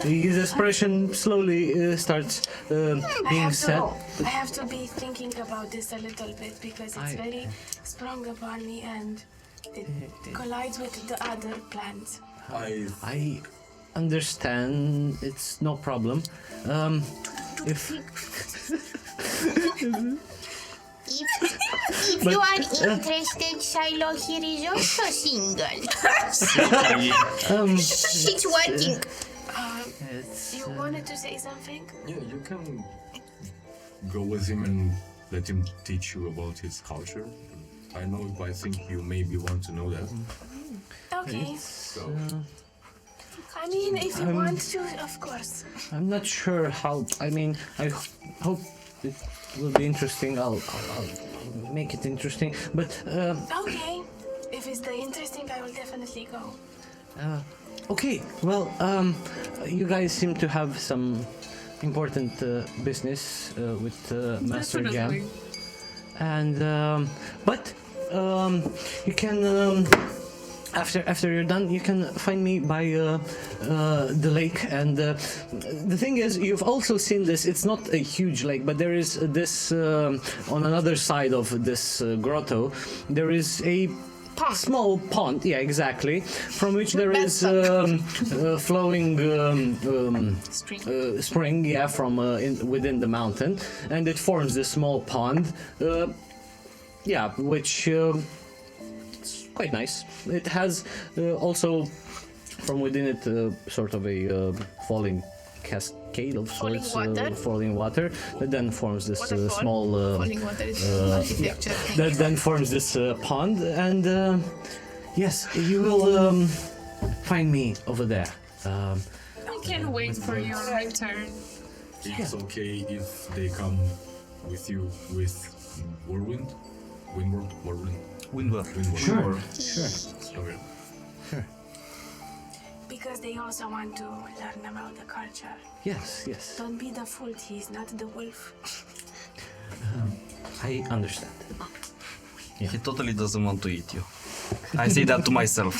His expression slowly starts being set. I have to be thinking about this a little bit because it's very sprung upon me and it collides with the other plans. I understand. It's no problem. If If you are interested, Shiloh here is also single. It's working. You wanted to say something? Yeah, you can go with him and let him teach you about his culture. I know, but I think you maybe want to know that. Okay. So, I mean, if you want to, of course. I'm not sure how. I mean, I hope it will be interesting. I'll make it interesting. But Okay. If it's the interesting, I will definitely go. okay. Well, you guys seem to have some important business with Master Jam, Definitely. and but you can. After you're done, you can find me by the lake. And the thing is, you've also seen this. It's not a huge lake, but there is this on another side of this grotto. There is a small pond. Yeah, exactly. From which there is flowing spring. Yeah, from within the mountain, and it forms this small pond. Yeah, which. Quite nice. It has also from within it sort of a falling cascade of sorts, falling water that then forms this small Falling water is architecture. that then forms this pond, and yes, you will find me over there. I can't wait for your return. it's okay if they come with you with Whirlwind? Whirlwind? Windward. Sure. Okay. Because they also want to learn about the culture. Yes, yes. Don't be the fool, he's not the wolf. I understand. He totally doesn't want to eat you. I say that to myself.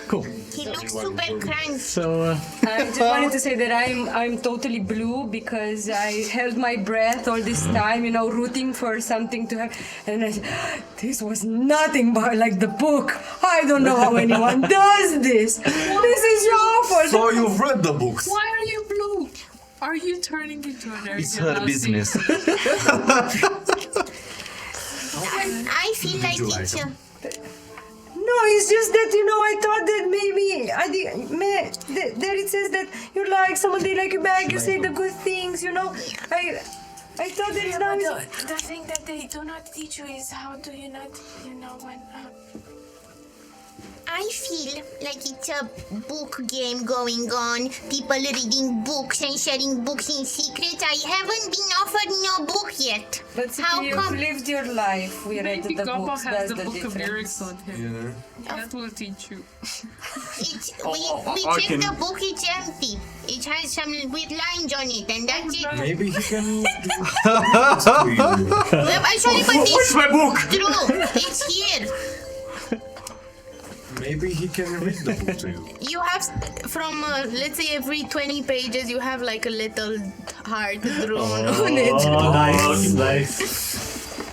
Cool. He looks super crunchy. So I just wanted to say that I'm totally blue because I held my breath all this time, rooting for something to happen. And I said, this was nothing but like the book. I don't know how anyone does this. This is awful. So you've read the books? Why are you blue? Are you turning into an Aryan? It's her business. I feel like it's... No, it's just that, you know, I thought that maybe, there it says that you like someone, they like you back, you say the good things, you know. I thought there is now... The thing that they do not teach you is how do you not, you know, when... I feel like it's a book game going on. People reading books and sharing books in secret. I haven't been offered no book yet. But how you've come? lived your life. We read Maybe the Gabba books, has that's the the book of difference. lyrics on him. That will teach you. We checked the book, it's empty. It has some weird lines on it, and that's it. Maybe he can. I'm sorry, but it's my book? true. It's here. Maybe he can read the book to you. You have from let's say every 20 pages you have like a little heart drawn on it. Oh, nice.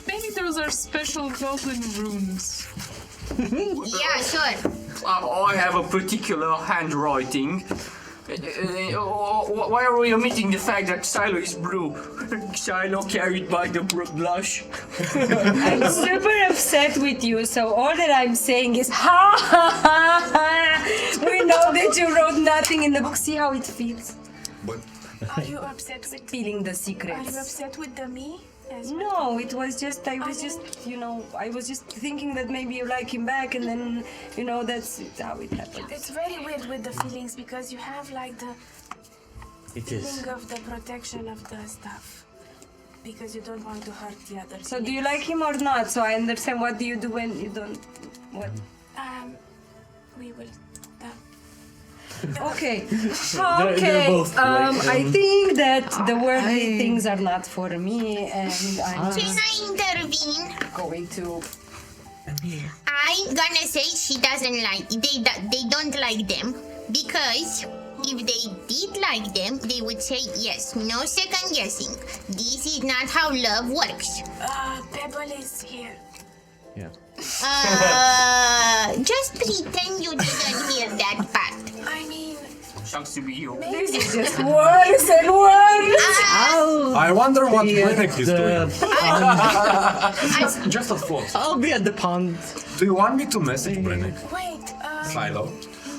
Maybe those are special golden runes. Yeah, sure. I have a particular handwriting. Why are we omitting the fact that Silo is blue? Silo carried by the blush. I'm super upset with you, so all that I'm saying is ha ha ha ha. We know that you wrote nothing in the book. See how it feels? But Are you upset with... Feeling the Are secrets. you upset with the me? No, it was just, I was just thinking that maybe you like him back, and then, you know, that's how it happened. It's very weird with the feelings because you have like the feeling of the protection of the stuff. Because you don't want to hurt the others. So do you like him or not? So I understand, what do you do when you don't, what? We will... Okay. They're both I think that the worldly things are not for me, and I'm Can I intervene? going to... I'm gonna say she doesn't like... They don't like them because if they did like them, they would say yes, no second guessing. This is not how love works. Pebble is here. Yeah. Just pretend you didn't hear that part. I mean... Sucks to be you. This is just worse and worse. I wonder what Brenek is doing. Just a thought. I'll be at the pond. Do you want me to message Brenek? Wait, Silo?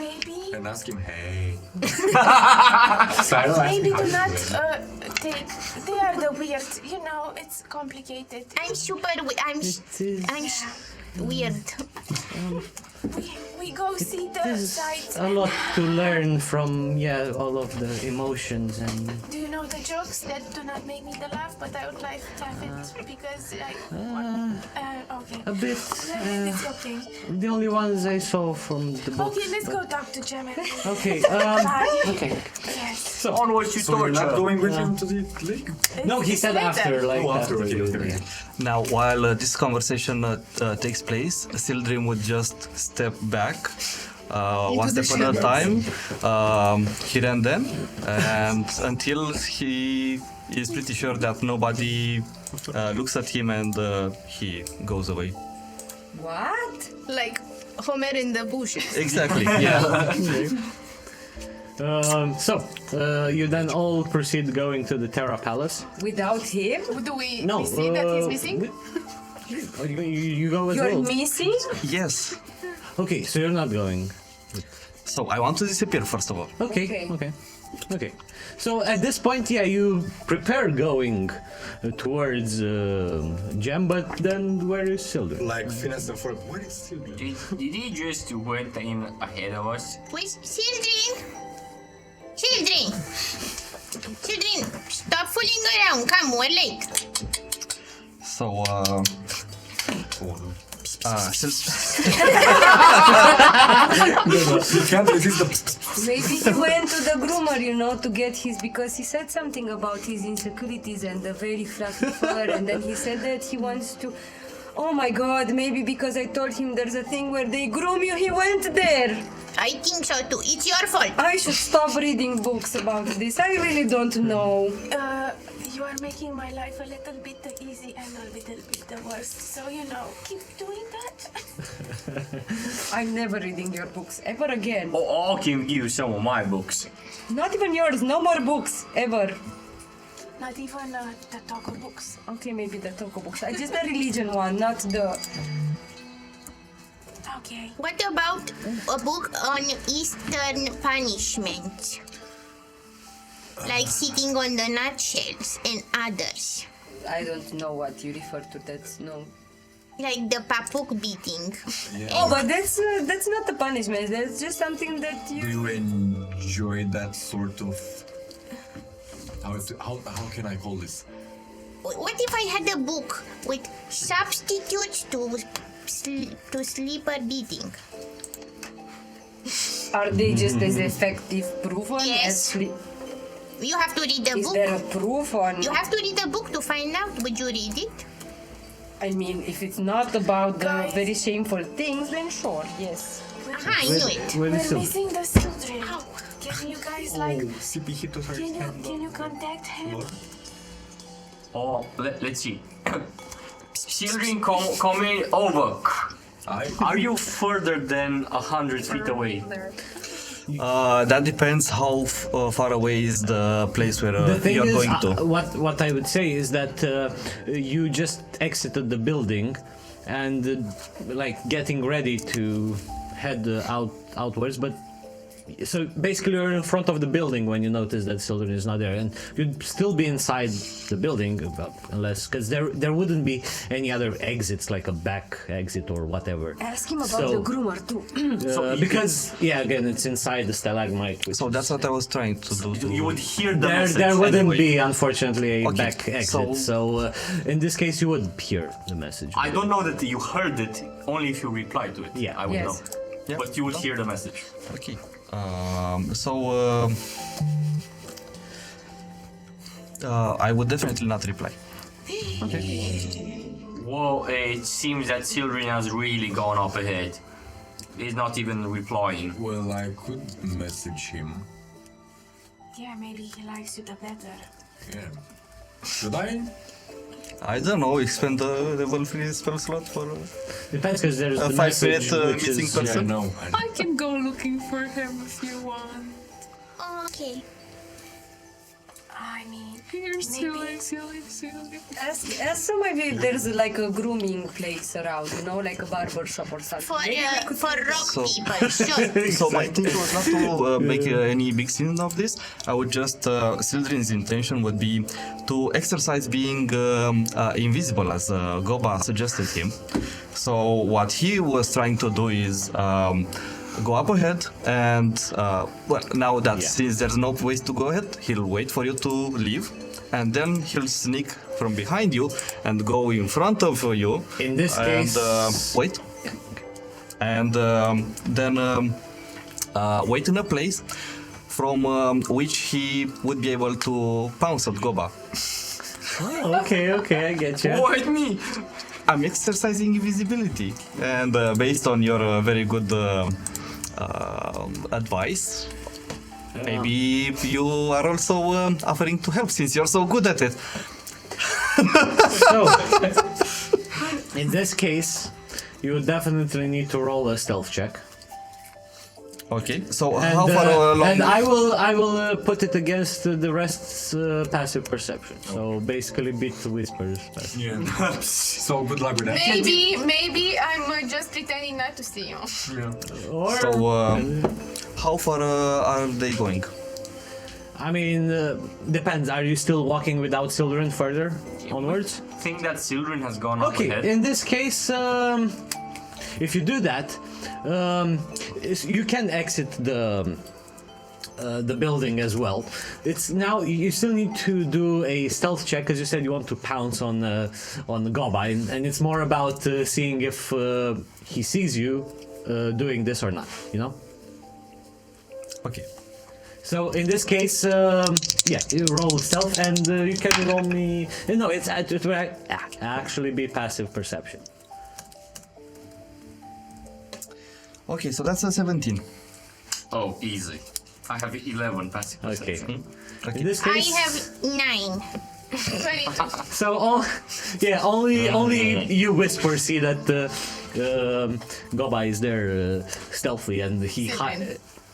maybe... And ask him, hey. Silo, ask Maybe me do how not he's doing. take... They are the weird, you know, it's complicated. I'm super... weird. We go see the There's sights. a lot to learn from, all of the emotions and... Do you know the jokes that do not make me laugh, but I would like to have it because I... okay. A bit. It's okay. The only ones I saw from the book. Okay, let's go talk to Gemma. Okay, okay. Yes. So onwards to So you're torture. not going with him to the lake? No, he said after, like after, okay. yeah. Now, while this conversation takes place, Sildrim would just step back, one step at a time, here and then, and until he is pretty sure that nobody looks at him, and he goes away. What? Like Homer in the bushes. Exactly. Yeah. You then all proceed going to the Terra Palace. Without him? Do we No, see that he's missing? You go as You're well. missing? Yes. Okay, so you're not going. So I want to disappear first of all. Okay. So at this point, you prepare going towards Gem, but then where is Sildren? Like Finesse and Fork, where is Sildren? Did he just went in ahead of us? Where's Children? Children, stop fooling around. Come, we're late. So, You can't resist the... Maybe he went to the groomer, you know, to get his, because he said something about his insecurities and the very fluffy fur, and then he said that he wants to... Oh my god, maybe because I told him there's a thing where they groom you, he went there! I think so too. It's your fault. I should stop reading books about this. I really don't know. You are making my life a little bit easy and a little bit worse. So, you know, keep doing that. I'm never reading your books, ever again. Oh, I can give you some of my books. Not even yours, no more books, ever. Not even the Toko books. Okay, maybe the Toko books. Just the religion one, not the... Okay. What about a book on Eastern punishment? Like sitting on the nutshells and others. I don't know what you refer to. That's no. Like the papuk beating. Oh, but that's not a punishment. That's just something that Do you. you enjoy that sort of... How can I call this? What if I had a book with substitutes to sleeper beating? Are they just as effective proven as Yes. sleep? You have to read the Is book. there a proof on? You have to read the book to find out. Would you read it? I mean, if it's not about the very shameful things, then sure, yes. Aha, I knew it. We're missing the children. Ow. Can you guys like? CP hit her Can you contact him? Oh, let's see. Children coming over. Are you further than 100 feet away? That depends how far away is the place where The thing you're is, going to. what I would say is that you just exited the building, and like getting ready to head outwards, but. So basically, you're in front of the building when you notice that Sildren is not there, and you'd still be inside the building, unless because there wouldn't be any other exits, like a back exit or whatever. Ask him about the groomer too. Because again, it's inside the stalagmite. So that's what I was trying to do. You would hear the There, message there wouldn't anyway. be, unfortunately, a Okay, back exit. So in this case, you would hear the message. I don't know that you heard it, only if you reply to it. Yeah. I would Yes. know. Yeah. But you would hear the message. Okay. I would definitely not reply. Whoa, it seems that Sildren has really gone up ahead. He's not even replying. Well, I could message him. Yeah, maybe he likes you the better. Yeah. Should I? I don't know. Expand the level 3 spell slot for Depends, because there's a the 5-minute message, which missing is, person. No. I can go looking for him if you want. Okay. I mean, You're Maybe- silly. Ask somebody if there's like a grooming place around, you know, like a barber shop or something. For rock So- people, sure. So my intention was not to make any big scene of this. I would just, Sildren's intention would be to exercise being invisible, as Goba suggested him. So what he was trying to do is go up ahead and, well, now that since there's no place to go ahead, he'll wait for you to leave, and then he'll sneak from behind you and go in front of you. In this and, case- wait. And then wait in a place from which he would be able to pounce at Goba. Oh, okay, I get you. What me? I'm exercising invisibility, and based on your very good advice, maybe you are also offering to help since you're so good at it. So, in this case, you would definitely need to roll a stealth check. Okay, so And, how far along? and I will put it against the rest's passive perception. So basically, beat the whispers. Yeah. So good luck with that. Maybe I'm just pretending not to see you. Or, So how far are they going? I mean, depends. Are you still walking without Sildren further onwards? I think that Sildren has gone up Okay, ahead. in this case, if you do that, you can exit the building as well. It's now you still need to do a stealth check because you said you want to pounce on the Goba, and it's more about seeing if he sees you doing this or not. You know. Okay. So in this case, you roll stealth, and you can roll me. No, it will actually be passive perception. Okay, so that's a 17. Oh, easy. I have 11 passive Okay. perception. In this I case, have 9. so only you whisper see that Goba is there stealthily, and he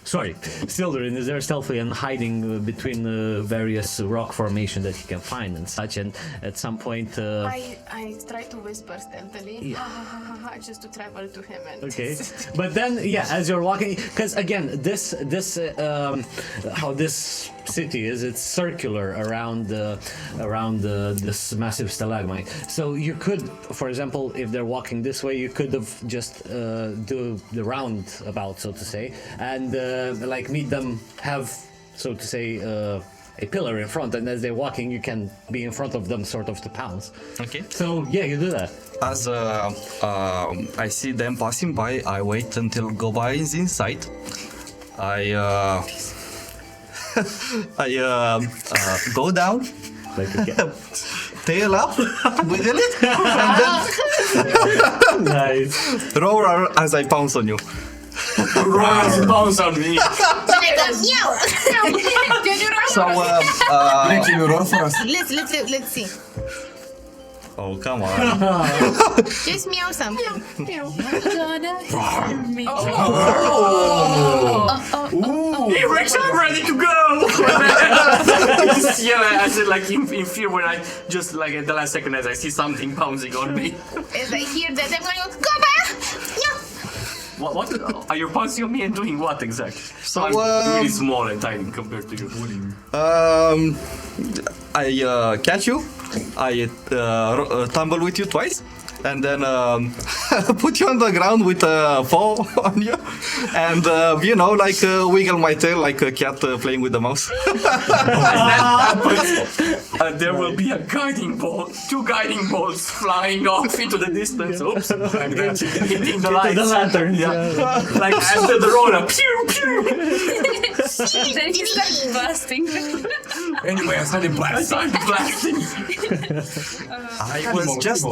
Sorry, Sildren is there stealthily and hiding between various rock formation that he can find and such. And at some point, I try to whisper stealthily, just to travel to him. And okay, but then as you're walking, because again, this how this city is, it's circular around this massive stalagmite. So you could, for example, if they're walking this way, you could have just do the roundabout, so to say, and like meet them, have, so to say, a pillar in front, and as they're walking, you can be in front of them, sort of to pounce. Okay. So yeah, you do that. As I see them passing by, I wait until Goba is inside. I go down, like a cat. Tail up, wiggle it, and then nice. roar as I pounce on you. Rise, bounce on me. So, Can you roll for us? Let's see. oh come on. Just meow something. Hey Rex, I'm ready to go! Yeah, I said like in fear when I just like at the last second as I see something bouncing on me. As I hear that, I'm going to go back. What are you pouncing on me and doing what exactly? So, I'm really small and tiny compared to you. I catch you, I tumble with you twice, and then put you on the ground with a paw on you, and like wiggle my tail like a cat playing with the mouse. And that happens. There will be a guiding bolt, 2 guiding bolts flying off into the distance. Oops, hitting the lights. The lantern. Yeah. Like after the roller. Pew pew. Then he starts blasting. Anyway, I started blasting. I was just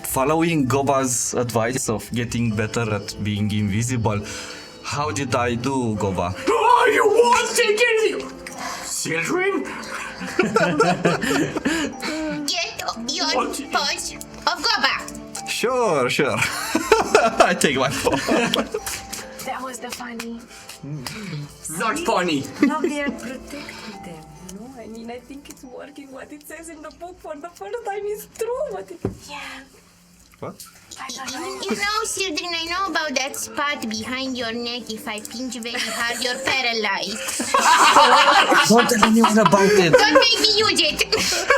following Goba's advice of getting better at being invisible. How did I do, Goba? Oh, you won't take anything. Children. Get your paws of Goba. Sure. I take my paw. That was the funny. Not funny. Now they are protecting them. No, I mean, I think it's working. What it says in the book for the first time is true. Yeah. What? You know, children, I know about that spot behind your neck. If I pinch very hard, you're paralyzed. Don't tell anyone about it. Don't make me use it.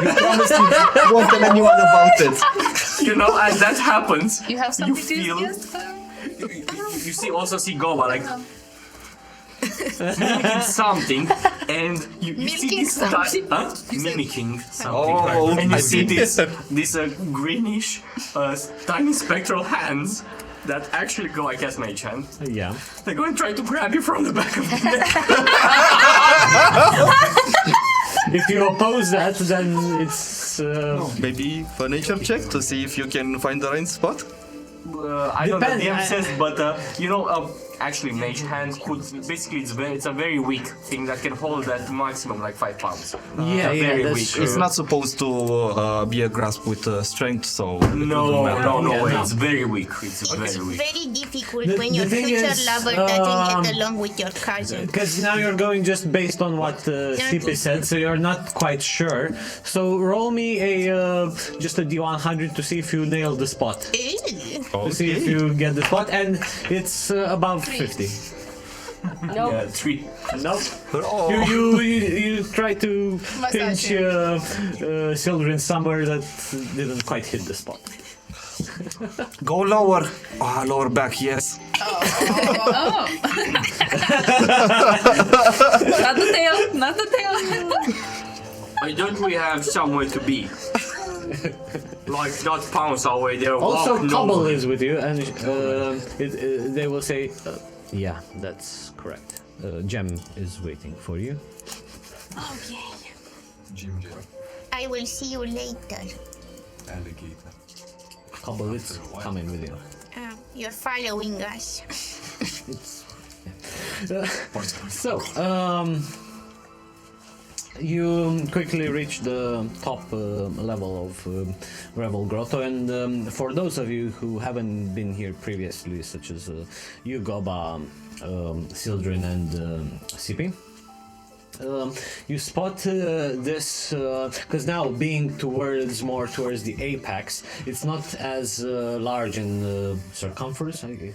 You promised me. Don't tell anyone about it. You know, as that happens, You have something feel. to use? You also see Goba like mimicking something, and you see this mimicking something, Oh, and you I see see. this greenish, tiny spectral hands that actually go, I guess, mage hand. Yeah. They go and try to grab you from the back of the neck. If you oppose that, then it's Maybe a nature check to see if you can find the right spot. I don't know the Depends. DM says, but actually mage hand could basically it's a very weak thing that can hold at maximum like 5 pounds. Very that's weak. true. It's not supposed to be a grasp with strength, so No Yeah, way. no. It's very weak. It's very weak. Very difficult The- when the your thing future is, lover doesn't get along with your cousin. Because now you're going just based on what CP said, so you're not quite sure. So roll me just a D100 to see if you nail the spot. To see if you get the spot, and it's above 50. No. Yeah, 3. Nope. Oh. You try to pinch children somewhere that didn't quite hit the spot. Go lower. Lower back, yes. Not the tail, not the tail. Why don't we have somewhere to be? Like not pounce away there. Also, walk Cobble normal. is with you, and they will say, yeah, that's correct. Gem is waiting for you. Okay. Jim Jam. I will see you later. Alligator. Cobble is coming with you. You're following us. So, You quickly reach the top level of Rebel Grotto, and for those of you who haven't been here previously, such as you, Goba, Sildren, and Sipi, you spot this, because now being more towards the apex, it's not as large in circumference, I think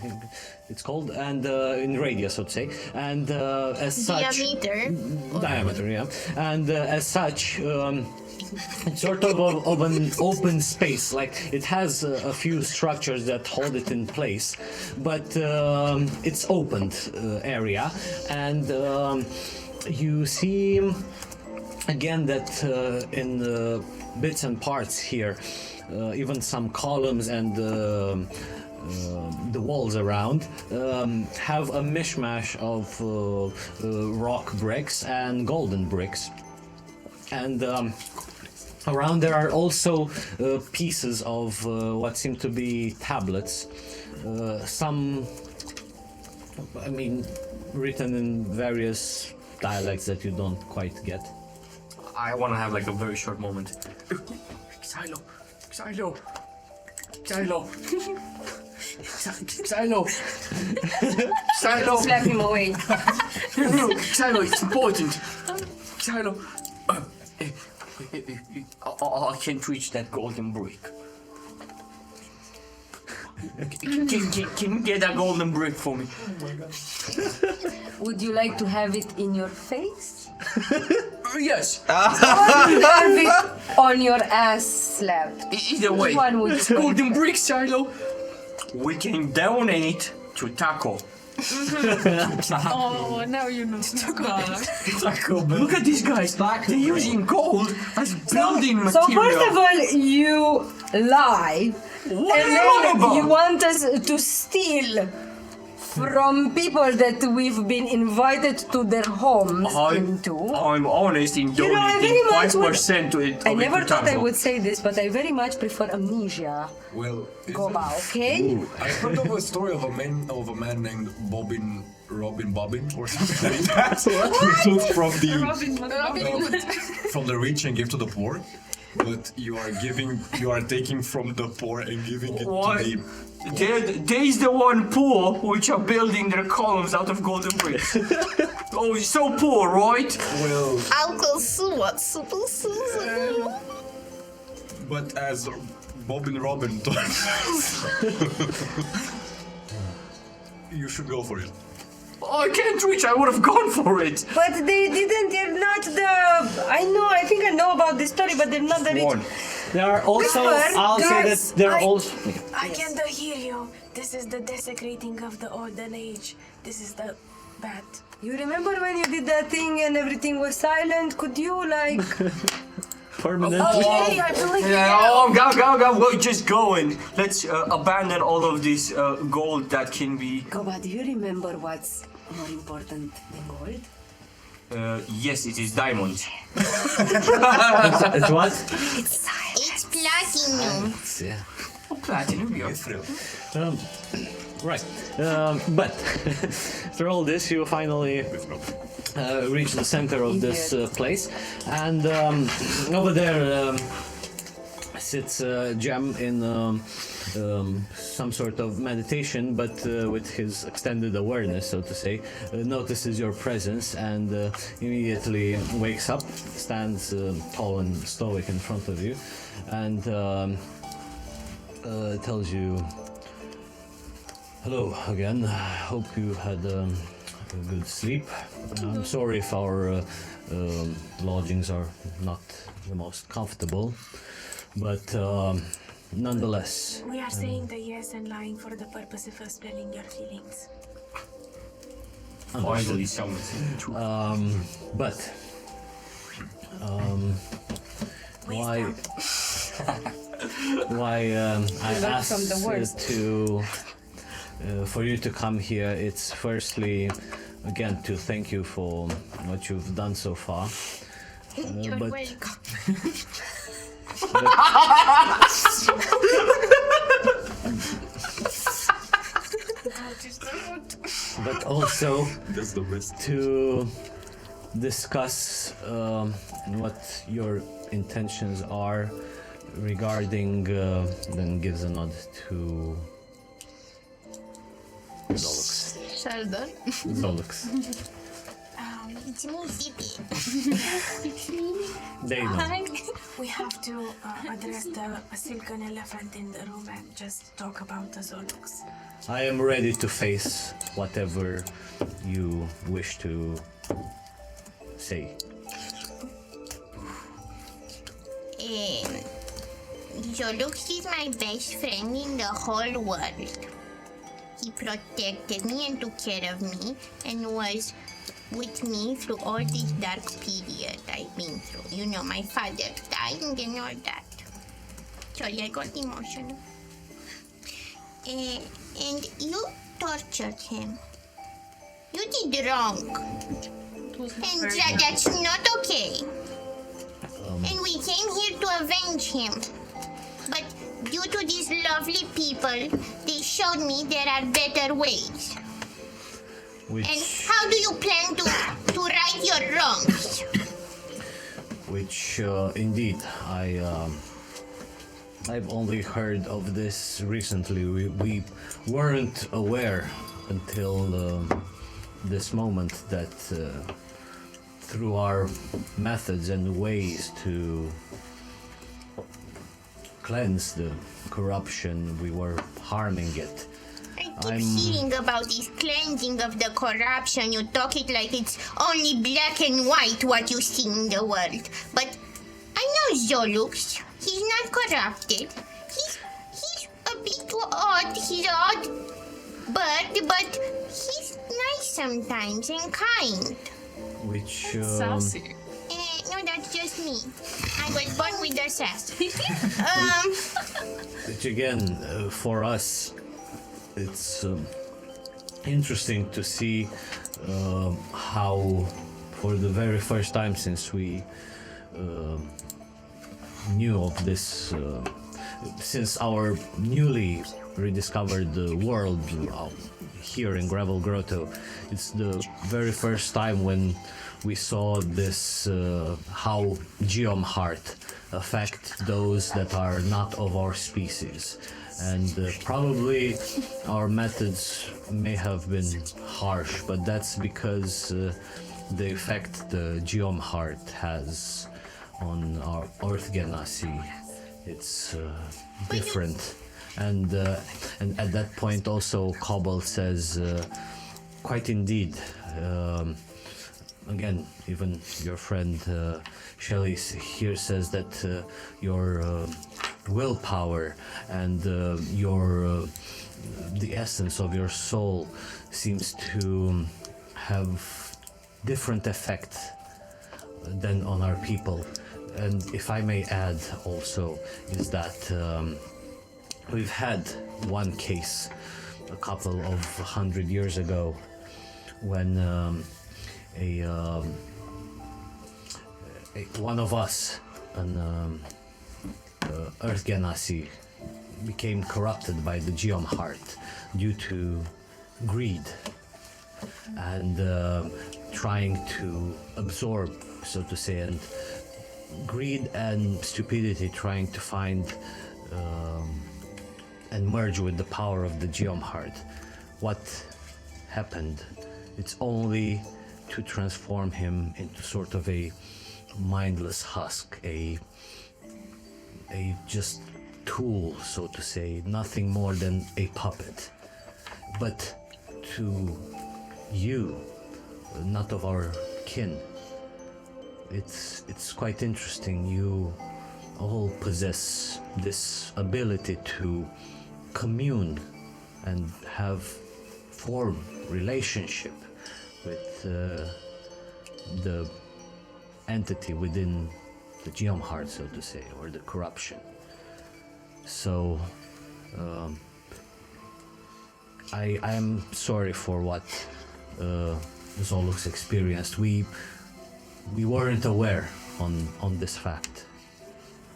it's called, and in radius, I'd say, and as such... Diameter, yeah. And as such, it's sort of an open space, like it has a few structures that hold it in place, but it's opened area, and you see again that in the bits and parts here, even some columns and the walls around have a mishmash of rock bricks and golden bricks, and around there are also pieces of what seem to be tablets, some, I mean, written in various dialects that you don't quite get. I want to have like a very short moment. Xylo, Xylo, Xylo, Xylo, Xylo. Slap him away. Xylo, it's important. Xylo. I can't reach that golden brick. Can you get that golden brick for me? Oh my god. Would you like to have it in your face? Yes. Or have it on your ass slapped? Either way. Which one would you golden brick, Silo. We can donate to Taco. Oh, now you know. Taco. Look at these guys. They're using gold as building material. So first of all, you lie. What and are you on then about? you want us to steal from people that we've been invited to their homes I'm honest in You know, I donating very much 5% to it. I never thought I would say this, but I very much prefer amnesia. Well, Goba, okay? I heard of a story of a man named Robin Bobbin or something like that. Who took from the rich and gave to the poor. But you are taking from the poor and giving it to the... There's the one poor which are building their columns out of golden bricks. Oh, he's so poor, right? Well... Uncle Sue, what's Super Susan? But as Bobbin Robin told you should go for it. Oh, I can't reach, I would have gone for it. But they didn't, they're not the... I think I know about this story, but they're not the rich. There are also, I'll say that there are also... I can hear you. This is the desecrating of the olden age. This is the bad. You remember when you did that thing and everything was silent? Could you, like... Permanently? Okay, I believe Go, just go in. Let's abandon all of this gold that can be... Goba, do you remember what's more important than gold? Yes, it is diamond. It's what? It's silent. It's platinum. Yeah. Oh, platinum, yeah. Right. But through all this, you finally reach the center of this place, and over there sits Jem in some sort of meditation, but with his extended awareness, so to say, notices your presence and immediately wakes up, stands tall and stoic in front of you, and tells you, "Hello again. Hope you had a good sleep. I'm sorry if our lodgings are not the most comfortable, but nonetheless." We are saying the yes and lying for the purpose of spelling your feelings. Finally, someone said the truth. But why I asked for you to come here, it's firstly, again, to thank you for what you've done so far. You're but welcome. but also That's the best. to discuss what your intentions are regarding, then gives a nod to Zolux. Sheldon. Zolux. It's me, Zippy. They know. We have to address the silken elephant in the room and just talk about the Zolux. I am ready to face whatever you wish to say. Zolux is my best friend in the whole world. He protected me and took care of me and was with me through all this dark period I've been through. You know, my father dying and all that. Sorry, I got emotional. And you tortured him. You did wrong. And that's not okay. And we came here to avenge him. But due to these lovely people, they showed me there are better ways. And how do you plan to right your wrongs? Which, indeed, I've only heard of this recently. We weren't aware until this moment that through our methods and ways to cleanse the corruption, we were harming it. I keep hearing about this cleansing of the corruption. You talk it like it's only black and white what you see in the world. But I know Zolux. He's not corrupted. He's a bit odd. He's odd. But he's nice sometimes and kind. Which Sassy. No, that's just me. I was born with the sass. Which again, for us, it's interesting to see how, for the very first time since we knew of this, since our newly rediscovered world here in Gravel Grotto, it's the very first time when we saw this, how Geom Heart affect those that are not of our species. And probably our methods may have been harsh, but that's because the effect the Geom Heart has on our Earth Genasi, it's different. And at that point also Cobalt says, quite indeed, again, even your friend Shelley here says that your willpower and the essence of your soul seems to have different effect than on our people. And if I may add also, is that we've had one case a couple of 100 years ago when one of us, an Earth Genasi, became corrupted by the Geom Heart due to greed and trying to absorb, so to say, and greed and stupidity trying to find and merge with the power of the Geom Heart. What happened? It's only to transform him into sort of a mindless husk, a just tool, so to say, nothing more than a puppet. But to you, not of our kin, it's quite interesting. You all possess this ability to commune and form relationship with the entity within the Geom Heart, so to say, or the corruption. So I am sorry for what Zolux experienced. We weren't aware on this fact.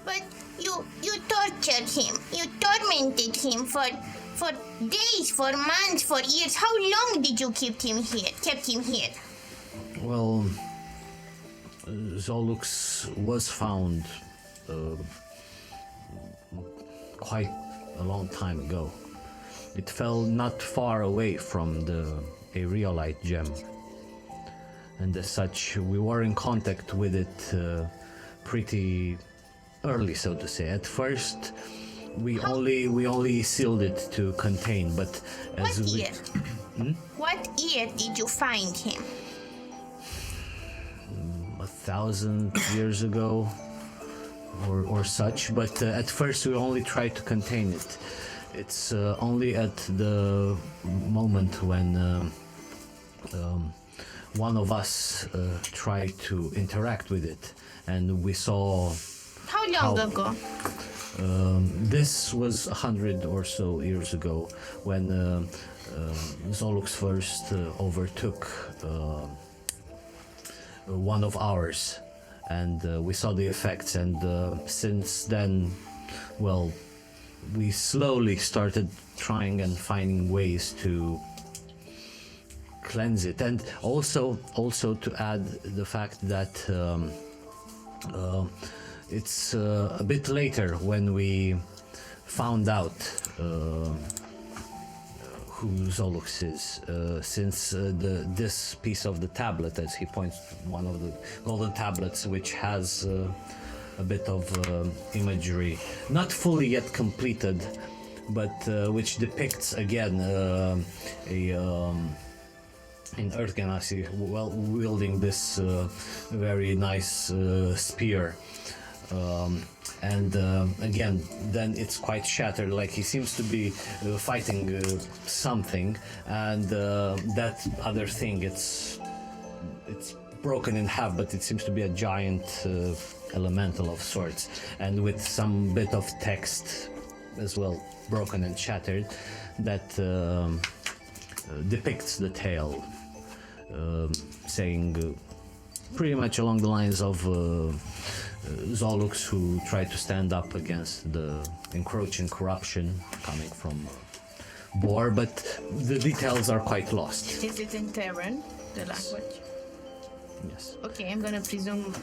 But you tortured him. You tormented him for days, for months, for years. How long did you keep him here? Well, Zolux was found quite a long time ago. It fell not far away from the Areolite gem, and as such we were in contact with it pretty early, so to say. At first we only sealed it to contain, but as What year? What year did you find him? 1,000 years ago or such, but at first we only tried to contain it. It's only at the moment when one of us tried to interact with it, and we saw How long ago? this was 100 or so years ago, when Zolux first overtook one of ours, and we saw the effects, and since then, well, we slowly started trying and finding ways to cleanse it, and also to add the fact that it's a bit later when we found out who Zolux is, since this piece of the tablet, as he points to one of the golden tablets, which has a bit of imagery, not fully yet completed, but which depicts again in Earth Ganassi wielding this very nice spear. And again, then it's quite shattered, like he seems to be fighting something, and that other thing, it's broken in half, but it seems to be a giant elemental of sorts, and with some bit of text as well, broken and shattered, that depicts the tale, saying pretty much along the lines of Zolux, who tried to stand up against the encroaching corruption coming from Bor, but the details are quite lost. Is it in Terran, the language? Yes. Okay, I'm gonna presume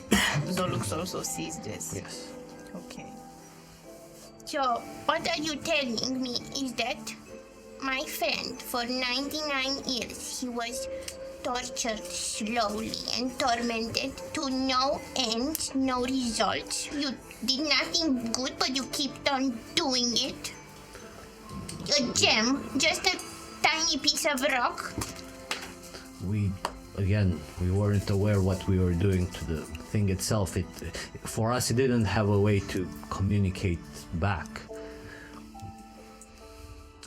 Zolux also sees this. Yes. Okay. So, what are you telling me is that my friend, for 99 years, he was tortured slowly and tormented to no end, no results. You did nothing good, but you kept on doing it. A gem, just a tiny piece of rock. We weren't aware what we were doing to the thing itself. For us, it didn't have a way to communicate back.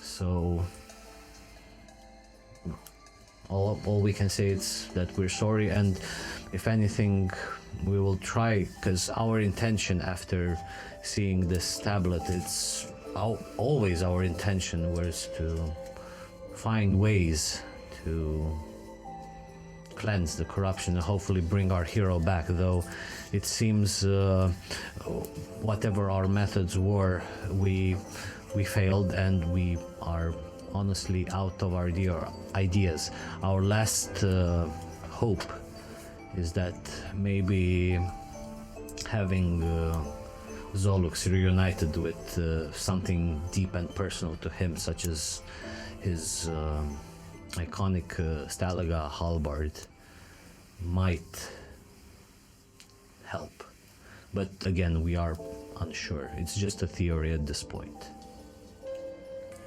So all we can say is that we're sorry, and if anything, we will try, because our intention after seeing this tablet, it's always our intention was to find ways to cleanse the corruption and hopefully bring our hero back, though it seems whatever our methods were, we failed, and we are honestly out of our ideas. Our last hope is that maybe having Zolux reunited with something deep and personal to him, such as his iconic Stalaga halberd, might help. But again, we are unsure. It's just a theory at this point.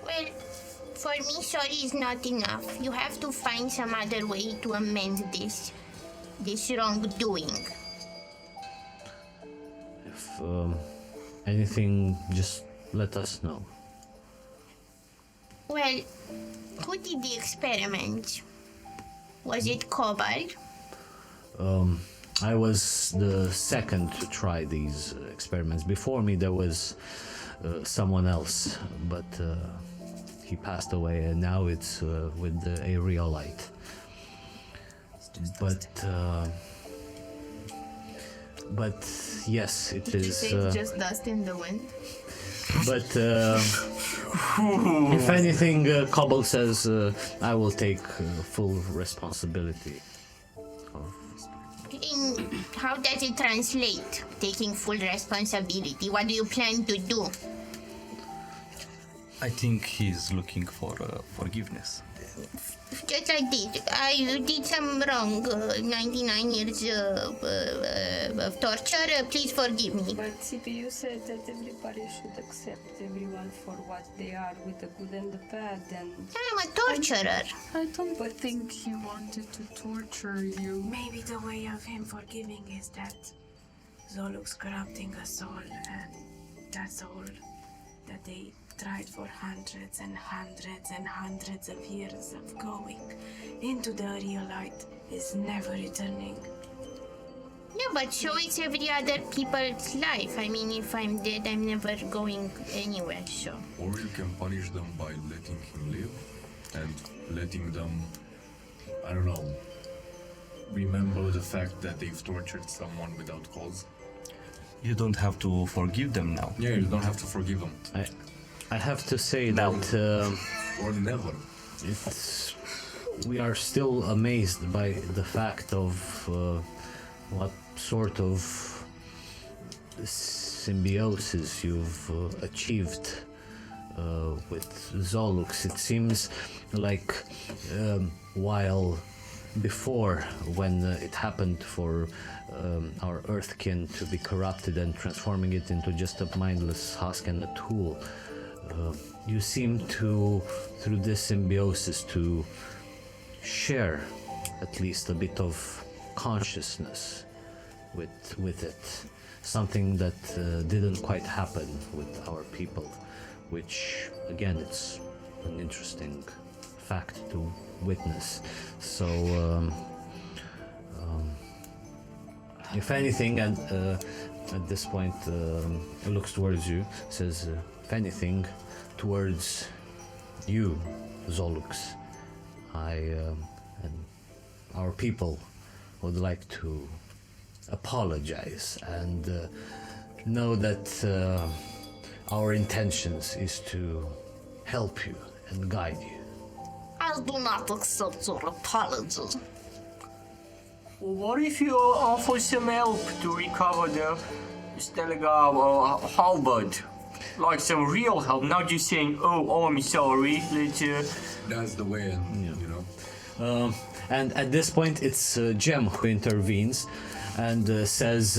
Well, for me, sorry is not enough. You have to find some other way to amend this wrongdoing. If anything, just let us know. Well, who did the experiment? Was it Cobalt? I was the second to try these experiments. Before me there was someone else, but he passed away, and now it's with the Areolite. But yes, it Did you is. say it's just dust in the wind? But if anything, Cobalt says I will take full responsibility. how does it translate? Taking full responsibility. What do you plan to do? I think he's looking for forgiveness. Just like this. I did some wrong. 99 years of torture. Please forgive me. But CP, you said that everybody should accept everyone for what they are, with the good and the bad, and... I'm a torturer. I don't think he wanted to torture you. Maybe the way of him forgiving is that Zoluk's corrupting a soul, and that soul that they tried for hundreds and hundreds and hundreds of years of going into the real light is never returning. Yeah, but so is every other people's life. I mean, if I'm dead, I'm never going anywhere, so... Or you can punish them by letting him live and letting them, I don't know, remember the fact that they've tortured someone without cause. You don't have to forgive them now. Yeah, you don't have to forgive them. I have to say that Or never. we are still amazed by the fact of what sort of symbiosis you've achieved with Zolux. It seems like while before, when it happened for our Earthkin to be corrupted and transforming it into just a mindless husk and a tool, you seem to, through this symbiosis, to share at least a bit of consciousness with it. Something that didn't quite happen with our people, which, again, it's an interesting fact to witness. So, if anything, and at this point, it looks towards you, says, if anything, towards you, Zolux, I and our people would like to apologize and know that our intentions is to help you and guide you. I do not accept your apology. Well, what if you offer some help to recover the Stelega halberd? Like some real help, not just saying, oh, I'm sorry, let's... That's the way, you know. And at this point, it's Jem who intervenes and says,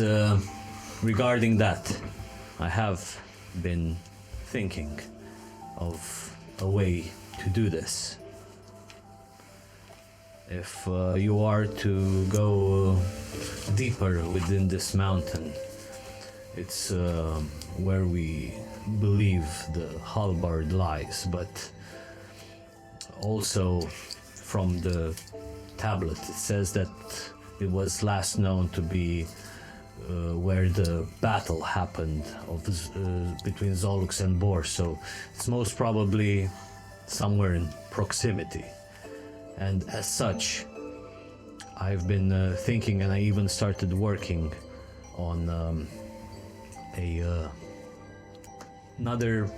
regarding that, I have been thinking of a way to do this. If you are to go deeper within this mountain, it's where we believe the halberd lies, but also from the tablet it says that it was last known to be where the battle happened between Zolux and Bor, so it's most probably somewhere in proximity. And as such, I've been thinking, and I even started working on another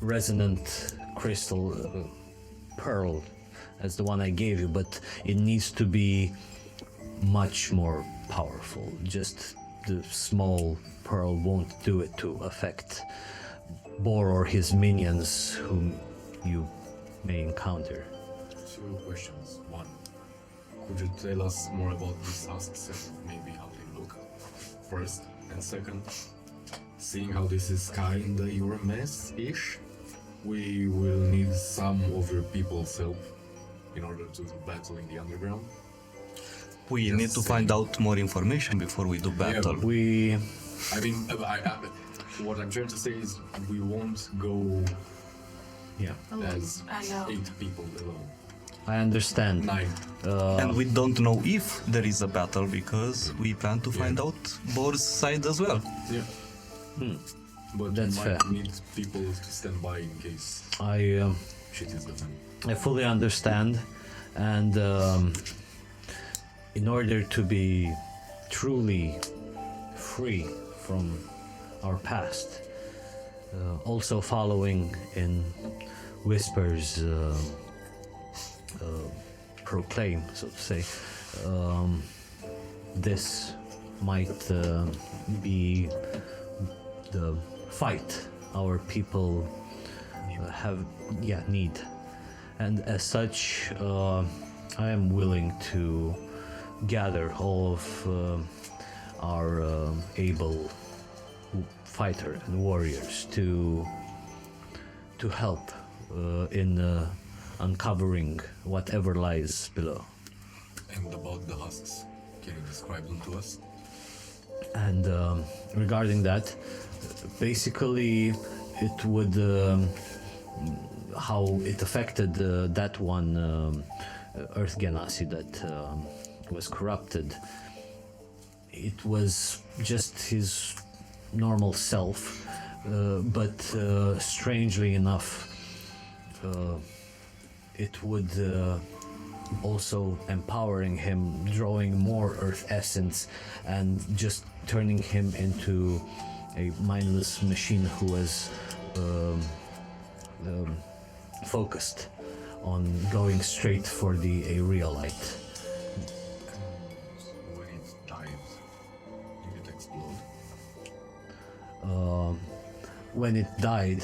resonant crystal pearl as the one I gave you, but it needs to be much more powerful. Just the small pearl won't do it to affect Bor or his minions whom you may encounter. Two questions. One, could you tell us more about these husks and maybe how they look? First, and second, seeing how this is kinda your mess-ish, we will need some of your people's help in order to battle in the underground. We need to find out more information before we do battle. I mean, what I'm trying to say is we won't go as 8 people alone. I understand. 9. And we don't know if there is a battle because we plan to find out Bor's side as well. Yeah. But that's we fair. might need people to stand by in case shit is the fan. I fully understand, and in order to be truly free from our past, also following in Whisper's proclaim, so to say, this might be the fight our people need. And as such, I am willing to gather all of our able fighter and warriors to help in uncovering whatever lies below. And about the husks, can you describe them to us? And regarding that, basically it would how it affected that one Earth Genasi that was corrupted. It was just his normal self, but strangely enough, it would also empowering him, drawing more Earth essence, and just turning him into a mindless machine who was focused on going straight for the Aerialite. When it dies, did it explode? When it died,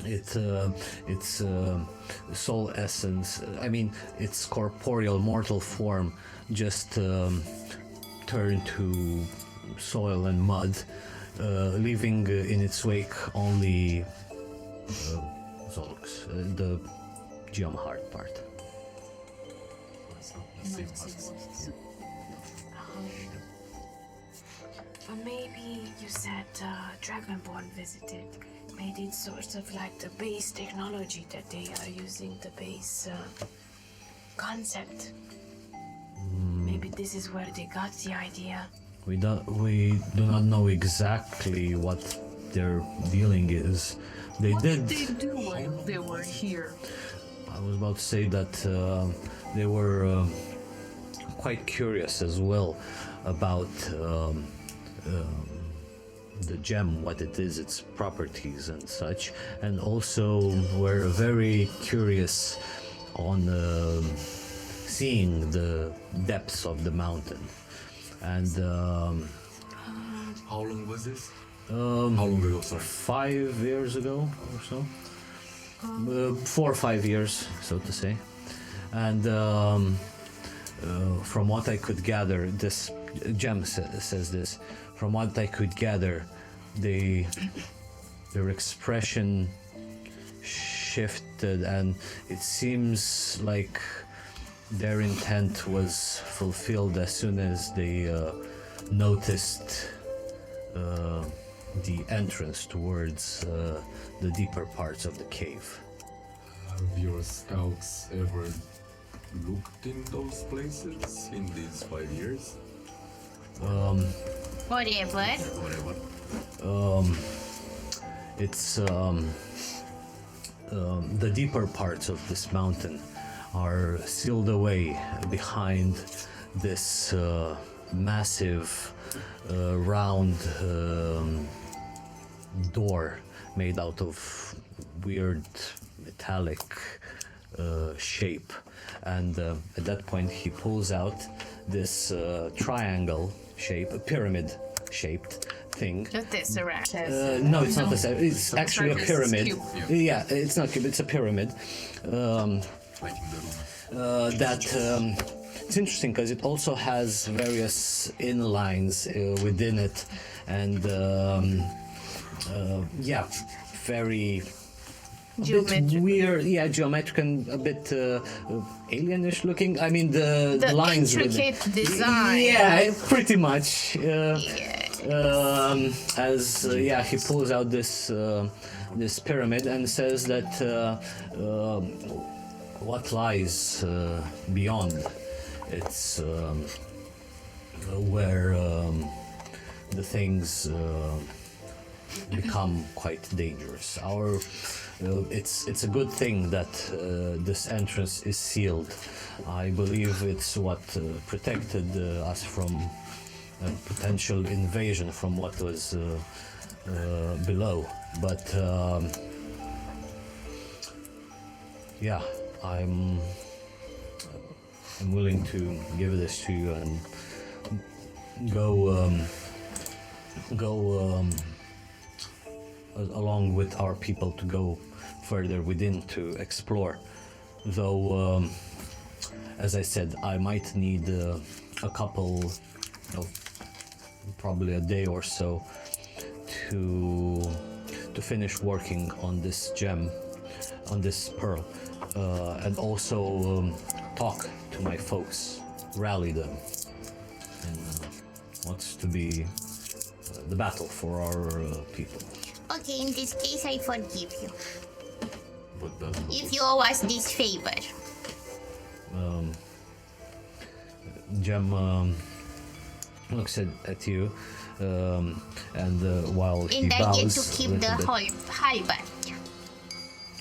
its soul essence, I mean its corporeal mortal form, just turned to soil and mud, leaving in its wake only Zolux, the geom heart part. But maybe you said Dragonborn visited. Maybe it's sort of like the base technology that they are using, the base concept. Maybe this is where they got the idea. We do not know exactly what their dealing is. They What did. did they do when they were here? I was about to say that they were quite curious as well about the gem, what it is, its properties and such, and also were very curious on seeing the depths of the mountain. And how long was this? How long ago, sorry? 5 years ago or so. 4 or 5 years, so to say. And from what I could gather, this gem says this. From what I could gather, their expression shifted, and it seems like their intent was fulfilled as soon as they noticed the entrance towards the deeper parts of the cave. Have your scouts ever looked in those places in these 5 years? Whatever. It's the deeper parts of this mountain are sealed away behind this massive round door made out of weird metallic shape. And at that point he pulls out this triangle shape, a pyramid shaped thing. The Tesseract. No, it's not the same. It's actually a pyramid. Yeah, it's not cube. It's a pyramid. It's interesting because it also has various inlines within it, and very. Geometric. Weird, geometric and a bit alienish looking. I mean, the lines with it. intricate design. Yeah, pretty much. He pulls out this pyramid and says that what lies beyond, it's where the things become quite dangerous. It's a good thing that this entrance is sealed. I believe it's what protected us from potential invasion from what was below. But I'm I'm willing to give this to you and go along with our people to go further within to explore. Though, as I said, I might need a couple of probably a day or so to finish working on this gem, on this pearl, and also talk to my folks, rally them, and what's to be the battle for our people. Okay, in this case, I forgive you. But that's If you owe us this favor. Gem looks at you, and while he And I bows, get to keep a the little bit, halberd.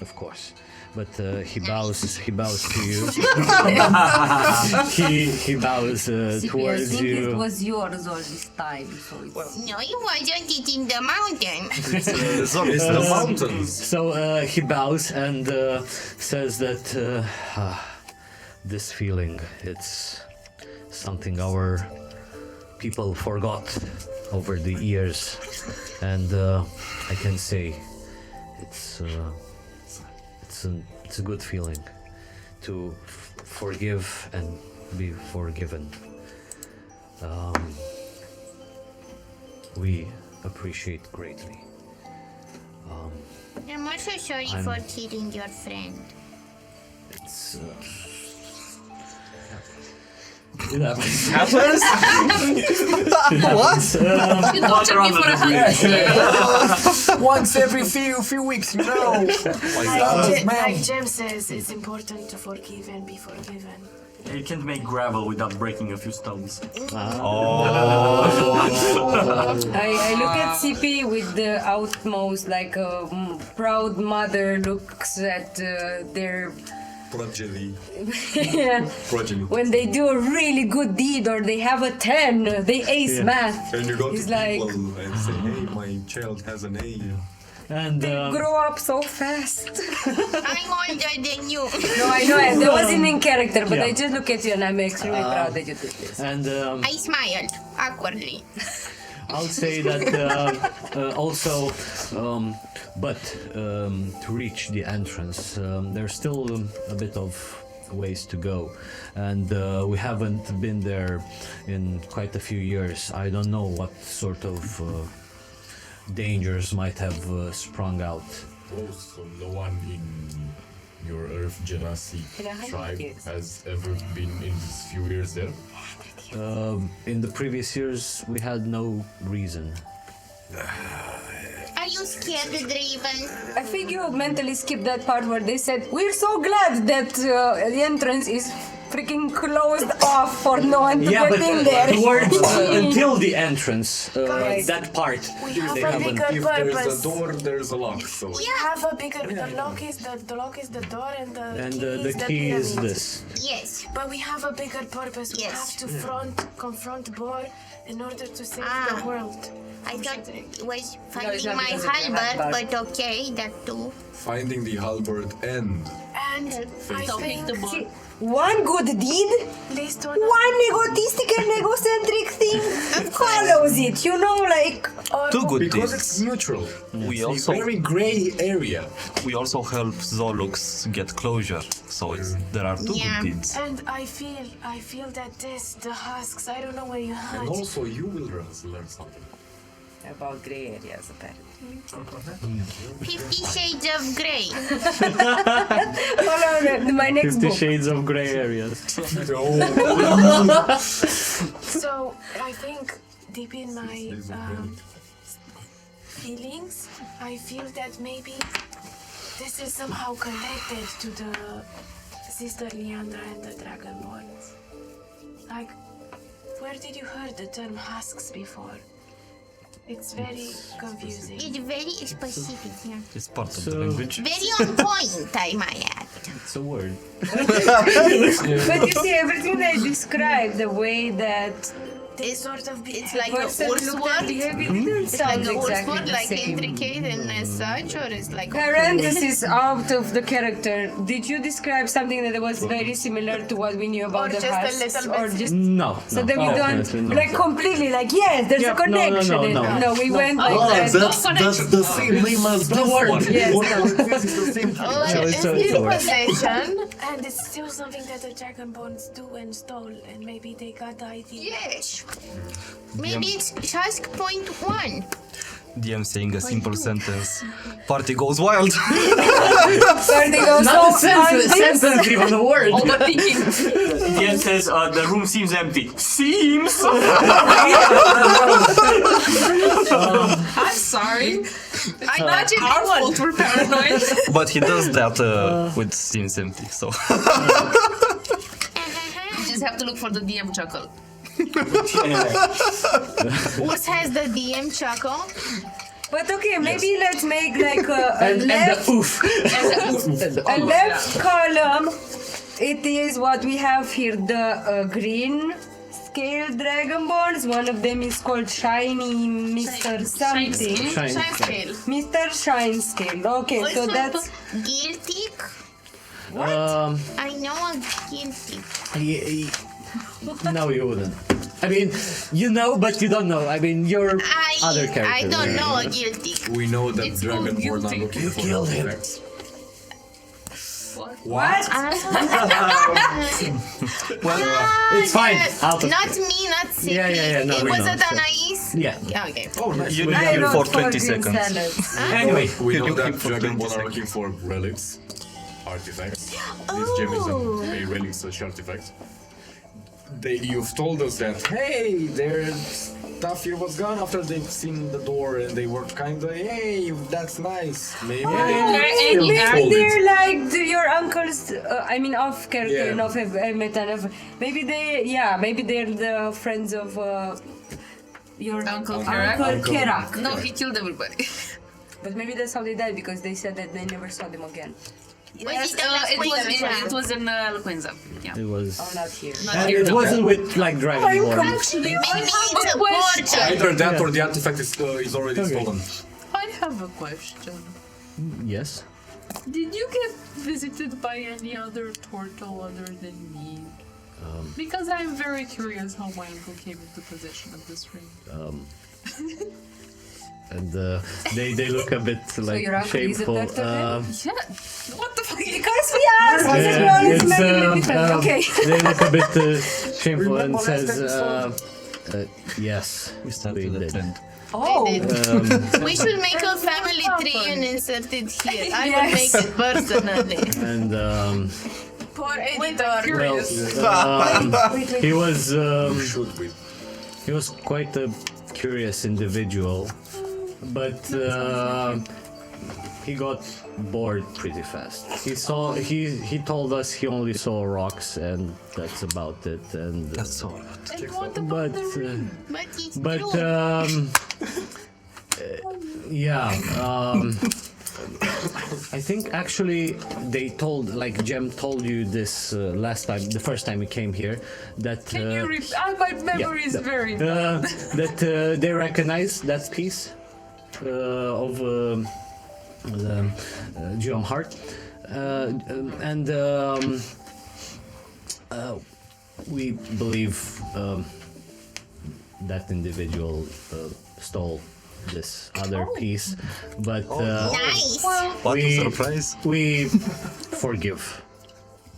of course. But he bows to you. he bows towards I think it you. was yours all this time, so it's... No, it wasn't. It's in the mountain. It's the mountains. So he bows and says that this feeling, it's something our people forgot over the years, and I can say it's a good feeling to forgive and be forgiven. We appreciate greatly. I'm also sorry for killing your friend. It's It happens? What? You don't check me for a hug. Once every few weeks, you know. Like Jem says, it's important to forgive and be forgiven. You can't make gravel without breaking a few stones. I look at CP with the utmost, like a proud mother looks at their... progeny. Yeah. Progeny. When they do a really good deed or they have a 10, they ace math. And you go It's to like, people and say, hey, my child has an A. and grow up so fast. I'm older than you. No, I know, that wasn't in character, but Yeah. I just look at you and I'm extremely proud that you did this. and I smiled awkwardly. I'll say that also, but to reach the entrance, there's still a bit of ways to go, and we haven't been there in quite a few years. I don't know what sort of dangers might have sprung out. Oh, so no one in your Earth Genasi tribe has ever been in these few years there? In the previous years, we had no reason. Are you scared, Draven? I think you mentally skipped that part where they said, we're so glad that the entrance is freaking closed off for no one to Yeah, get but in there. towards until the entrance, Guys, that part, We have they a haven't. bigger If there's purpose. a door, there's a lock. So We have a bigger. The lock is the door, and The key is pyramid. this. Yes. But we have a bigger purpose. We Yes. have to confront Bor in order to save the world. I thought it was it's finding not my because of your halberd, halberd. but okay, that too. finding the halberd and And I So pick the think ball. One good deed, least one egotistic and egocentric thing follows it, you know, like... Two good because deeds. it's neutral. We It's also a very gray area. we also help Zolux get closure. So there are two Yeah. good deeds. And I feel that the husks. I don't know where you And heard. also you will learn something. About grey areas, apparently. 50 Shades of Grey. Hold on, my next 50 book. Shades of Grey areas. So I think deep in my feelings, I feel that maybe this is somehow connected to the Sister Leandra and the Dragonborns. Like, where did you hear the term husks before? It's very confusing. It's very specific, yeah. It's part of the So- language. Very on point, I might add. It's a word. But you see, everything that I described, the way that They sort of It's behave. like a person horse looked at word. behavior didn't sounds the exactly sport the like same. intricate and as such, or is like Parenthesis out of the character. Did you describe something that was very similar to what we knew about Or the just a husks? little Or bit. just No. so no, that we definitely don't no. like completely like yes, there's Yep, a no, no, connection. no, no. We went like Oh, that. that's the same name as the word. Yes. This is the same thing. Oh, So it's a- it's it's a word. possession. And it's still something that the dragonborns do and stole, and maybe they got the idea. Yes. Maybe it's task point 1. DM saying a simple sentence. Party goes wild. Party goes Not a off on sentence, this. even a word. DM says the room seems empty. Seems. I'm sorry. I Not imagine our fault we're paranoid. But he does that with scenes empty, so. You just have to look for the DM chuckle. Urs has the DM chuckle. But okay, maybe let's make like a And left, the oof. a left column. It is what we have here, the green scale dragonborns. One of them is called Shiny Mr. Something. Shine. Shine scale. Mr. Shine Scale. Okay, so that's Guilty? I know a guilty. No, you wouldn't. I mean, you know, but you don't know. I mean, you're other characters. I don't know a guilty. We know that It's called Dragonborn are guilty. looking for killed him. artifacts. what? It's fine. Out of Not me, not Sippy. Yeah, no, It we was know. it Anais? Yeah. Yeah, okay. Oh, nice. You I need him wrote for 20 green seconds. salads. Anyway, We know You that keep for 20 Dragonborn are seconds. looking for relics, artifacts. This gem is a relic such artifact. You've told us that, hey, their stuff here was gone after they've seen the door and they were kinda, hey, that's nice. Maybe they Maybe sold they're it. like your uncles. I mean, off character Yeah. and off meta. Maybe maybe they're the friends of your Uncle Uncle Kerak. No, he killed everybody. But maybe that's how they died because they said that they never saw them again. Yes, it was in Laquenza. Yeah. it was. Oh, not here. And it wasn't with like Dragonborn. Actually, Maybe it's a portal. Either that or the artifact is already stolen. I have a question. Yes. Did you get visited by any other turtle other than me? Because I'm very curious how my uncle came into possession of this ring. And they look a bit like your uncle is a shameful. turtle then? Yeah. What the fuck? Because we asked, because we always make it different. Okay. They look a bit shameful and Remember says, last yes, We start we with the did. trend. Oh. We should make a family tree and insert it here. I will make it personally. And Poor editor. well, he was Should we? he was quite a curious individual, but he got bored pretty fast. He told us he only saw rocks and that's about it. And That's all. And what about but the ring? But it's but true. yeah. I think actually they told, like Jem told you this last time, the first time we came here, that Can you repeat? My memory is very bad. that they recognize that piece of the Geom heart, and we believe that individual stole this other piece, but Nice. What a we surprise. we forgive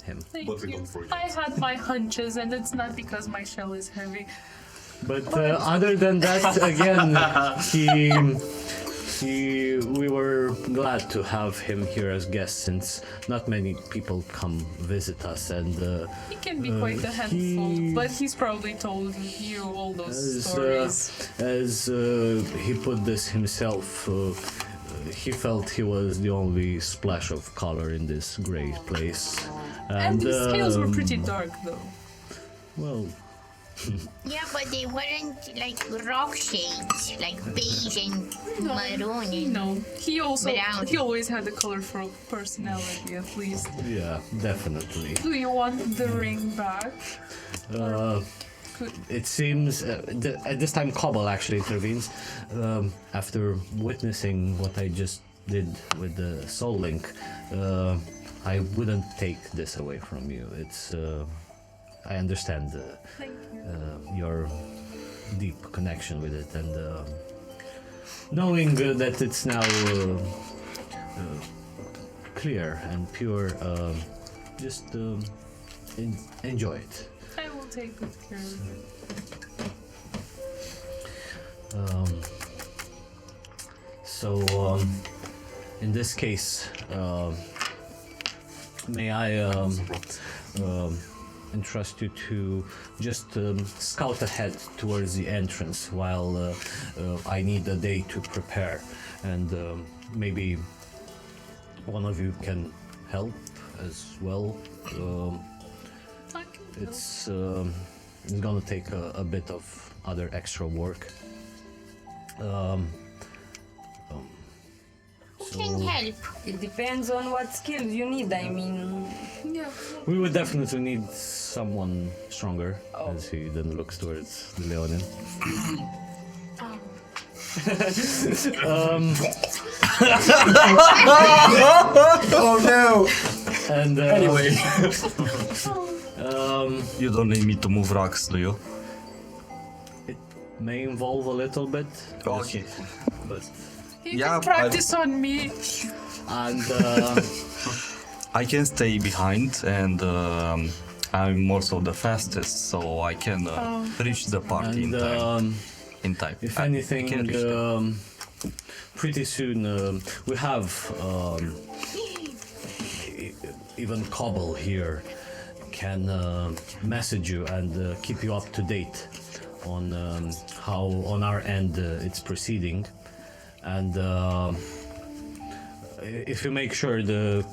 him. Thank But we you. don't forget. I had my hunches, and it's not because my shell is heavy. But other than that, again, we were glad to have him here as guest, since not many people come visit us, and He can be quite a handful, but he's probably told you all those stories. as he put this himself, he felt he was the only splash of color in this gray place, And his scales were pretty dark, though. well. Yeah, but they weren't like rock shades, like beige and maroon and No, he Brown. always had a colorful personality, at least. Yeah, definitely. Do you want the ring back? it seems at this time Cobble actually intervenes after witnessing what I just did with the soul link. I wouldn't take this away from you. It's I understand your deep connection with it, and knowing that it's now clear and pure, just enjoy it. I will take good care of it. In this case, may I entrust you to just scout ahead towards the entrance while I need a day to prepare, and maybe one of you can help as well. It's gonna take a bit of other extra work. Who can help? It depends on what skills you need. I mean, Yeah. We would definitely need someone stronger, as he then looks towards the Leonin. Oh no! And Anyway. You don't need me to move rocks, do you? it may involve a little bit, Okay. but You Yeah, can practice on me. and I can stay behind, and I'm also the fastest, so I can reach the party in and time. In time. if I anything, can reach them. pretty soon we have even Cobble here can message you and keep you up to date on how on our end it's proceeding, and if you make sure the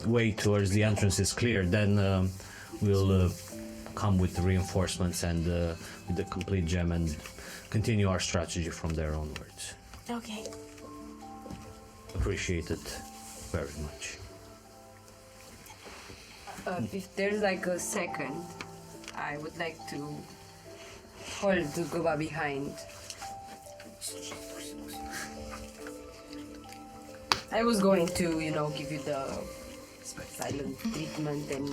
way towards the entrance is clear, then we'll come with the reinforcements and with the complete gem and continue our strategy from there onwards. Okay. Appreciate it very much. if there's like a second, I would like to hold Guba behind. I was going to, give you the silent treatment and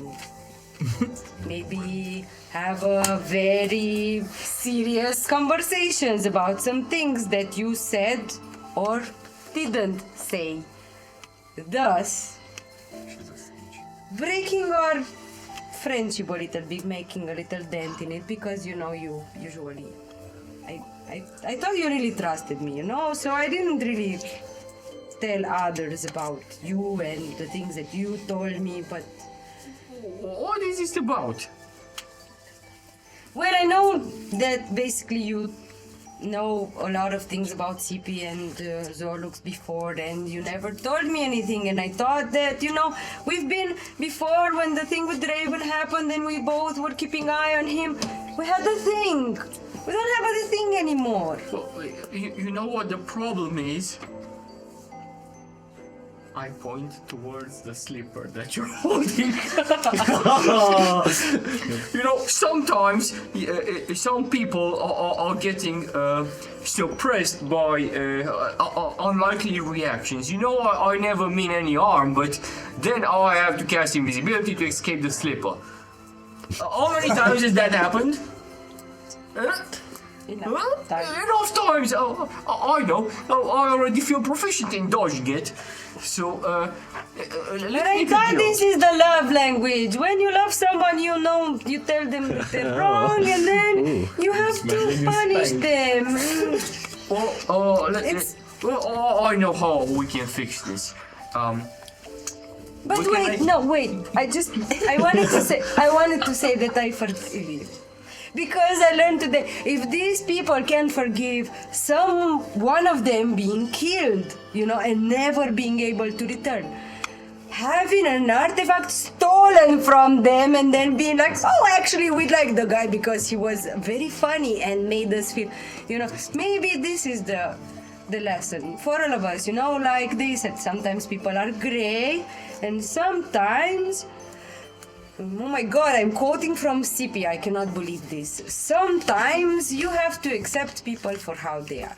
maybe have a very serious conversations about some things that you said or didn't say. Thus, breaking our friendship a little bit, making a little dent in it, because you usually, I thought you really trusted me, so I didn't really tell others about you and the things that you told me, but What is this about? well, I know that basically you know a lot of things about CP and Zorlux before, and you never told me anything, and I thought that, we've been before when the thing with Raven happened and we both were keeping eye on him. We had a thing. We don't have a thing anymore. Well, you know what the problem is? I point towards the slipper that you're holding. Sometimes some people are getting suppressed by unlikely reactions. I never mean any harm, but then I have to cast invisibility to escape the slipper. How many times has that happened? Enough times. Enough times. I know. I already feel proficient in dodging it. So, But I thought this is the love language. When you love someone, you tell them that they're wrong, and then you have to punish them. I know how we can fix this. But wait. I wanted to say that I forgive you. Because I learned today, if these people can forgive one of them being killed, and never being able to return, having an artifact stolen from them and then being like, oh, actually we like the guy because he was very funny and made us feel, maybe this is the lesson for all of us, like they said, sometimes people are gray and sometimes Oh my god, I'm quoting from CP. I cannot believe this. Sometimes you have to accept people for how they are.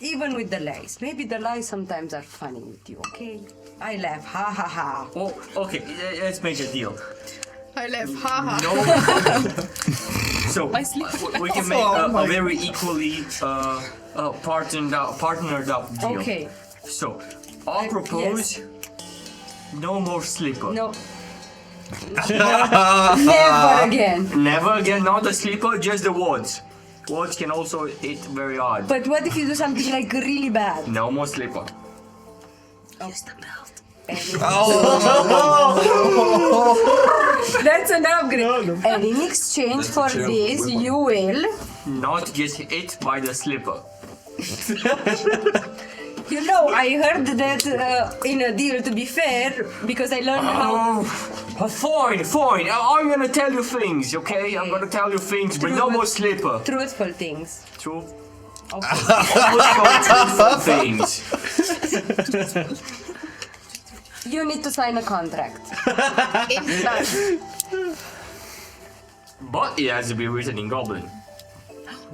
Even with the lies. Maybe the lies sometimes are funny with you, okay? I laugh, ha ha ha. Oh, okay, let's make a deal. I laugh, haha. No. So we can make a very equally partnered up deal. Okay. So I'll propose no more slipper. No. Never again. Never again, not the slipper, just the words. Words can also hit very hard. But what if you do something like really bad? No more slipper. Use the belt. That's an upgrade. And in exchange for this, you will not get hit by the slipper. You know, I heard that in a deal, to be fair, because I learned how... Fine. I'm gonna tell you things, okay? I'm gonna tell you things, but no more slipper. Truthful things. True. Okay. Truthful things. You need to sign a contract. It's done. But it has to be written in Goblin.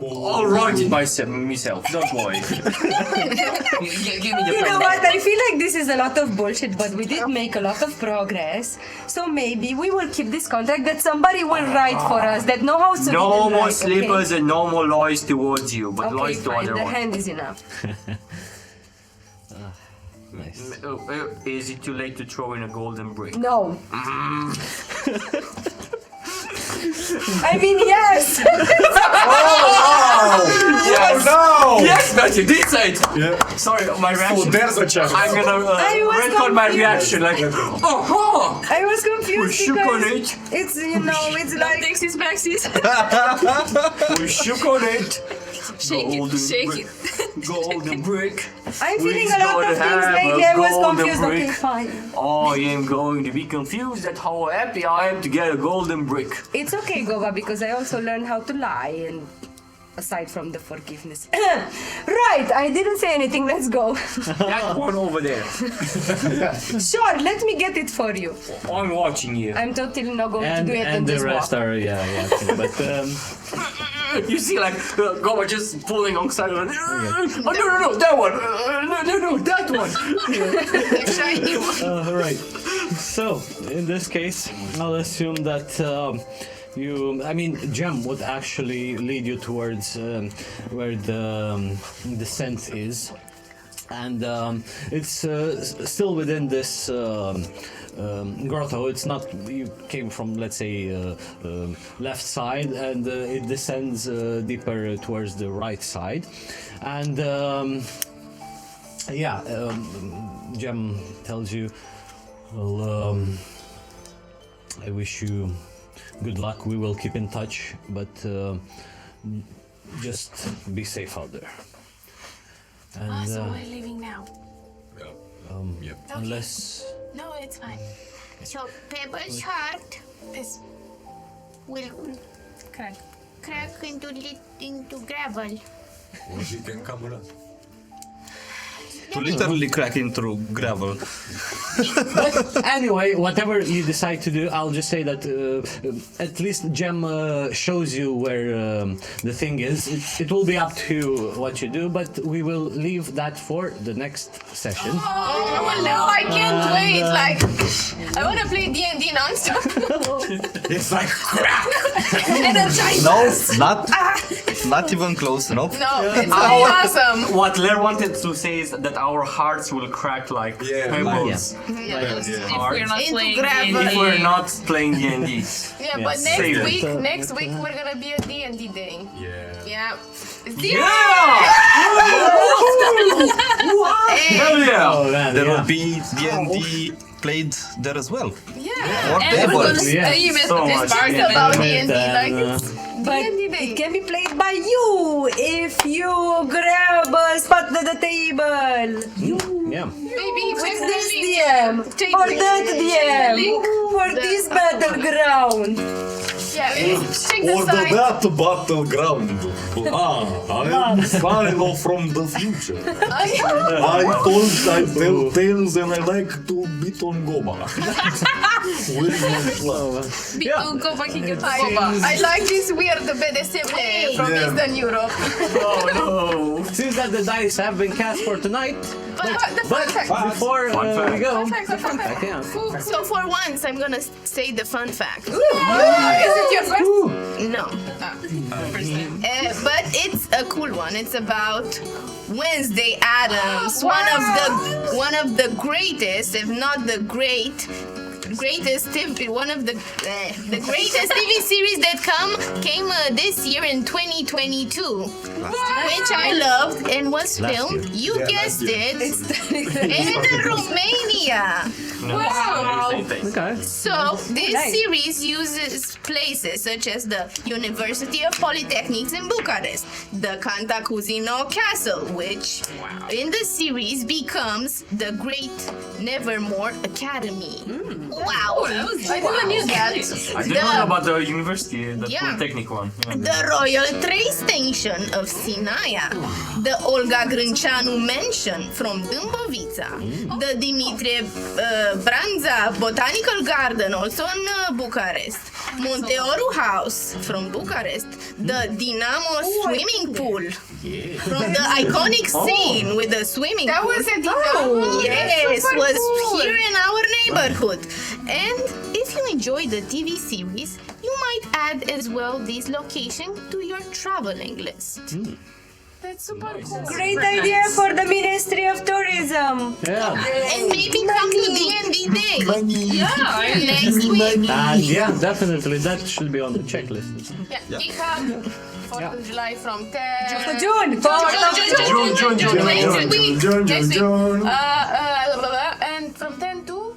I'll write it myself, don't worry. Give me the You know pen. what? I feel like this is a lot of bullshit, but we did make a lot of progress. So maybe we will keep this contract that somebody will write for us that know how to No read and more write, slippers and no more lies towards you, but Okay, lies to fine. other The ones. hand is enough. Nice. Is it too late to throw in a golden brick? No. I mean, yes! Yes! No! Yes, but you did say it! Yeah. Sorry, my reaction. So there's a chance. I'm gonna I was record my confused. reaction like, oh, I was confused We shook on because it. it's, you know, it's like... Dixie's backsies. we shook on it. Shake Golden it, shake brick. it. Golden brick. I'm feeling We a lot of gotta things have lately. a I was golden confused. Okay, brick. fine. I am going to be confused at how happy I am to get a golden brick. It's okay, Gova, because I also learned how to lie, and aside from the forgiveness. Right, I didn't say anything. Let's go. That one over there. Sure, let me get it for you. I'm watching you. I'm totally not going to do it And the just rest walk. are watching. But You see, like, Goma just pulling on side of it. Oh, no, that one. No, that one. Shiny one. right. So in this case, I'll assume that Gem would actually lead you towards where the scent is, and it's still within this grotto. It's not, you came from, let's say, left side, and it descends deeper towards the right side, and Gem tells you, well, I wish you good luck. We will keep in touch, but just be safe out there. And So we're leaving now. Yeah. unless No, it's fine. So Pebble's heart will crack into gravel. Or she can come with us. To literally crack into gravel. anyway, whatever you decide to do, I'll just say that at least Gem shows you where the thing is. It will be up to you what you do, but we will leave that for the next session. Oh no, I can't wait. Like, I want to play D&D non-stop. It's like crack! Energize No, us. not even close, no? No, it's really awesome. What Lair wanted to say is that our hearts will crack like pebbles. If we're not Into playing gravel. If D&D. we're not playing D&D. Yeah, but Save it. next week we're gonna be a D&D day. Yeah. Yeah. Hell yeah! Oh man, There yeah. will be D&D played there as well. Yeah. Or And we're gonna tables. Yeah. stream it. So This much part D&D. about And, D&D. Like, it's But D&D day. it can be played by you if you grab a spot at the table. Yeah. Maybe With check this the DM Take or the that DM link. for this battleground. Yeah, check the Or the side. that battleground. I'm Silo from the future. I tell tales and I like to beat on Goba. Very much love. I like this weird BDSM from Yeah. Eastern Europe. Oh no! Seems that the dice have been cast for tonight. The But fun fact. before we go, Fun fact. yeah. So for once, I'm gonna say the fun fact. Is it your first? No. But it's a cool one. It's about Wednesday Addams, one of the greatest, if not the greatest TV series that came this year in 2022, which I loved and was filmed. You guessed it, in Romania. Wow. Okay. So, this series uses places such as the University of Polytechnics in Bucharest, the Cantacuzino Castle, which in the series becomes the Great Nevermore Academy. Wow! I never knew that. I didn't know about the university, the Yeah. polytechnic one. Yeah. The Royal Train Station of Sinaia, the Olga Grânceanu Mansion from Dâmbovița, the Dimitrie Branza Botanical Garden, also in Bucharest, Monteoru House from Bucharest, the Dinamo Swimming Pool from the iconic scene with the swimming That pool. was a Dinamo. Yes, Super was cool. here in our neighborhood. And if you enjoy the TV series, you might add as well this location to your traveling list. That's super cool. Great idea for the Ministry of Tourism. Yeah. And maybe come to D&D Day Yeah. next week. And yeah, definitely that should be on the checklist. Yeah. Geek Hub, 4th of July from 10. June. June. Next week. June. Next week. And from 10 to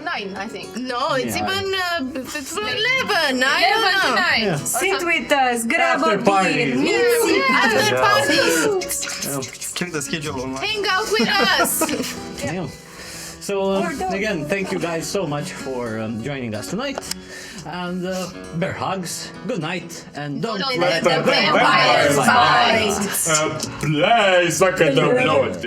9, I think. No, it's even for 11. I 11 don't to know. 9. Yeah. Sit with us, grab After a beer, party. meet After party, Check the schedule online. hang out with us. Yeah. So again, thank you guys so much for joining us tonight. And bear hugs, good night, and don't Let the vampires bite. Play, suck at the blood.